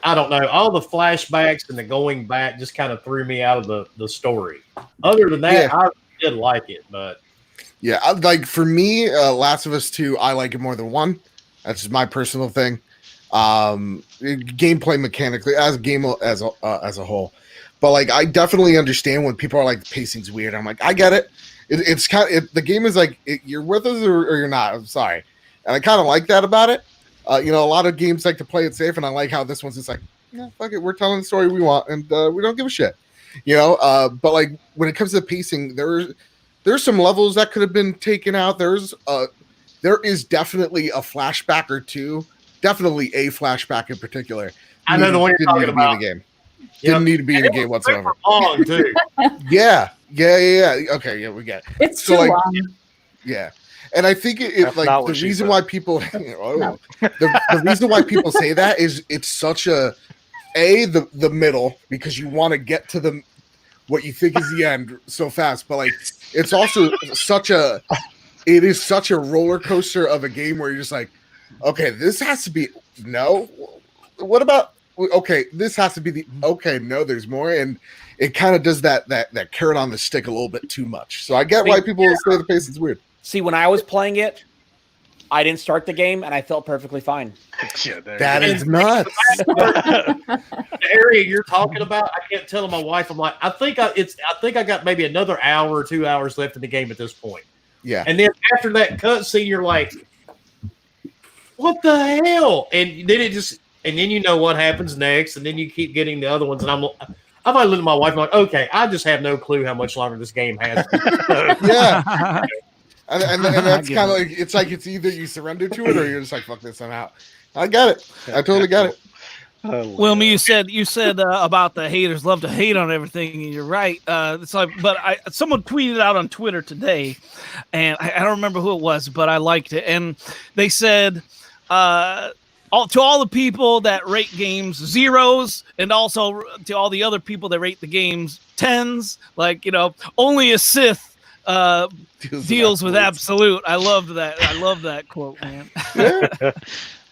A: I don't know. All the flashbacks and the going back just kind of threw me out of the story. Other than that,
B: Yeah.
A: I did like it, but
B: Yeah, like for me, Last of Us 2, I like it more than 1. That's just my personal thing. Gameplay mechanically, as a game as a whole, but like I definitely understand when people are like pacing's weird. I'm like, I get it. It's kind of the game is like you're with us or you're not. I'm sorry, and I kind of like that about it. A lot of games like to play it safe, and I like how this one's just like, yeah, fuck it, we're telling the story we want, and we don't give a shit. But like when it comes to the pacing, there's some levels that could have been taken out. There is definitely a flashback or two. Definitely a flashback in particular.
A: I know the one you're
B: Didn't
A: talking
B: need to be
A: about.
B: in the game. Didn't need to be in the game whatsoever.
A: Long too.
B: Yeah. Okay, yeah, we get it.
I: It's
B: So,
I: too
B: like,
I: long.
B: Yeah. And I think it
F: That's
B: like
F: not
B: the
F: what she
B: reason
F: said.
B: why people the reason why people say that is it's such the middle, because you want to get to what you think is the end so fast, but like it's also such a roller coaster of a game where you're just like, okay, this has to be what about okay, this has to be no, there's more, and it kind of does that carrot on the stick a little bit too much. So I get why people say the pace is weird.
H: See, when I was playing it, I didn't start the game, and I felt perfectly fine.
F: Yeah, there
B: That
F: you go.
B: is nuts.
A: The area you're talking about, I kept telling my wife, I'm like, I think I got maybe another hour or 2 hours left in the game at this point.
B: Yeah.
A: And then after that cutscene, you're like, what the hell? And then and then you know what happens next, and then you keep getting the other ones, and I might look at my wife and I'm like, okay, I just have no clue how much longer this game has.
B: Yeah. And that's kind of like it's either you surrender to it or you're just like, fuck this, I'm out. I got it. I totally got it.
D: Wilmy, you said about the haters love to hate on everything, and you're right. It's like, but someone tweeted out on Twitter today, and I don't remember who it was, but I liked it, and they said, to all the people that rate games zeros, and also to all the other people that rate the games tens, like only a Sith deals with absolute. I loved that. I love that quote, man.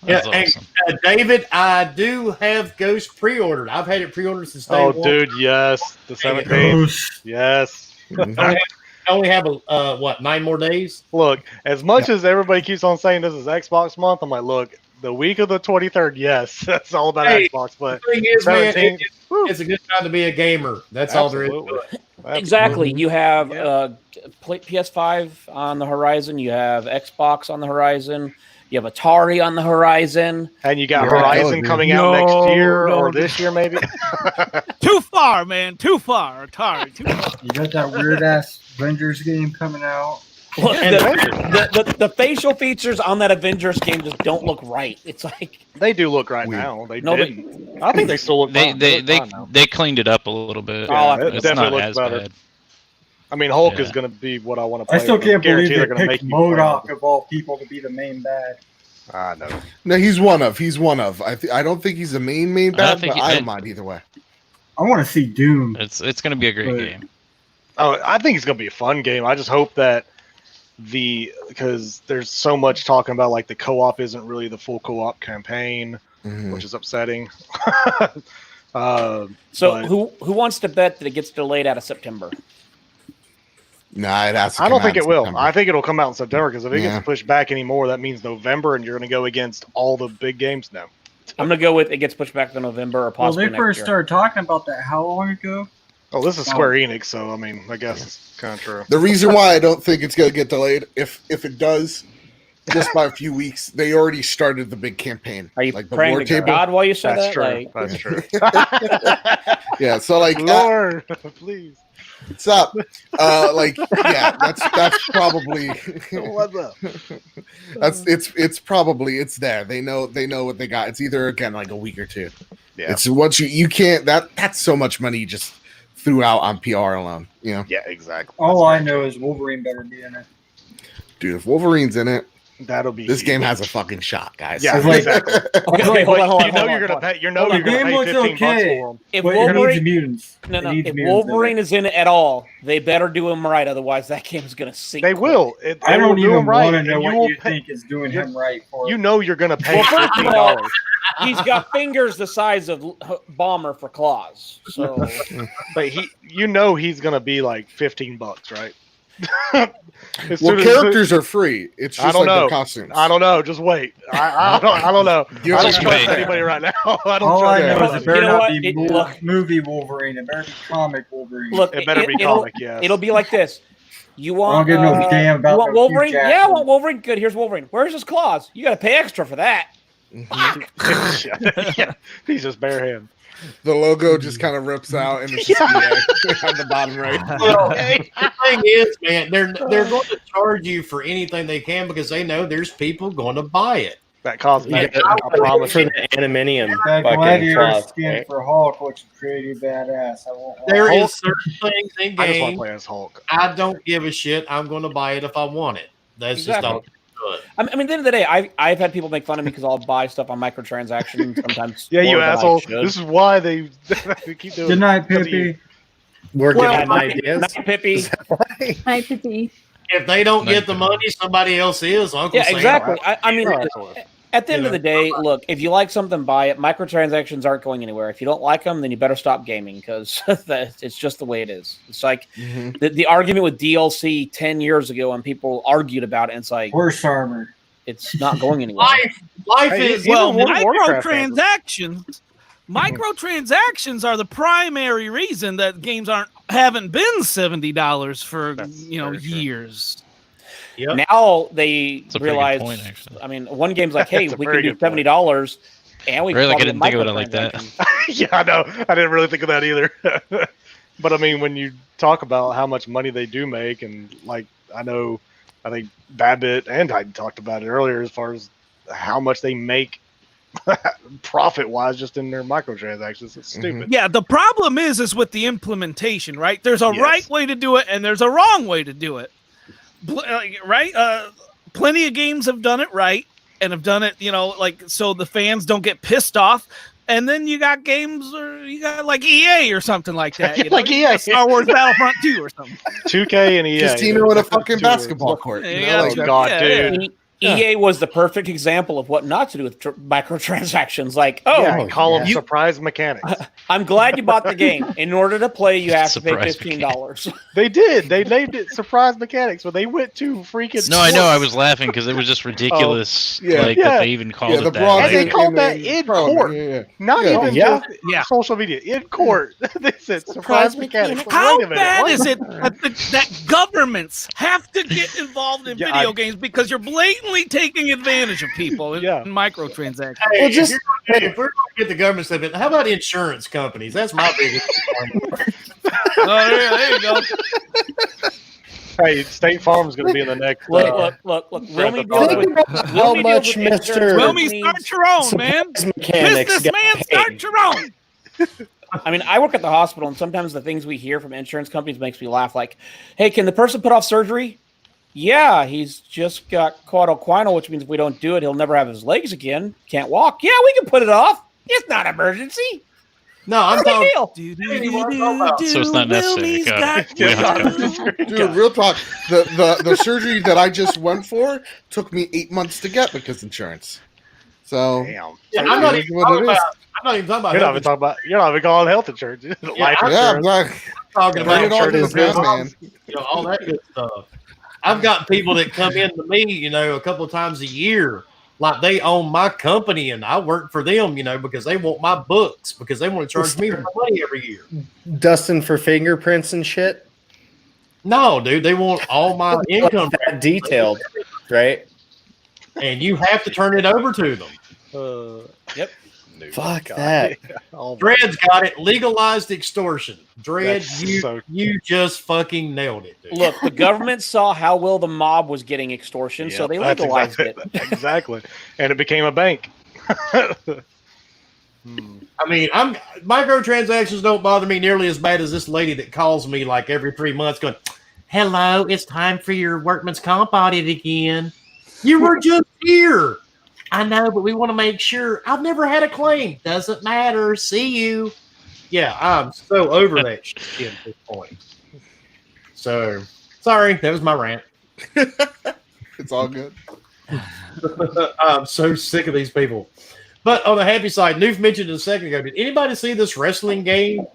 A: Yeah,
G: awesome.
A: and David, I do have Ghost pre-ordered. I've had it pre-ordered since day one.
F: Dude, yes, the 17th. Yes.
A: I only have 9 more days.
F: Look, as much as everybody keeps on saying this is Xbox month, I'm like, look, the week of the 23rd, yes, that's all about Xbox. But
A: the thing is, man, it's a good time to be a gamer. That's all there is to it.
H: Exactly. You have PS5 on the horizon. You have Xbox on the horizon. You have Atari on the horizon.
F: And you got Horizon coming out next year or this year, maybe.
D: Too far, man. Too far. Atari. Too far.
C: You got that weird ass Avengers game coming out.
H: Look, the facial features on that Avengers game just don't look right. It's like
F: they do look right now. They didn't. I think they still look.
G: They cleaned it up a little bit.
F: Yeah,
G: it's
F: it definitely
G: not
F: looks
G: as
F: better.
G: bad.
F: I mean, Hulk is going to be what I want to play.
C: I still can't believe they
F: they're
C: picked MODOK of all people to be the main bad.
F: I know.
B: No, he's one of. I don't think he's the main bad, but I don't mind either way.
C: I want to see Doom.
G: It's going to be a great game.
F: Oh, I think it's going to be a fun game. I just hope that because there's so much talking about like the co-op isn't really the full co-op campaign, which is upsetting.
H: Who wants to bet that it gets delayed out of September?
B: Nah, it has to
F: I don't think
B: out
F: it will.
B: September.
F: I think it'll come out in September because if it gets pushed back anymore, that means November, and you're going to go against all the big games now.
H: I'm going to go with it gets pushed back to November or possibly
C: Well, they first started talking about that how long ago?
F: Oh, this is Square Enix, so I mean, I guess it's kind of true.
B: The reason why I don't think it's going to get delayed, if it does, just by a few weeks, they already started the big campaign.
H: Are you
B: like the
H: praying
B: war
H: to
B: table?
H: God while you say
F: That's
H: that?
F: true. That's true.
B: Yeah, so like,
F: Lord, please.
B: What's up? That's probably
F: What's up?
B: it's probably it's there. They know what they got. It's either again like a week or two.
F: Yeah.
B: It's what you can't that's so much money you just threw out on PR alone. You know.
F: Yeah, exactly.
C: All I know is Wolverine better be in it.
B: Dude, if Wolverine's in it,
F: that'll be
B: this game has a fucking shot, guys.
F: Yeah, exactly.
H: Okay, hold on.
F: You're gonna pay $15 for him.
H: If
C: But
H: Wolverine,
C: it needs mutants.
H: no,
C: It needs
H: if
C: mutants
H: Wolverine is in it at all, they better do him right. Otherwise, that game is going to sink.
F: They will.
C: I don't even want to
F: and
C: know
F: you
C: what
F: will
C: you
F: pay.
C: think is doing him right for.
F: You know you're gonna pay
H: Well, first of all,
F: $15.
H: he's got fingers the size of Bomber for claws. So,
F: But he's gonna be like $15, right?
B: Well, characters are free. It's just
F: I don't
B: like
F: know.
B: the costumes.
F: I don't know. Just wait. I don't know.
B: You
F: I don't
B: just
F: trust
G: wait.
F: anybody right now. I don't
C: All I
F: trust
C: know
F: anybody.
C: is it better
H: You know
C: not
H: what?
C: be movie Wolverine. It better be comic Wolverine.
H: look,
F: It better be comic, yes.
H: It'll be like this. You
C: I
H: want?
C: don't give no damn about
H: you want
C: no Hugh
H: Wolverine? Yeah, I
C: Jackman.
H: want Wolverine. Good. Here's Wolverine. Where's his claws? You got to pay extra for that.
F: Yeah, he's just bare hand.
B: The logo just kind of rips out and it's just on the bottom right.
A: Well, the thing is, man, they're going to charge you for anything they can because they know there's people going to buy it.
F: That cosmetic, I promise
E: for
F: you.
E: the Animinium
C: That
E: fucking
C: gladiator
E: cloth.
C: skin
E: Right?
C: for Hulk looks pretty badass. I won't lie.
A: There is certain things in
F: I just want to
A: game.
F: play as Hulk.
A: I don't give a shit. I'm going to buy it if I want it. That's just all.
H: I mean, at the end of the day, I've had people make fun of me because I'll buy stuff on microtransactions sometimes.
F: Yeah, you
H: more than I
F: asshole.
H: should.
F: This is why they keep doing.
C: Good night,
F: because of you.
C: Pippi.
K: We're
A: Well,
K: getting ideas.
H: Not Pippi.
I: Hi, Pippi.
A: If they don't get the money, somebody else is. Uncle
H: Yeah,
A: Sam.
H: exactly. I mean,
F: Oh, absolutely.
H: at the end of the day, look, if you like something, buy it. Microtransactions aren't going anywhere. If you don't like them, then you better stop gaming because it's just the way it is. It's like the argument with DLC 10 years ago when people argued about it. And it's like,
C: Horse armor.
H: it's not going anywhere.
A: Life
F: Hey,
A: is
F: even
D: Well,
F: World of Warcraft has them.
D: microtransactions are the primary reason that games haven't been $70 for
F: That's
D: you know
F: very true.
D: years.
A: Yep.
H: Now they
G: That's a pretty good
H: realize.
G: point, actually.
H: I mean, one game's like, hey,
F: That's a
H: we
F: very
H: can do
F: good point.
H: $70, and we
G: Really, like, I
H: can
G: didn't think of it like that.
H: microtransactions.
F: Yeah, I know. I didn't really think of that either. But I mean, when you talk about how much money they do make, and like I think Babbitt and I talked about it earlier as far as how much they make profit wise just in their microtransactions. It's stupid.
D: Yeah, the problem is with the implementation, right? There's a
F: Yes.
D: right way to do it and there's a wrong way to do it. Right? Plenty of games have done it right and have done it, like so the fans don't get pissed off. And then you got games, or you got like EA or something like that. You know?
F: Like
D: You got
F: EA.
D: Star Wars Battlefront 2 or something.
F: 2K and EA.
B: Casino in a fucking
F: Two words.
B: basketball court. you know,
D: Yeah,
B: like
F: Oh
B: that.
F: God,
D: Yeah,
F: dude.
H: EA was the perfect example of what not to do with microtransactions. Like,
F: Yeah, call them
H: you-
F: surprise mechanics.
H: I'm glad you bought the game. In order to play, you have to pay
G: Surprise
H: $15.
F: They did. They named it surprise mechanics, but they went to freaking.
G: No, I know. I was laughing because it was just ridiculous.
B: yeah.
G: Like
F: Yeah.
G: that they even called
B: Yeah, the
G: it that.
B: bronze
F: And they
G: Like,
F: called that in court.
B: Yeah.
F: Not
B: Yeah.
F: even
E: Yeah.
F: just
D: Yeah.
F: social media. In court. They said surprise mechanics.
D: How
F: Wait a minute,
D: bad
F: what?
D: is it that governments have to get involved in
F: Yeah,
D: video games because you're blatantly taking advantage of people in
F: Yeah.
D: microtransactions?
A: Hey,
E: Well, just-
A: if we're going to get the government stuff, how about insurance companies? That's my biggest complaint.
D: Oh, there you go.
F: Hey, State Farm's going to be in the next.
H: Look. Wilmy deals
E: Think
H: with
E: about how
H: Wilmy
E: much
H: deals with
E: Mr.
H: insurance
D: Wilmy,
H: companies.
D: start your own, man.
E: Surprise mechanics got
D: Businessman,
E: paid.
D: start your own.
H: I mean, I work at the hospital, and sometimes the things we hear from insurance companies makes me laugh. Like, hey, can the person put off surgery? Yeah, he's just got quadriquinal, which means if we don't do it, he'll never have his legs again. Can't walk. Yeah, we can put it off. It's not an emergency.
A: No, I'm
H: Big
A: talking.
H: deal.
G: So it's not necessary. Got it. We have to-
B: Dude, real talk. The surgery that I just went for took me 8 months to get because insurance. So
F: Damn.
A: Yeah,
B: it
A: I'm not
B: is
A: even
B: what
A: talking
B: it is.
A: about. I'm not even talking about.
F: You're not
A: health
F: even talking about. You're not even calling health insurance. Life
B: yeah, I'm
F: insurance.
B: like,
A: talking
B: turn it
A: about
B: on to the
F: insurance
B: ground, man.
A: all that good stuff. I've got people that come in to me, a couple of times a year, like they own my company and I work for them, because they want my books because they want to charge me more money every year.
E: Dustin for fingerprints and shit.
A: No, dude, they want all my income,
E: That detailed, right?
A: and you have to turn it over to them.
H: Yep.
E: Fuck that.
F: Oh,
A: Dred's got it. Legalized extortion. Dred,
F: That's
A: you
F: so-
A: you just fucking nailed it, dude.
H: Look, the government saw how well the mob was getting extortion, so
F: Yep,
H: they
F: that's
H: legalized
F: exactly,
H: it.
F: Exactly. And it became a bank.
A: I mean, microtransactions don't bother me nearly as bad as this lady that calls me like every 3 months going, "Hello, it's time for your workman's comp audit again. You were just here." I know, but we want to make sure. I've never had a claim. Doesn't matter. See you. Yeah, I'm so over that shit at this point. So, sorry, that was my rant.
B: It's all good.
A: I'm so sick of these people. But on the happy side, Noof mentioned it a second ago. Did anybody see this wrestling game?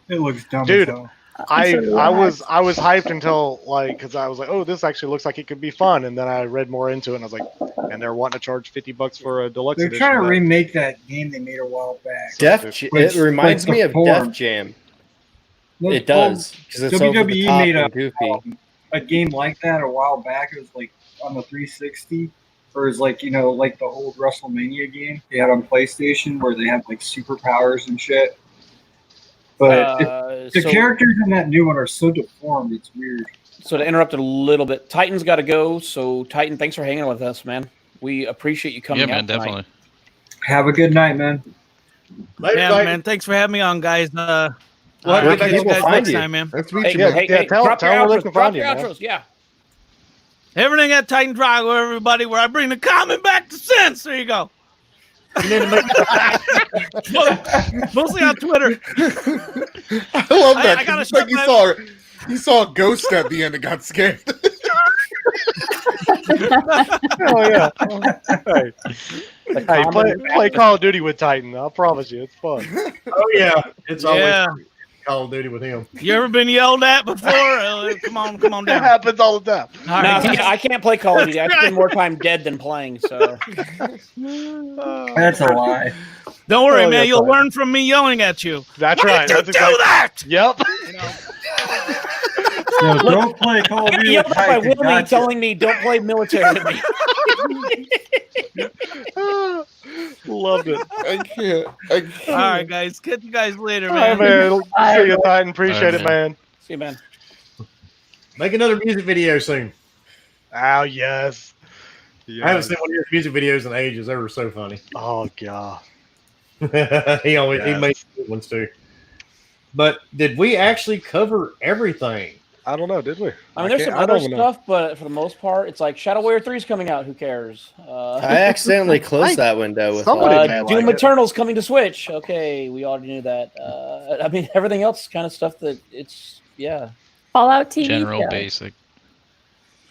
C: It looks dumb
F: Dude.
C: as hell.
F: I was hyped until because I was like, oh, this actually looks like it could be fun, and then I read more into it, and I was like, and they're wanting to charge $50 for a deluxe
C: They're
F: edition.
C: trying to
F: of that.
C: remake that game they made a while back.
F: Which-
E: It reminds
C: like
E: me
C: the
E: of
C: form.
E: Def Jam.
C: No,
E: It does because it's over the
C: WWE
E: top
C: made
E: and goofy.
C: a game like that a while back. It was like on the 360, or it's like like the old WrestleMania game they had on PlayStation, where they had like superpowers and shit. But the
H: So-
C: characters in that new one are so deformed, it's weird.
H: So to interrupt it a little bit, Titan's got to go. So Titan, thanks for hanging with us, man. We appreciate you coming.
G: Yeah, man,
H: out tonight.
G: definitely.
C: Have a good night, man.
A: Later,
D: Yeah,
A: Titan.
D: man. Thanks for having me on, guys. We'll have
A: Where
D: to
A: can
D: get you
E: people
D: guys
E: find
D: next
E: you?
D: time, man.
B: Nice to meet
H: Hey,
B: you, man.
H: hey,
F: Yeah, tell
H: drop
F: them
H: your
F: where they
H: outros.
F: can
H: Drop
F: find
H: your
F: you, man.
H: outros. Yeah.
D: Everything at Titan Drago, everybody, where I bring the common back to sense. There you go. Mostly on Twitter.
B: I love that.
D: I gotta
B: 'cause it's like
D: start
B: you saw a ghost at the end and got scared.
F: Oh yeah. Hey, play Call of Duty with Titan. I promise you, it's fun.
A: Oh yeah, it's always
D: Yeah.
A: Call of Duty with him.
D: You ever been yelled at before? Come on
F: That
D: down.
F: happens all the time.
D: All
H: No,
D: right.
H: see, I can't play Call of Duty. I spend more time dead than playing. So
C: That's a lie.
D: Don't worry,
F: Oh,
D: man.
F: yeah,
D: You'll
F: fine.
D: learn from me yelling at you.
F: That's
D: Why
F: right.
D: did you
F: That's
D: do
F: exactly.
D: that?
F: Yep.
C: So don't play Call
H: I
C: of
H: got
C: Duty
H: yelled
C: with
H: at by
C: Titan.
H: Wilmy
C: Gotcha.
H: telling me don't play military with me.
F: Loved it.
B: I can't.
D: All right, guys. Catch you guys later,
F: All right,
D: man.
F: man. See you, Titan. Appreciate it, man.
H: See you, man.
A: Make another music video soon.
F: Oh, yes.
A: I haven't seen one of his music videos in ages. They were so funny.
F: Oh, God.
A: he makes good ones too. But did we actually cover everything?
F: I don't know, did we?
H: I mean, there's some other stuff, but for the most part, it's like Shadow Warrior 3 is coming out. Who cares?
E: I accidentally closed that window with
H: Doom Eternal's coming to Switch. Okay, we already knew that. I mean, everything else is kind of stuff that it's
I: Fallout TV
G: General
I: show.
G: basic.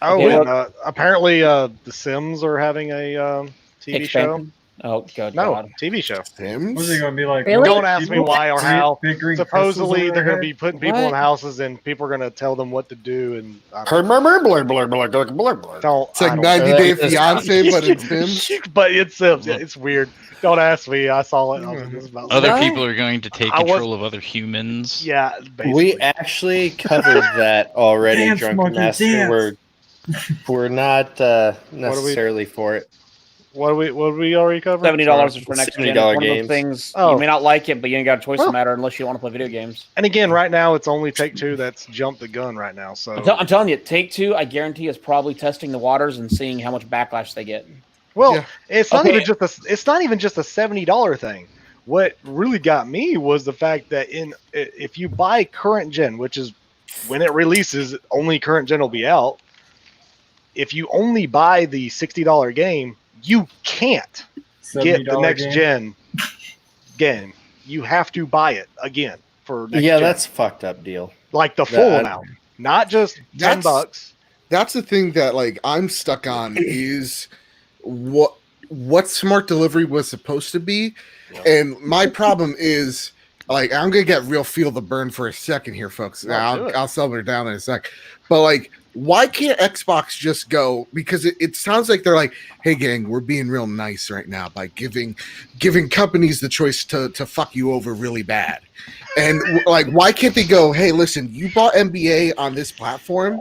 F: Oh,
H: Yeah.
F: and apparently The Sims are having a TV show.
H: Expansion? Oh, good
F: No,
H: God.
F: TV show.
B: Sims?
C: What's it going to be like?
I: Really?
F: Don't ask me why or how.
C: Big green
F: Supposedly,
C: crystals
F: they're going to
C: over
F: be putting people in houses and people are going to tell them what to do. And don't.
B: It's like
F: I don't
B: 90
F: know.
B: Day Fiance, but it's Sims.
F: But it's Sims. Yeah, it's weird. Don't ask me. I saw it. I was just about to
G: Other
F: say.
G: people are going to take
F: I was-
G: control of other humans.
F: Yeah, basically.
E: We actually covered that already,
C: Dance,
E: Drunken
C: monkey,
E: Master.
C: dance.
E: We're not necessarily for it.
F: What we already covered?
H: $70 for next gen.
E: $70
H: One of those
E: games.
H: things
F: Oh.
H: you may not like it, but you ain't got a choice in
F: Well-
H: the matter unless you want to play video games.
F: And again, right now it's only Take-Two that's jumped the gun right now. So
H: I'm telling you, Take-Two, I guarantee, is probably testing the waters and seeing how much backlash they get.
F: well,
B: Yeah.
F: it's not
H: Okay.
F: even just a $70 thing. What really got me was the fact that if you buy current gen, which is when it releases, only current gen will be out. If you only buy the $60 game, you can't get the
C: $70
F: next
C: game.
F: gen game. You have to buy it again for next
E: Yeah,
F: gen.
E: that's a fucked up deal.
F: like the full
E: that-
F: amount, not just $10.
B: That's the thing that like I'm stuck on is what smart delivery was supposed to be. And my problem is like I'm gonna get real feel the burn for a second here, folks.
F: No, do it.
B: I'll settle it down in a sec. But like, why can't Xbox just go? Because it sounds like they're like, hey gang, we're being real nice right now by giving companies the choice to fuck you over really bad. And like, why can't they go, hey, listen, you bought NBA on this platform.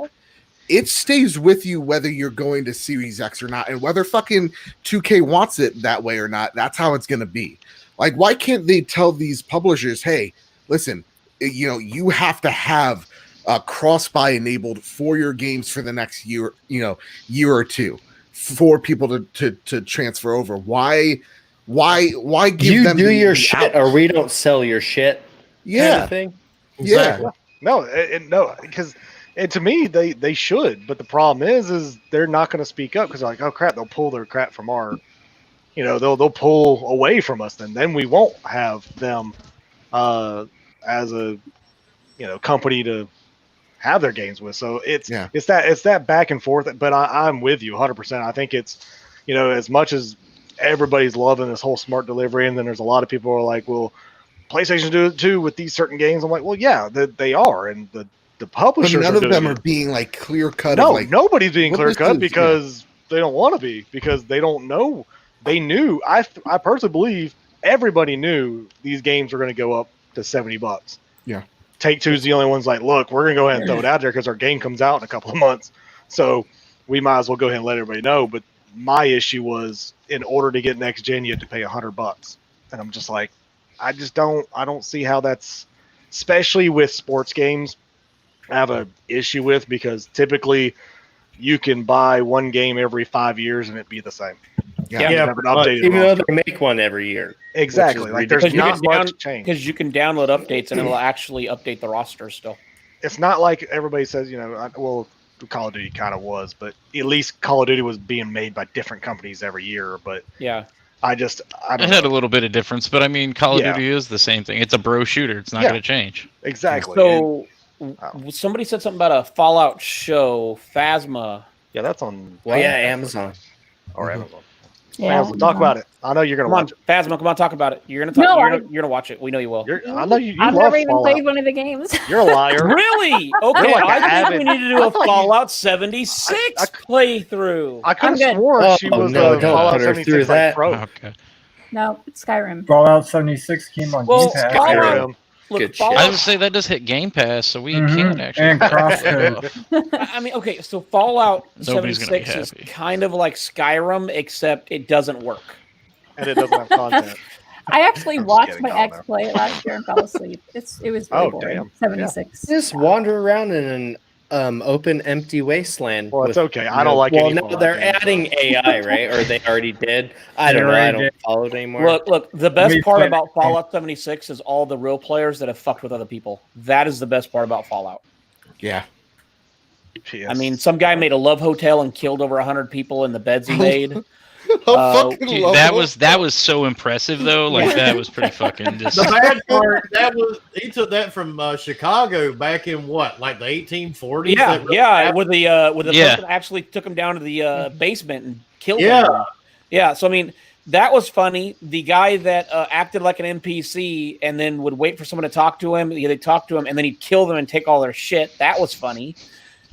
B: It stays with you whether you're going to Series X or not, and whether fucking 2K wants it that way or not. That's how it's going to be. Like, why can't they tell these publishers, hey, listen, you have to have cross-buy enabled for your games for the next year or two for people to transfer over? Why give
E: You
B: them
E: do
B: the
E: your shit,
B: out?
E: or we don't sell your shit.
B: Yeah,
E: kind of thing.
B: yeah.
F: No, because to me they should, but the problem is they're not going to speak up because they're like, oh crap, they'll pull their crap from our, they'll pull away from us, then we won't have them as a company to have their games with. So it's that back and forth. But I'm with you 100%. I think it's as much as everybody's loving this whole smart delivery, and then there's a lot of people who are like, well, PlayStation do it too with these certain games. I'm like, well, yeah, they are, and the publishers.
B: But none
F: are
B: of them
F: doing
B: are being like clear cut.
F: No,
B: like,
F: nobody's being
B: what
F: clear
B: this
F: cut
B: is,
F: because they don't want to be, because they don't know. They knew. I personally believe everybody knew these games were going to go up to $70.
B: Yeah.
F: Take-Two's the only one's like, look, we're going to go ahead and throw it out there because our game comes out in a couple of months. So we might as well go ahead and let everybody know. But my issue was, in order to get next gen, you have to pay $100. And I'm just like, I don't see how that's, especially with sports games, I have an issue with, because typically you can buy one game every 5 years and it be the same.
B: Yeah.
F: You have an updated
E: even though
F: roster.
E: they make one every year.
F: Exactly. Like, there's not much change.
H: Because you can download updates and it'll actually update the roster still.
F: It's not like everybody says, well, Call of Duty kind of was, but at least Call of Duty was being made by different companies every year. But
H: yeah,
F: I don't
G: It had a little bit of difference, but I mean, Call of
F: Yeah.
G: Duty is the same thing. It's a bro shooter. It's not
F: Yeah.
G: going to change.
F: Exactly.
H: So somebody said something about a Fallout show, Phasma.
F: Yeah, that's on
E: Well, yeah, Amazon.
F: or Amazon.
I: Yeah.
F: Amazon. Talk about it. I know you're gonna
H: Come on,
F: watch it.
H: Phasma, come on, talk about it. You're gonna talk.
I: No,
H: you're gonna watch it. We know you will.
F: I know you
I: I've
F: love
I: never even
F: Fallout.
I: played one of the games.
F: You're a liar.
H: Really? Okay,
F: You're like an
H: I think
F: avid-
H: we need to do
F: I
H: a
F: thought you-
H: Fallout 76 playthrough.
F: I could
I: I'm
F: have
I: good.
F: sworn she was
E: no,
F: a
E: don't
F: Fallout
E: put her
F: 76
E: through
F: like
E: that.
F: pro.
G: Okay.
I: No, Skyrim.
C: Fallout 76 came on
H: Well,
C: Game Pass.
H: Fallout- Look,
E: Good shit.
H: Fallout,
G: I would say that does hit Game Pass, so we
C: Mhm.
G: can actually.
C: And crosscode.
H: I mean, okay, so Fallout
G: Nobody's gonna be
H: 76 is
G: happy.
H: kind of like Skyrim, except it doesn't work.
F: And it doesn't have content.
I: I actually
F: I'm just
I: watched
F: kidding,
I: my
F: I
I: ex
F: don't
I: play it last year and fell asleep. It was really
F: Oh,
I: boring.
F: damn.
I: 76.
E: Just wander around in an open, empty wasteland.
F: Well, it's
E: with,
F: okay. I don't like
E: Well,
F: any
E: no,
F: Fallout
E: they're
F: games, so-
E: adding AI, right? Or they already did. I
C: They
E: don't know. I
C: already
E: don't
C: did.
E: follow it anymore.
H: Look, the best
C: We
H: part
C: played-
H: about Fallout 76 is all the real players that have fucked with other people. That is the best part about Fallout.
B: Yeah.
H: I mean, some guy made a love hotel and killed over 100 people in the beds he made.
B: Fucking
G: Dude,
B: love
G: that was so impressive though. Like that was pretty fucking just.
A: The bad part he took that from Chicago back in what, like the 1840s.
H: Yeah,
A: That really
H: yeah,
A: happened?
H: with the
G: Yeah.
H: person actually took him down to the basement and killed
A: Yeah.
H: him. Yeah. So I mean, that was funny. The guy that acted like an NPC and then would wait for someone to talk to him. They talk to him and then he'd kill them and take all their shit. That was funny.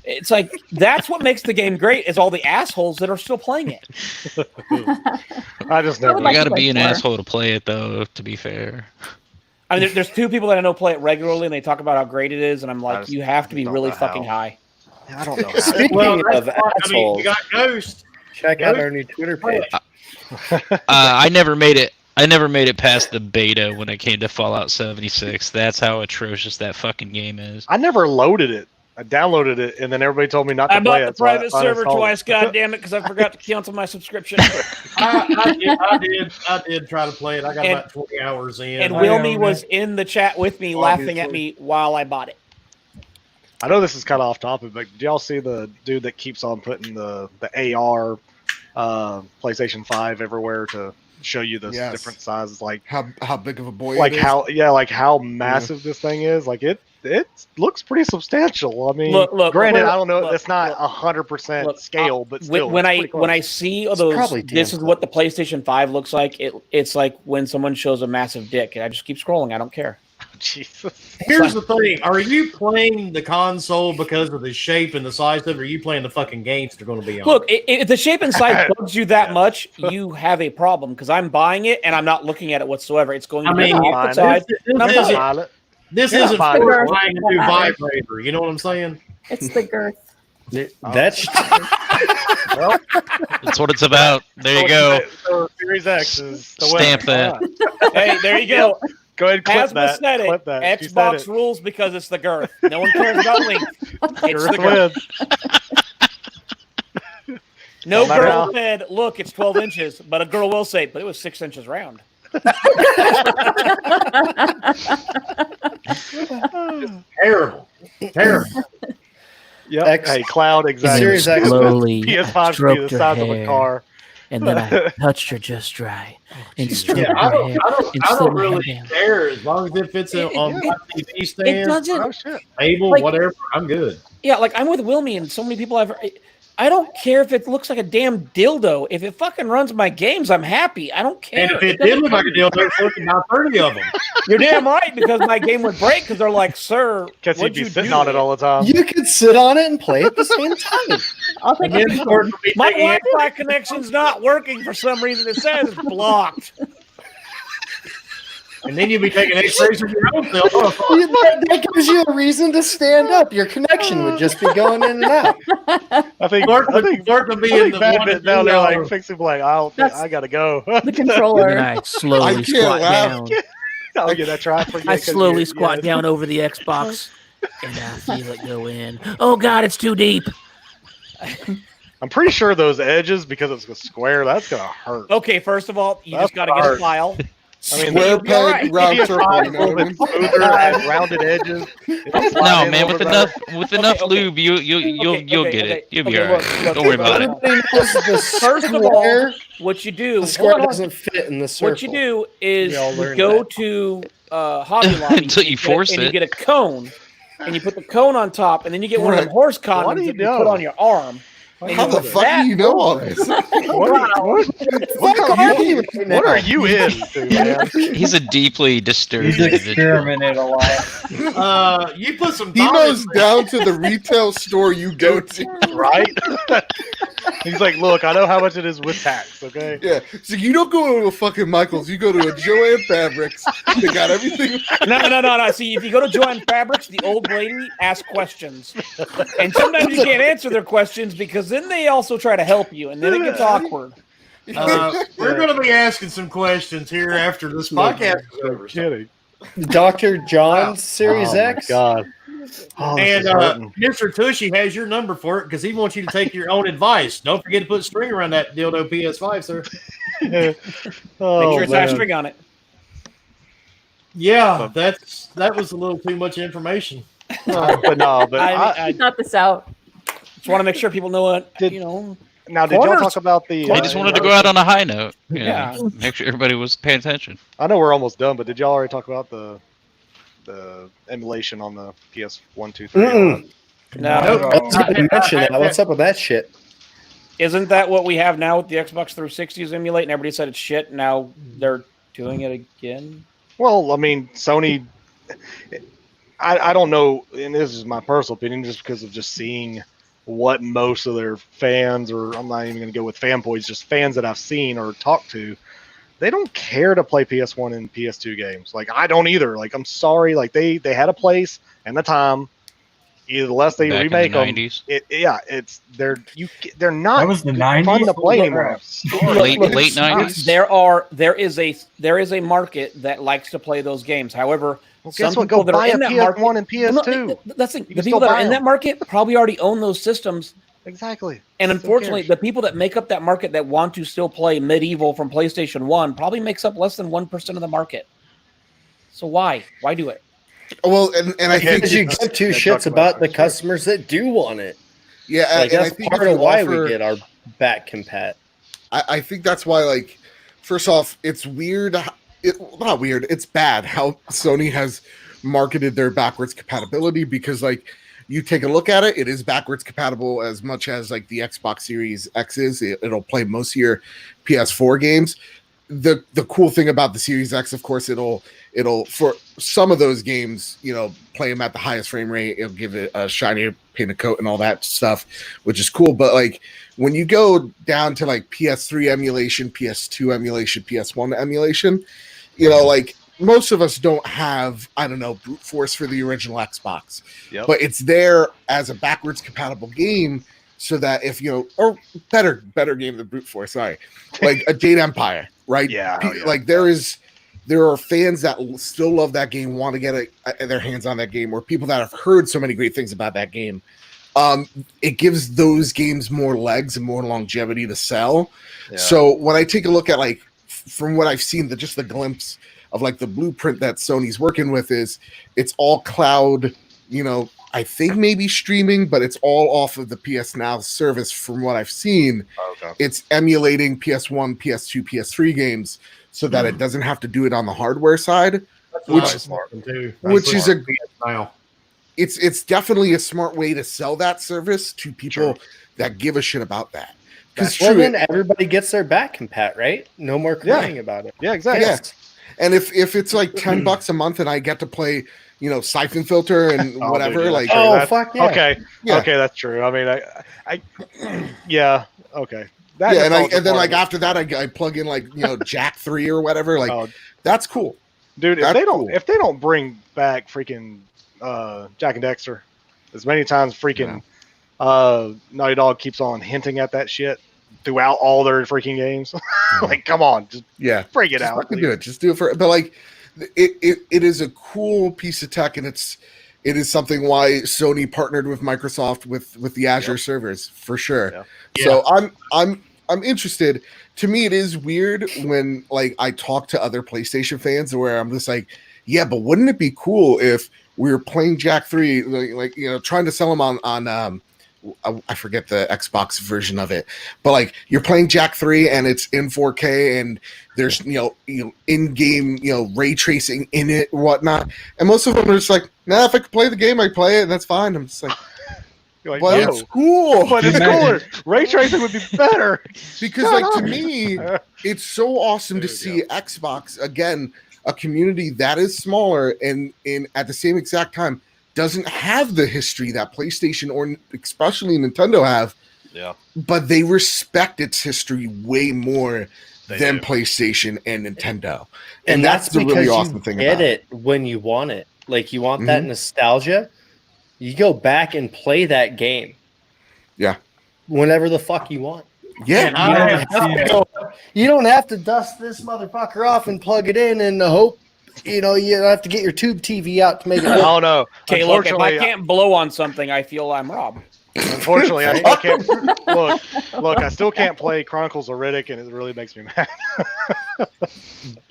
H: It's like that's what makes the game great is all the assholes that are still playing it.
F: I just
I: I
F: never.
I: would
G: You
I: like
G: got
I: to
G: to be
I: play
G: an
I: more.
G: asshole to play it though. To be fair.
H: I mean, there's two people that I know play it regularly, and they talk about how great it is, and I'm like,
F: just
H: you have to be
F: don't
H: really
F: know
H: fucking
F: how.
H: high.
F: I don't know. How.
E: Speaking
A: Well,
E: of
A: that's why,
E: assholes,
A: you got Ghost.
E: check out our new Twitter page.
G: I never made it. I never made it past the beta when it came to Fallout 76. That's how atrocious that fucking game is.
F: I never loaded it. I downloaded it, and then everybody told me not to
H: I
F: play
H: bought the
F: it. so I
H: private server
F: uninstalled it.
H: twice, god damn it, because I forgot to cancel my subscription.
A: I did try to play it. I got
H: And-
A: about 20 hours in.
H: And
C: I
H: Wilmy
C: know,
H: was in the chat with me, laughing at me while I bought it.
F: I know this is kind of off topic, but did y'all see the dude that keeps on putting the AR PlayStation 5 everywhere to show you the
B: Yes.
F: different sizes? Like
B: how big of a boy
F: like
B: it is.
F: how massive this thing is. Like it looks pretty substantial. I mean,
H: Look,
F: granted,
H: look,
F: I don't know.
H: look,
F: It's not
H: look.
F: 100%
H: Look,
F: scale, but still,
H: when
F: it's
H: I
F: pretty close.
H: when I see
E: It's
H: those,
E: probably
H: this
E: damn
H: is what the
E: close.
H: PlayStation 5 looks like. It's like when someone shows a massive dick, and I just keep scrolling. I don't care.
F: Jesus.
A: Here's the thing: are you playing the console because of the shape and the size of it? Or are you playing the fucking games they're going to be on?
H: Look, if the shape and size bugs you that much, you have a problem. Because I'm buying it and I'm not looking at it whatsoever. It's going
A: I
H: to be
A: mean,
H: on the
F: fine.
H: side.
A: this
H: and I'm
A: isn't,
H: buying it.
F: Pilot.
A: this
F: Yeah,
A: isn't
F: fine.
A: for buying a new
I: Doesn't matter.
A: vibrator. You know what I'm saying?
I: It's the girth.
E: That's
G: That's what it's about. There you go.
F: So Series X is the
G: Stamp
F: winner.
G: that.
H: Hey, there you go.
F: Go ahead and clip
H: Asma
F: that.
H: said it.
F: Clip that. She said
H: Xbox
F: it.
H: rules because it's the girth. No one cares about length. It's
F: Girth
H: the girth.
F: wins.
H: No
F: No matter
H: girl
F: how-
H: said, "Look, it's 12 inches," but a girl will say, "But it was 6 inches round."
A: Terrible, terrible.
F: Yep.
E: X-
F: Hey, Cloud, exactly.
E: Series X
J: Slowly
F: PS5 should
J: stroked
F: be the
J: her
F: size of a
J: hair,
F: car.
J: and then I touched her just right and stroked
A: Yeah, I
J: her
A: don't,
J: hair
A: I don't,
J: and
A: I
J: slid
A: don't
J: my hand
A: really
J: down.
A: care as long as it fits on my TV
H: It
A: stand,
H: doesn't.
F: Oh shit.
A: table,
H: Like-
A: whatever. I'm good.
H: Yeah, like I'm with Wilmy and so many people I don't care if it looks like a damn dildo. If it fucking runs my games, I'm happy. I don't care.
A: And if it
H: doesn't
A: did look like a deal, there's looking about 30 of them.
H: You're damn right because my game would break because they're like, "Sir,
F: Because
H: what'd
F: you'd be
H: you
F: sitting
H: do?"
F: on it all the time.
E: you could sit on it and play at the same time.
I: I'll take
A: And then
I: it.
A: for me
H: My
A: taking it-
H: Wi-Fi connection's not working for some reason. It says it's blocked.
A: and then you'd be taking X-rays of your own self.
E: That gives you a reason to stand up. Your connection would just be going in and out.
F: I think
A: Clark
F: I think
A: would be
F: I
A: in
F: think
A: the
F: Bad
A: one
F: Bit
A: and
F: down
A: two
F: there like
A: hour.
F: fixing like
I: That's-
F: I gotta go.
I: The
J: And then
I: controller.
J: I slowly
B: can't
J: squat
B: laugh.
J: down.
F: I'll get that try for you.
J: I
F: 'cause
J: slowly
F: you-
J: squat
F: yeah.
J: down over the Xbox, and I feel it go in. Oh God, it's too deep.
F: I'm pretty sure those edges, because it's a square, that's gonna hurt.
H: Okay, first of all, you
F: That's
H: just got to get a
F: hard.
H: file.
F: I mean,
B: Square
H: you'll be all right.
B: peg, round
F: PS5
B: circle.
F: is
B: You
F: a
B: know
F: little
B: what I
F: bit
B: mean?
F: smoother, has rounded edges. It'll slide
G: No,
F: in
G: man.
F: a
G: With
F: little
G: enough
F: better.
G: enough
H: Okay.
G: lube, you'll get it. You'll be
H: Okay,
G: all right.
H: look,
G: Don't worry about it.
E: Everybody knows the
H: First of all,
E: square.
H: what you do,
E: The square
H: hold on.
E: doesn't fit in the circle.
H: What you do is
E: We all
H: you
E: learned
H: go
E: that.
H: to Hobby Lobby
G: Until you
H: get a-
G: force
H: and you
G: it.
H: get a cone, and you put the cone on top, and then you get one of them horse
F: What
H: condoms
F: do you
H: that you put
F: do?
H: on your arm.
B: How the fuck do you know all this?
F: What are you into, man?
G: He's a deeply disturbed
C: He's
G: individual.
C: experimented a lot.
A: You put some
B: He
A: thought
B: knows
A: into
B: down to the retail store you go to.
F: right? He's like, look, I know how much it is with tax, okay?
B: Yeah. So you don't go to a fucking Michael's, you go to a Joanne Fabrics. They got everything.
H: No. See, if you go to Joanne Fabrics, the old lady asks questions. And sometimes you can't answer their questions because then they also try to help you, and then it gets awkward.
A: We're going to be asking some questions here after this podcast is over.
F: Kidding.
E: Dr. John's Series X.
F: God. Oh,
A: And Mr. Tushy has your number for it because he wants you to take your own advice. Don't forget to put string around that dildo PS5, sir.
H: Make sure it's has string on it.
A: Yeah, that was a little too much information.
F: But
I: I thought this out.
H: Just want to make sure people know what,
F: Now, did y'all talk about the...
G: They just wanted to go out on a high note.
H: Yeah.
G: Make sure everybody was paying attention.
F: I know we're almost done, but did y'all already talk about the emulation on the PS1, 2, 3?
H: No.
E: Mention that. What's up with that shit?
H: Isn't that what we have now with the Xbox 360's emulate? And everybody said it's shit. Now they're doing it again.
F: Well, I mean, Sony... I don't know, and this is my personal opinion, just because of just seeing what most of their fans, or I'm not even going to go with fanboys, just fans that I've seen or talked to, they don't care to play PS1 and PS2 games. Like, I don't either. Like, I'm sorry. Like, they had a place and a time. Either less they
G: Back
F: remake
G: in the
F: them.
G: 90s.
F: They're not
C: That was the 90s?
F: fun to play anymore.
G: Late 90s.
H: There is a market that likes to play those games. However,
F: Well,
H: some
F: guess what?
H: people
F: Go
H: that are
F: buy
H: in
F: a
H: that
F: PS1
H: market,
F: and PS2.
H: No, that's the
F: can
H: people
F: still
H: that are
F: buy
H: in that
F: them.
H: market probably already own those systems.
F: Exactly.
H: And
F: Who
H: unfortunately,
F: cares?
H: the people that make up that market that want to still play Medieval from PlayStation 1 probably makes up less than 1% of the market. So why? Why do it?
B: Well, and I think
E: Because you give two shits about the customers that do want it.
B: yeah,
E: Like,
B: and I
E: that's
B: think
E: part
B: if you
E: of why
B: offer-
E: we get our back compat.
B: I think that's why, like, first off, it's weird. Not weird. It's bad how Sony has marketed their backwards compatibility because, like, you take a look at it, it is backwards compatible as much as, like, the Xbox Series X is. It'll play most of your PS4 games. The cool thing about the Series X, of course, it'll for some of those games, play them at the highest frame rate. It'll give it a shinier painted coat and all that stuff, which is cool. But like when you go down to like PS3 emulation, PS2 emulation, PS1 emulation, like most of us don't have, I don't know, brute force for the original Xbox, but it's there as a backwards compatible game. So that if or better game than brute force, sorry, like a Jade Empire, right? Like there are fans that still love that game, want to get their hands on that game, or people that have heard so many great things about that game. It gives those games more legs and more longevity to sell. Yeah. So when I take a look at, like, from what I've seen, just the glimpse of like the blueprint that Sony's working with is it's all cloud, I think maybe streaming, but it's all off of the PS Now service from what I've seen. Okay. It's emulating PS1, PS2, PS3 games so that it doesn't have to do it on the hardware side, which is it's definitely a smart way to sell that service to people that give a shit about that.
E: Because then everybody gets their back compat, right? No more crying about it.
F: Yeah, exactly.
B: Yeah. And if it's like $10 a month and I get to play, Siphon Filter and whatever,
F: fuck yeah. Okay, that's true. I mean, I yeah, okay.
B: And then like after that, I plug in like Jack 3 or whatever. Like that's cool,
F: dude. If they don't bring back freaking Jack and Dexter as many times freaking Naughty Dog keeps on hinting at that shit throughout all their freaking games, like come on, just bring it out.
B: Do it. Just do it but like it is a cool piece of tech, and it is something why Sony partnered with Microsoft with the Azure servers for sure. Yeah. So I'm interested. To me, it is weird when like I talk to other PlayStation fans where I'm just like, yeah, but wouldn't it be cool if we were playing Jack 3, like trying to sell them on I forget the Xbox version of it, but like you're playing Jack 3 and it's in 4K and there's in-game ray tracing in it and whatnot, and most of them are just like, nah, if I could play the game, I play it and that's fine. I'm just like,
F: You're like,
B: but
F: no.
B: it's cool.
F: But it's cooler. Ray tracing would be better.
B: Because like to me, it's so awesome to see Xbox again, a community that is smaller and in at the same exact time doesn't have the history that PlayStation or especially Nintendo have.
F: Yeah.
B: But they respect its history way more than
F: do.
B: PlayStation and Nintendo.
E: And that's
B: the
E: because
B: really awesome
E: you
B: thing
E: get
B: about it.
E: when you want it. Like you want that nostalgia. You go back and play that game.
B: Yeah.
E: Whenever the fuck you want.
B: Yeah.
E: You don't have to dust this motherfucker off and plug it in and hope, you don't have to get your tube TV out to make it work.
F: Oh no.
H: Okay, look, if I can't blow on something, I feel I'm robbed.
F: Unfortunately, I still can't. Look, I still can't play Chronicles of Riddick, and it really makes me mad.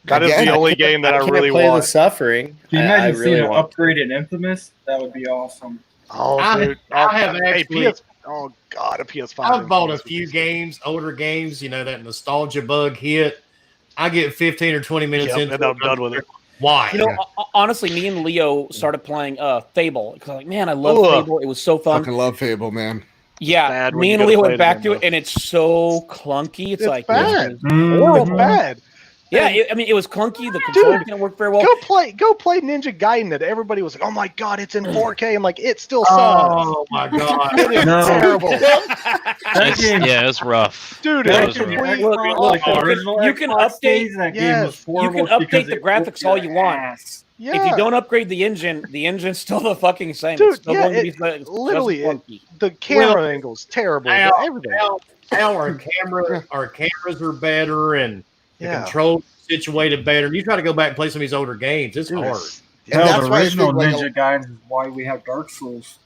F: That is the only game that I really
E: play
F: want.
E: The Suffering.
C: Can you imagine
E: really
C: seeing an
E: want.
C: upgrade in Infamous? That would be awesome.
F: Oh, dude.
A: I have actually.
F: Oh God, a PS5.
A: I've bought a few games, older games. That nostalgia bug hit. I get 15 or 20 minutes into
F: and I'm done with it.
A: Why?
H: Honestly, me and Leo started playing Fable because I'm like, man, I love Fable. It was so fun.
B: Fucking love Fable, man.
H: Yeah, me and Leo went back to it, and it's so clunky. It's like
F: bad.
H: Horrible.
F: It's bad.
H: Yeah, it was clunky. The controls didn't work very well.
F: Go play Ninja Gaiden. That everybody was like, "Oh my god, it's in 4K." I'm like, it still sucks.
A: Oh my god,
F: it is terrible.
G: It's rough.
F: Dude,
H: you can update.
C: That game was
H: You can update the graphics all you want.
F: Yeah.
H: If you don't upgrade the engine's still the fucking same.
F: Dude,
H: it's still going to be
F: literally the camera angle's terrible. Everything.
A: Now our cameras are better and the controls situated better. You try to go back and play some of these older games. It's hard.
B: And that's
C: the
B: why
C: original Ninja Gaiden is why we have Dark Souls.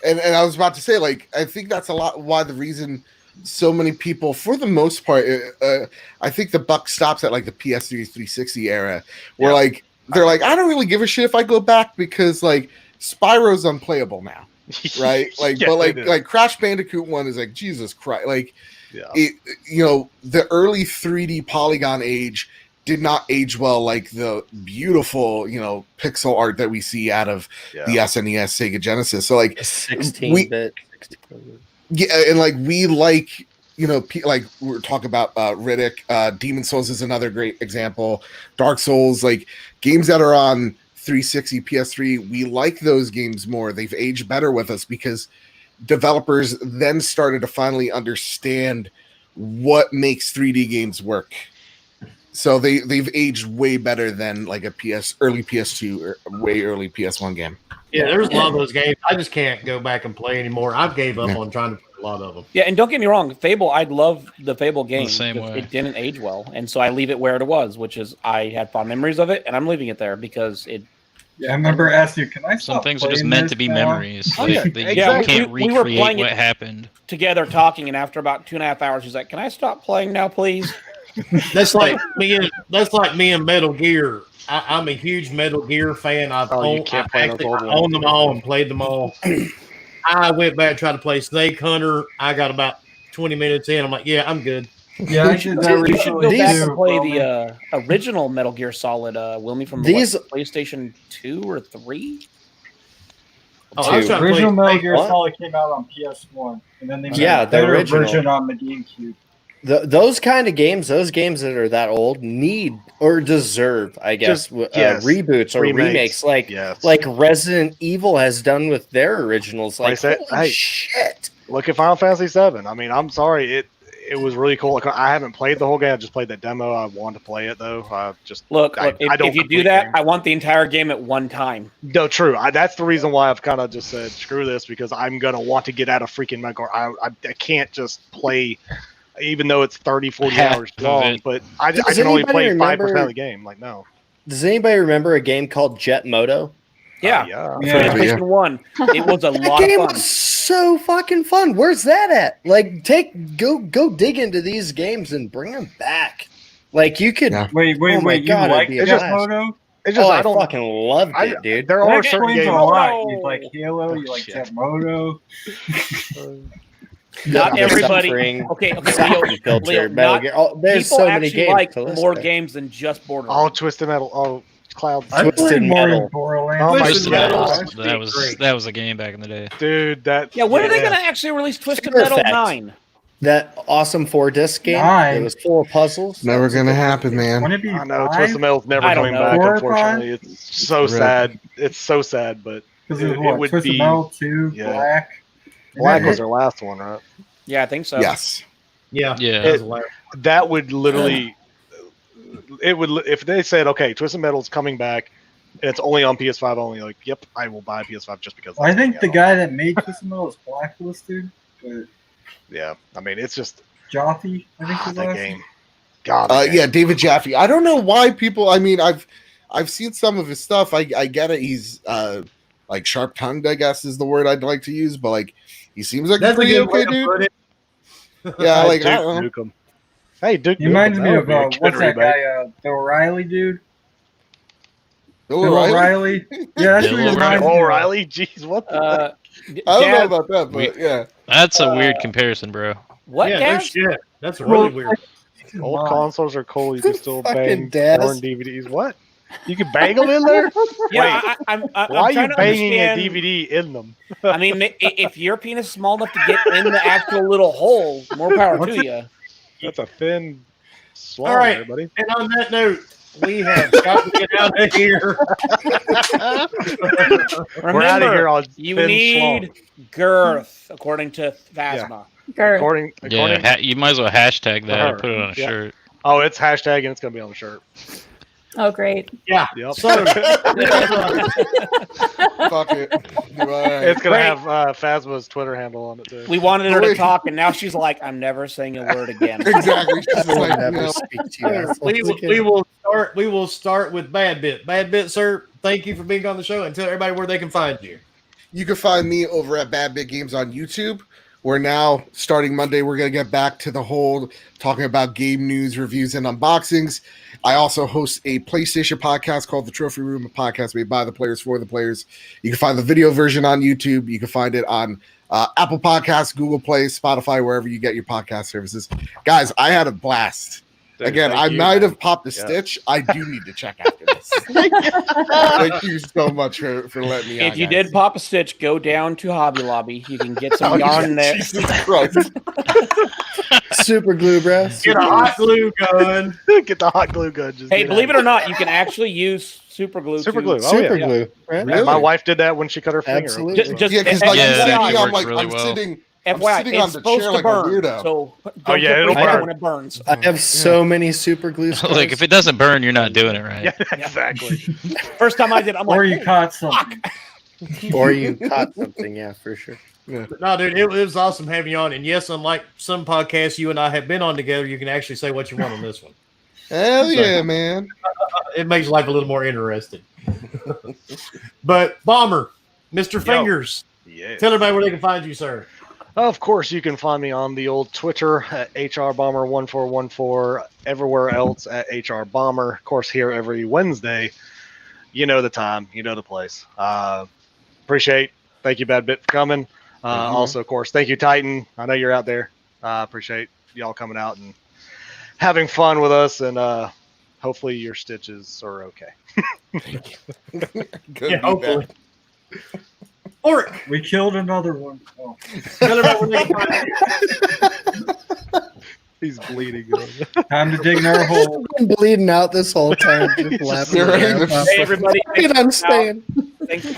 B: And I was about to say, I think that's a lot why the reason so many people, for the most part, I think the buck stops at the PS3 360 era, where they're like, I don't really give a shit if I go back because Spyro's unplayable now, right? But Crash Bandicoot 1 is Jesus Christ, the early 3D polygon age did not age well like the beautiful, pixel art that we see out of the SNES, Sega Genesis. So
E: 16-bit.
B: Yeah, and we we're talking about Riddick, Demon Souls is another great example. Dark Souls, games that are on 360, PS3, we like those games more. They've aged better with us because developers then started to finally understand what makes 3D games work. So they've aged way better than early PS2 or way early PS1 game.
A: Yeah, there's a lot of those games. I just can't go back and play anymore. I've gave up on trying to play a lot of them.
H: Yeah, and don't get me wrong, Fable, I love the Fable game.
G: The same way.
H: It didn't age well, and so I leave it where it was, which is I had fond memories of it, and I'm leaving it there because it.
C: Yeah, I remember asking you, can I
G: Some things are just meant to be memories. You can't
H: we were
G: recreate
H: playing
G: what happened.
H: Together talking, and after about 2.5 hours, he's like, "Can I stop playing now, please?"
A: That's like me and Metal Gear. I'm a huge Metal Gear fan. I own them all and played them all. I went back and tried to play Snake Hunter. I got about 20 minutes in. I'm like, yeah, I'm good.
C: Yeah, I did that
H: You should go
C: recently.
H: back and play the original Metal Gear Solid, Wilmy, from PlayStation 2 or 3.
C: The original Metal Gear Solid came out on PS1, and then they made a better version on the GameCube.
E: Those kind of games, those games that are that old, need or deserve, I guess, reboots or remakes, like Resident Evil has done with their originals. Holy shit!
F: Look at Final Fantasy VII. I mean, I'm sorry, it was really cool. I haven't played the whole game. I just played that demo. I wanted to play it though.
H: If you do that, I want the entire game at one time.
F: No, true. That's the reason why I've kind of just said screw this, because I'm gonna want to get out of freaking Metal. I can't just play. Even though it's 30, 40 hours long, but I can only play 5% of the game. No.
E: Does anybody remember a game called Jet Moto?
H: Yeah. For PlayStation 1. It was a lot of fun.
E: That game was so fucking fun. Where's that at? Go dig into these games and bring them back. You could.
C: Wait.
E: Oh my God,
C: you like Jet Moto?
F: It's just,
E: I fucking loved it, dude.
F: There are certain games.
C: A lot. You like Halo. You like Jet Moto.
H: Not everybody. Okay, Leo,
E: there's so many games.
H: Like more games than just Borderlands.
F: Oh, Twisted Metal. Oh, Cloud.
E: Twisted Metal.
G: Twisted Metal. That was a game back in the day,
F: dude.
H: When are they going to actually release Twisted Metal 9?
E: That awesome 4-disc game. It was full of puzzles.
B: Never gonna happen, man.
F: I know Twisted Metal's never coming back. Unfortunately, it's so sad. It's so sad, but.
C: Because
F: It
C: it was what?
F: would
C: Twisted
F: be-
C: Metal 2,
F: yeah.
C: Black.
F: Black
C: And
F: was
C: that
F: their last one, right?
H: Yeah, I think so.
B: Yes.
A: Yeah.
G: Yeah.
A: that was hilarious.
F: That would literally, it would if they said, okay, Twisted Metal's coming back, and it's only on PS5 only. Like, yep, I will buy PS5 just because.
C: I
F: that's
C: think the
F: coming out.
C: guy that made Twisted Metal is blacklisted, but
F: Yeah, I mean, it's just
C: Jaffe, I think his
F: that
C: last
F: game. God, that game.
B: Yeah, David Jaffe. I don't know why people. I mean, I've seen some of his stuff. I get it. He's like sharp tongued, I guess is the word I'd like to use. But like, he seems like
A: That's
B: a pretty
A: good way
B: okay
A: to
B: dude.
A: put it.
B: Yeah, like
F: Duke
B: I don't know.
F: Nukem. Hey, Duke.
C: He reminds me of
F: Nukem,
C: what's that guy? The O'Reilly dude.
B: Bill
C: Bill
B: O'Reilly?
C: O'Reilly. Yeah, that's
G: Bill
C: what he reminds me
F: Oh,
C: of.
F: O'Reilly. Jeez, what? The
H: Uh,
B: I don't know
H: Dad,
B: about that, but yeah.
G: That's a weird comparison, bro.
H: what,
A: Yeah, no
H: Dad?
A: shit. That's really weird.
F: old consoles are cool. You can still
K: Fucking
F: bang
K: Daz.
F: porn DVDs. What? You can bang them in there?
H: Yeah,
F: Wait,
H: I'm
F: why are
H: trying
F: you
H: to
F: banging a
H: understand-
F: DVD in them?
H: I mean, if your penis is small enough to get in the actual little hole, more power to you.
F: That's a thin slot,
A: All right.
F: everybody.
A: And on that note, we have got to get out of here.
F: We're out of here
H: Remember,
F: on
H: you
F: thin
H: need girth, according to Phasma.
I: Girth.
F: According,
G: Yeah, you might as well hashtag that
F: her.
G: and put it on a
F: Yeah.
G: shirt.
F: oh, it's hashtag and it's gonna be on the shirt.
I: Oh, great.
A: Yeah.
F: Yep.
A: So,
B: Fuck it. All right.
F: It's gonna
H: Great.
F: have Phasma's Twitter handle on it too.
H: We wanted her to
B: Wait.
H: talk, and now she's like, "I'm never saying a word again."
B: Exactly. She's just
K: I will
B: like,
K: never
B: no.
K: speak to you. assholes
A: we
K: again.
A: will start. We will start with Bad Bit. Bad Bit, sir. Thank you for being on the show, and tell everybody where they can find you.
B: You can find me over at Bad Bit Games on YouTube. We're now starting Monday. We're gonna get back to the whole talking about game news, reviews, and unboxings. I also host a PlayStation podcast called The Trophy Room, a podcast made by the players for the players. You can find the video version on YouTube. You can find it on Apple Podcasts, Google Play, Spotify, wherever you get your podcast services. Guys, I had a blast.
F: Dude,
B: Again,
F: thank
B: I
F: you,
B: might
F: man.
B: have popped a
F: Yeah.
B: stitch. I do need to check after this. Thank you so much for letting me on,
H: If you
B: guys.
H: did pop a stitch, go down to Hobby Lobby. You can get some
B: Oh,
H: yarn
B: yeah,
H: there.
B: Jesus Christ.
K: Super glue, bro.
A: Get a hot glue gun.
F: Get the hot glue gun. Just
H: Hey,
F: get
H: believe
F: out.
H: it or not, you can actually use super glue.
F: Super
H: to-
F: glue. Oh,
K: Super
F: yeah.
K: glue. Right?
F: Yeah, my wife did that when she cut her finger.
K: Absolutely.
H: Just
B: Yeah, because like
G: Yeah,
B: you see
G: that
B: me, I'm
G: works
B: like
G: really
B: I'm
G: well.
B: sitting.
H: FYI,
B: sitting on
H: it's
B: the
H: supposed
B: chair
H: to
B: like a
H: burn.
B: weirdo.
H: So
F: Oh, yeah,
H: don't
F: it'll
H: get
F: burn.
H: when it burns.
K: I have so many super glue scars.
G: Like if it doesn't burn, you're not doing it right.
F: Yeah, exactly.
H: First time I did, I'm like,
C: Or you caught something.
K: Or you caught something, yeah, for sure.
A: No, dude, it was awesome having you on. And yes, unlike some podcasts you and I have been on together, you can actually say what you want on this one.
B: Hell yeah, man.
A: It makes life a little more interesting. But Bomber, Mr. Fingers,
F: Yeah.
A: tell everybody where they can find you, sir.
F: Of course, you can find me on the old Twitter at HRBomber1414, everywhere else at HRBomber. Of course, here every Wednesday. You know the time, you know the place. Thank you, Bad Bit, for coming. Also, of course, thank you, Titan. I know you're out there. Appreciate y'all coming out and having fun with us, and hopefully your stitches are okay.
B: Good
A: Yeah, hopefully. Oric,
C: We killed another one. Oh.
A: tell everybody where they can find you.
F: He's bleeding.
C: Time to dig another hole.
K: I've been bleeding out this whole time, just laughing.
B: You're
K: at
B: right.
K: them.
H: hey everybody,
K: And I'm staying.
H: thanks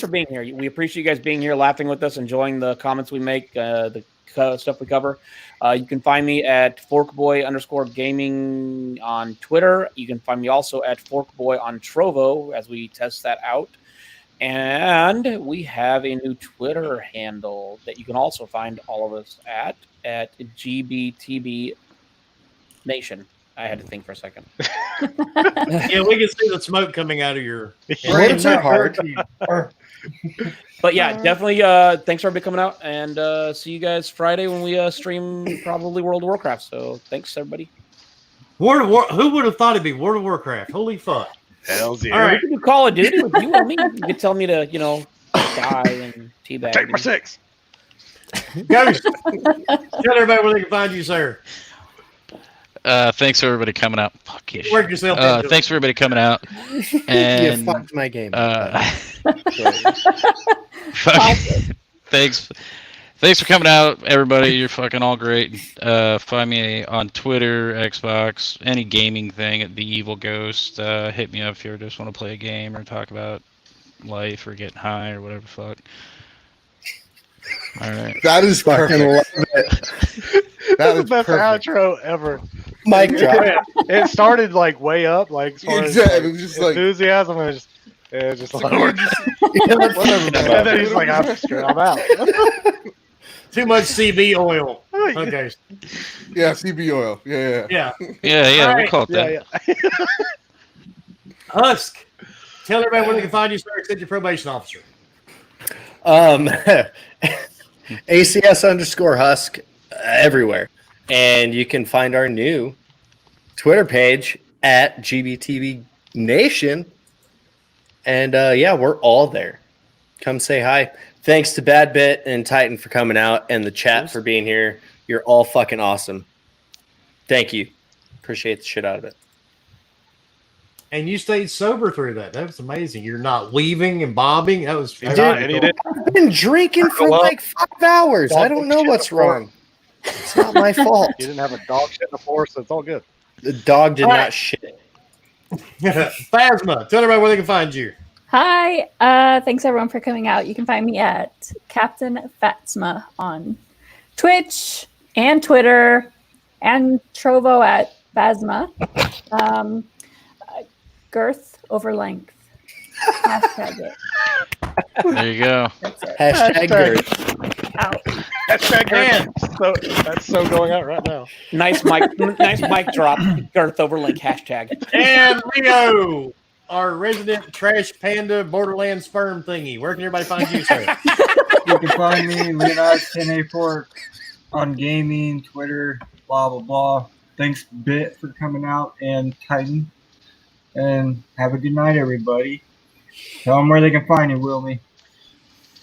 H: for being here. We appreciate you guys being here, laughing with us, enjoying the comments we make, the stuff we cover. You can find me at forkboy_gaming on Twitter. You can find me also at forkboy on Trovo as we test that out. And we have a new Twitter handle that you can also find all of us at GBTB Nation. I had to think for a second.
A: Yeah, we can see the smoke coming out of your.
K: Words are hard.
H: But yeah, definitely. Thanks for coming out, and see you guys Friday when we stream probably World of Warcraft. So thanks everybody.
A: Who would have thought it'd be World of Warcraft? Holy fuck!
F: Hells yeah.
A: All right.
H: We can do Call of Duty with you or me. You could tell me to, die and teabag.
F: Take my 6.
A: Ghost, tell everybody where they can find you, sir.
G: Thanks for everybody coming out. Fuck you.
A: Work yourself into it.
G: Thanks for everybody coming out.
K: You
G: And
K: fucked my game.
G: thanks for coming out, everybody. You're fucking all great. Find me on Twitter, Xbox, any gaming thing at The Evil Ghost. Hit me up if you just want to play a game or talk about life or getting high or whatever the fuck. All right.
B: That is
K: Fucking
B: perfect.
K: love it.
B: That
F: That's the
B: is
F: best
B: perfect.
F: outro ever.
K: Mic drop.
F: It started like way up, like as far as
B: Exactly,
F: like,
B: just like-
F: enthusiasm, and it just lowered.
B: Whatever, man.
F: And then he's like, I'm out.
A: Too much CB oil. Okay.
B: Yeah, CB oil. Yeah.
A: Yeah.
G: Yeah,
A: All
G: we'll
A: right.
G: call it that.
F: Yeah.
A: Husk, tell everybody where they can find you, sir, except your probation officer.
E: ACS_Husk everywhere. And you can find our new Twitter page at GBTV Nation. And yeah, we're all there. Come say hi. Thanks to Bad Bit and Titan for coming out and the chat for being here. You're all fucking awesome. Thank you. Appreciate the shit out of it.
A: And you stayed sober through that. That was amazing. You're not weaving and bobbing. That was
F: Dude, and he did.
E: I've been drinking for like 5 hours. I don't know what's wrong. It's not my fault.
F: You didn't have a dog shit in the floor, so it's all good.
E: The dog did
A: All right.
E: not shit.
A: Phasma, tell everybody where they can find you.
I: Hi, thanks everyone for coming out. You can find me at Captain Fatsma on Twitch and Twitter, and Trovo at Phasma. Girth over length. Hashtag it.
G: There you go.
I: That's it.
E: Hashtag Gert.
I: Out.
F: Hashtag
A: Man.
F: that's so going out right now.
H: Nice mic drop. Girth over link hashtag.
A: And Rio, our resident trash panda borderland sperm thingy. Where can everybody find you, sir?
C: You can find me, Leonidas1084, on gaming, Twitter, blah, blah, blah. Thanks, Bit, for coming out, and Titan. And have a good night, everybody. Tell them where they can find you, Wilmy.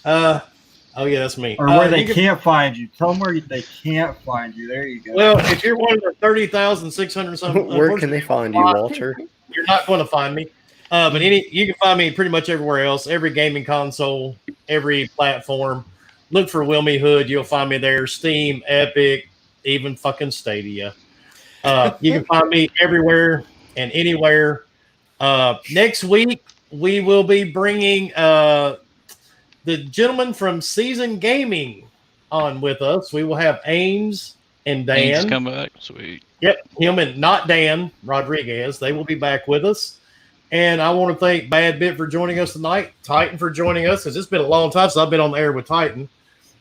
A: Oh yeah, that's me.
C: Or where they
A: you can-
C: can't find you. Tell them where they can't find you. There you go.
A: Well, if you're one of the 30,600 something,
E: Where can they find you, Walter?
A: You're not going to find me. But you can find me pretty much everywhere else. Every gaming console, every platform. Look for Wilmy Hood. You'll find me there. Steam, Epic, even fucking Stadia. You can find me everywhere and anywhere. Next week, we will be bringing the gentleman from Season Gaming on with us. We will have Ames and Dan.
G: Ames come back. Sweet.
A: Yep, him and not Dan Rodriguez. They will be back with us. And I want to thank Bad Bit for joining us tonight, Titan for joining us, because it's been a long time since I've been on the air with Titan.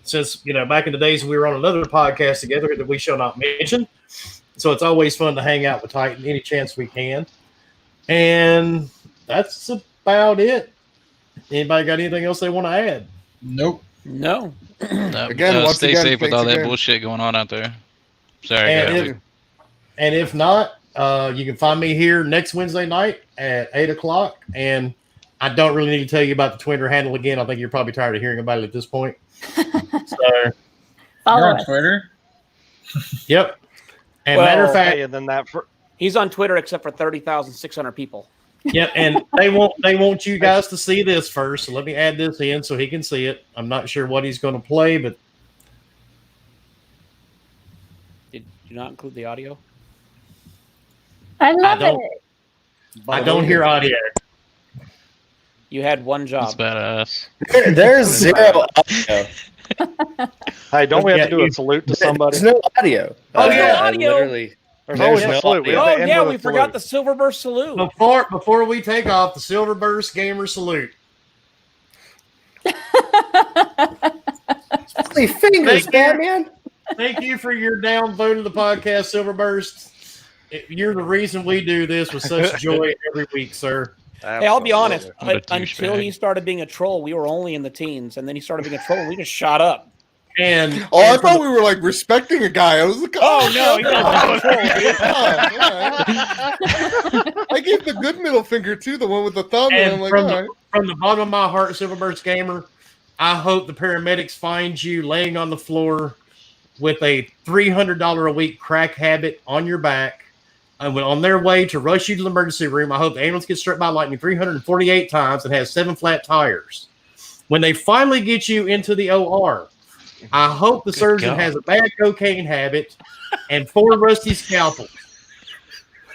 A: Since, back in the days when we were on another podcast together that we shall not mention. So it's always fun to hang out with Titan any chance we can. And that's about it. Anybody got anything else they want to add?
C: Nope.
H: No.
B: Again, once
G: Stay
B: again,
G: safe with
B: thanks
G: all that
B: again.
G: bullshit going on out there. Sorry,
A: And
G: guys.
A: if not, you can find me here next Wednesday night at 8 o'clock. And I don't really need to tell you about the Twitter handle again. I think you're probably tired of hearing about it at this point. So,
I: Follow
C: You're on
I: us.
C: Twitter?
A: yep. And
H: Well,
A: matter of fact,
F: Hey, and then that
H: He's on Twitter except for 30,600 people.
A: yep. And they want you guys to see this first. So let me add this in so he can see it. I'm not sure what he's going to play, but
H: Did you not include the audio?
I: I love
A: don't-
I: it.
A: I don't hear audio.
H: You had one
G: That's
H: job.
G: badass.
E: There's zero audio.
F: hey, don't we have
A: Yeah,
F: to do a salute to somebody?
E: There's no audio.
A: Oh, yeah.
H: Audio.
E: Literally.
F: There's
E: There's
F: always
E: no
F: a salute. We
E: audio.
F: have
H: Oh
F: to end
H: yeah,
F: with
H: we
F: a
H: forgot the
F: salute.
H: Silverburst salute.
A: Before we take off, the Silverburst Gamer salute.
E: Hey, fingers,
A: Thank you.
E: man.
A: Thank you for your downvote of the podcast, Silverburst. You're the reason we do this with such joy every week, sir.
H: Hey, I'll be honest.
G: What a
H: Until
G: douchebag.
H: he started being a troll, we were only in the teens, and then he started being a troll, and we just shot up.
A: And
B: Oh, I thought we were like respecting a guy. I was like,
H: Oh, no, he's not a troll, dude.
B: I gave the good middle finger too, the one with the thumb, and
A: And
B: I'm like,
A: from,
B: all
A: the,
B: right.
A: from the bottom of my heart, Silverburst Gamer, I hope the paramedics find you laying on the floor with a $300 a week crack habit on your back. And when on their way to rush you to the emergency room, I hope the ambulance gets struck by lightning 348 times and has 7 flat tires. When they finally get you into the OR, I hope the surgeon
G: God.
A: has a bad cocaine habit and 4 rusty scalpels.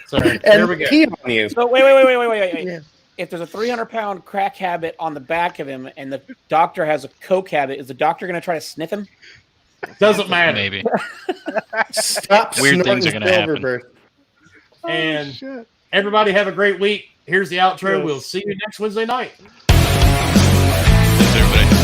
A: So there we
E: And
A: go.
E: pee on you.
H: So wait.
E: Yeah.
H: if there's a 300-pound crack habit on the back of him and the doctor has a coke habit, is the doctor going to try to sniff him?
A: Doesn't matter.
G: Maybe.
E: Stop
G: Weird things are
E: snorting
G: gonna happen.
E: Silverburst.
A: And everybody have a great week. Here's the outro.
F: Yes.
A: We'll see you next Wednesday night.
G: Thanks, everybody.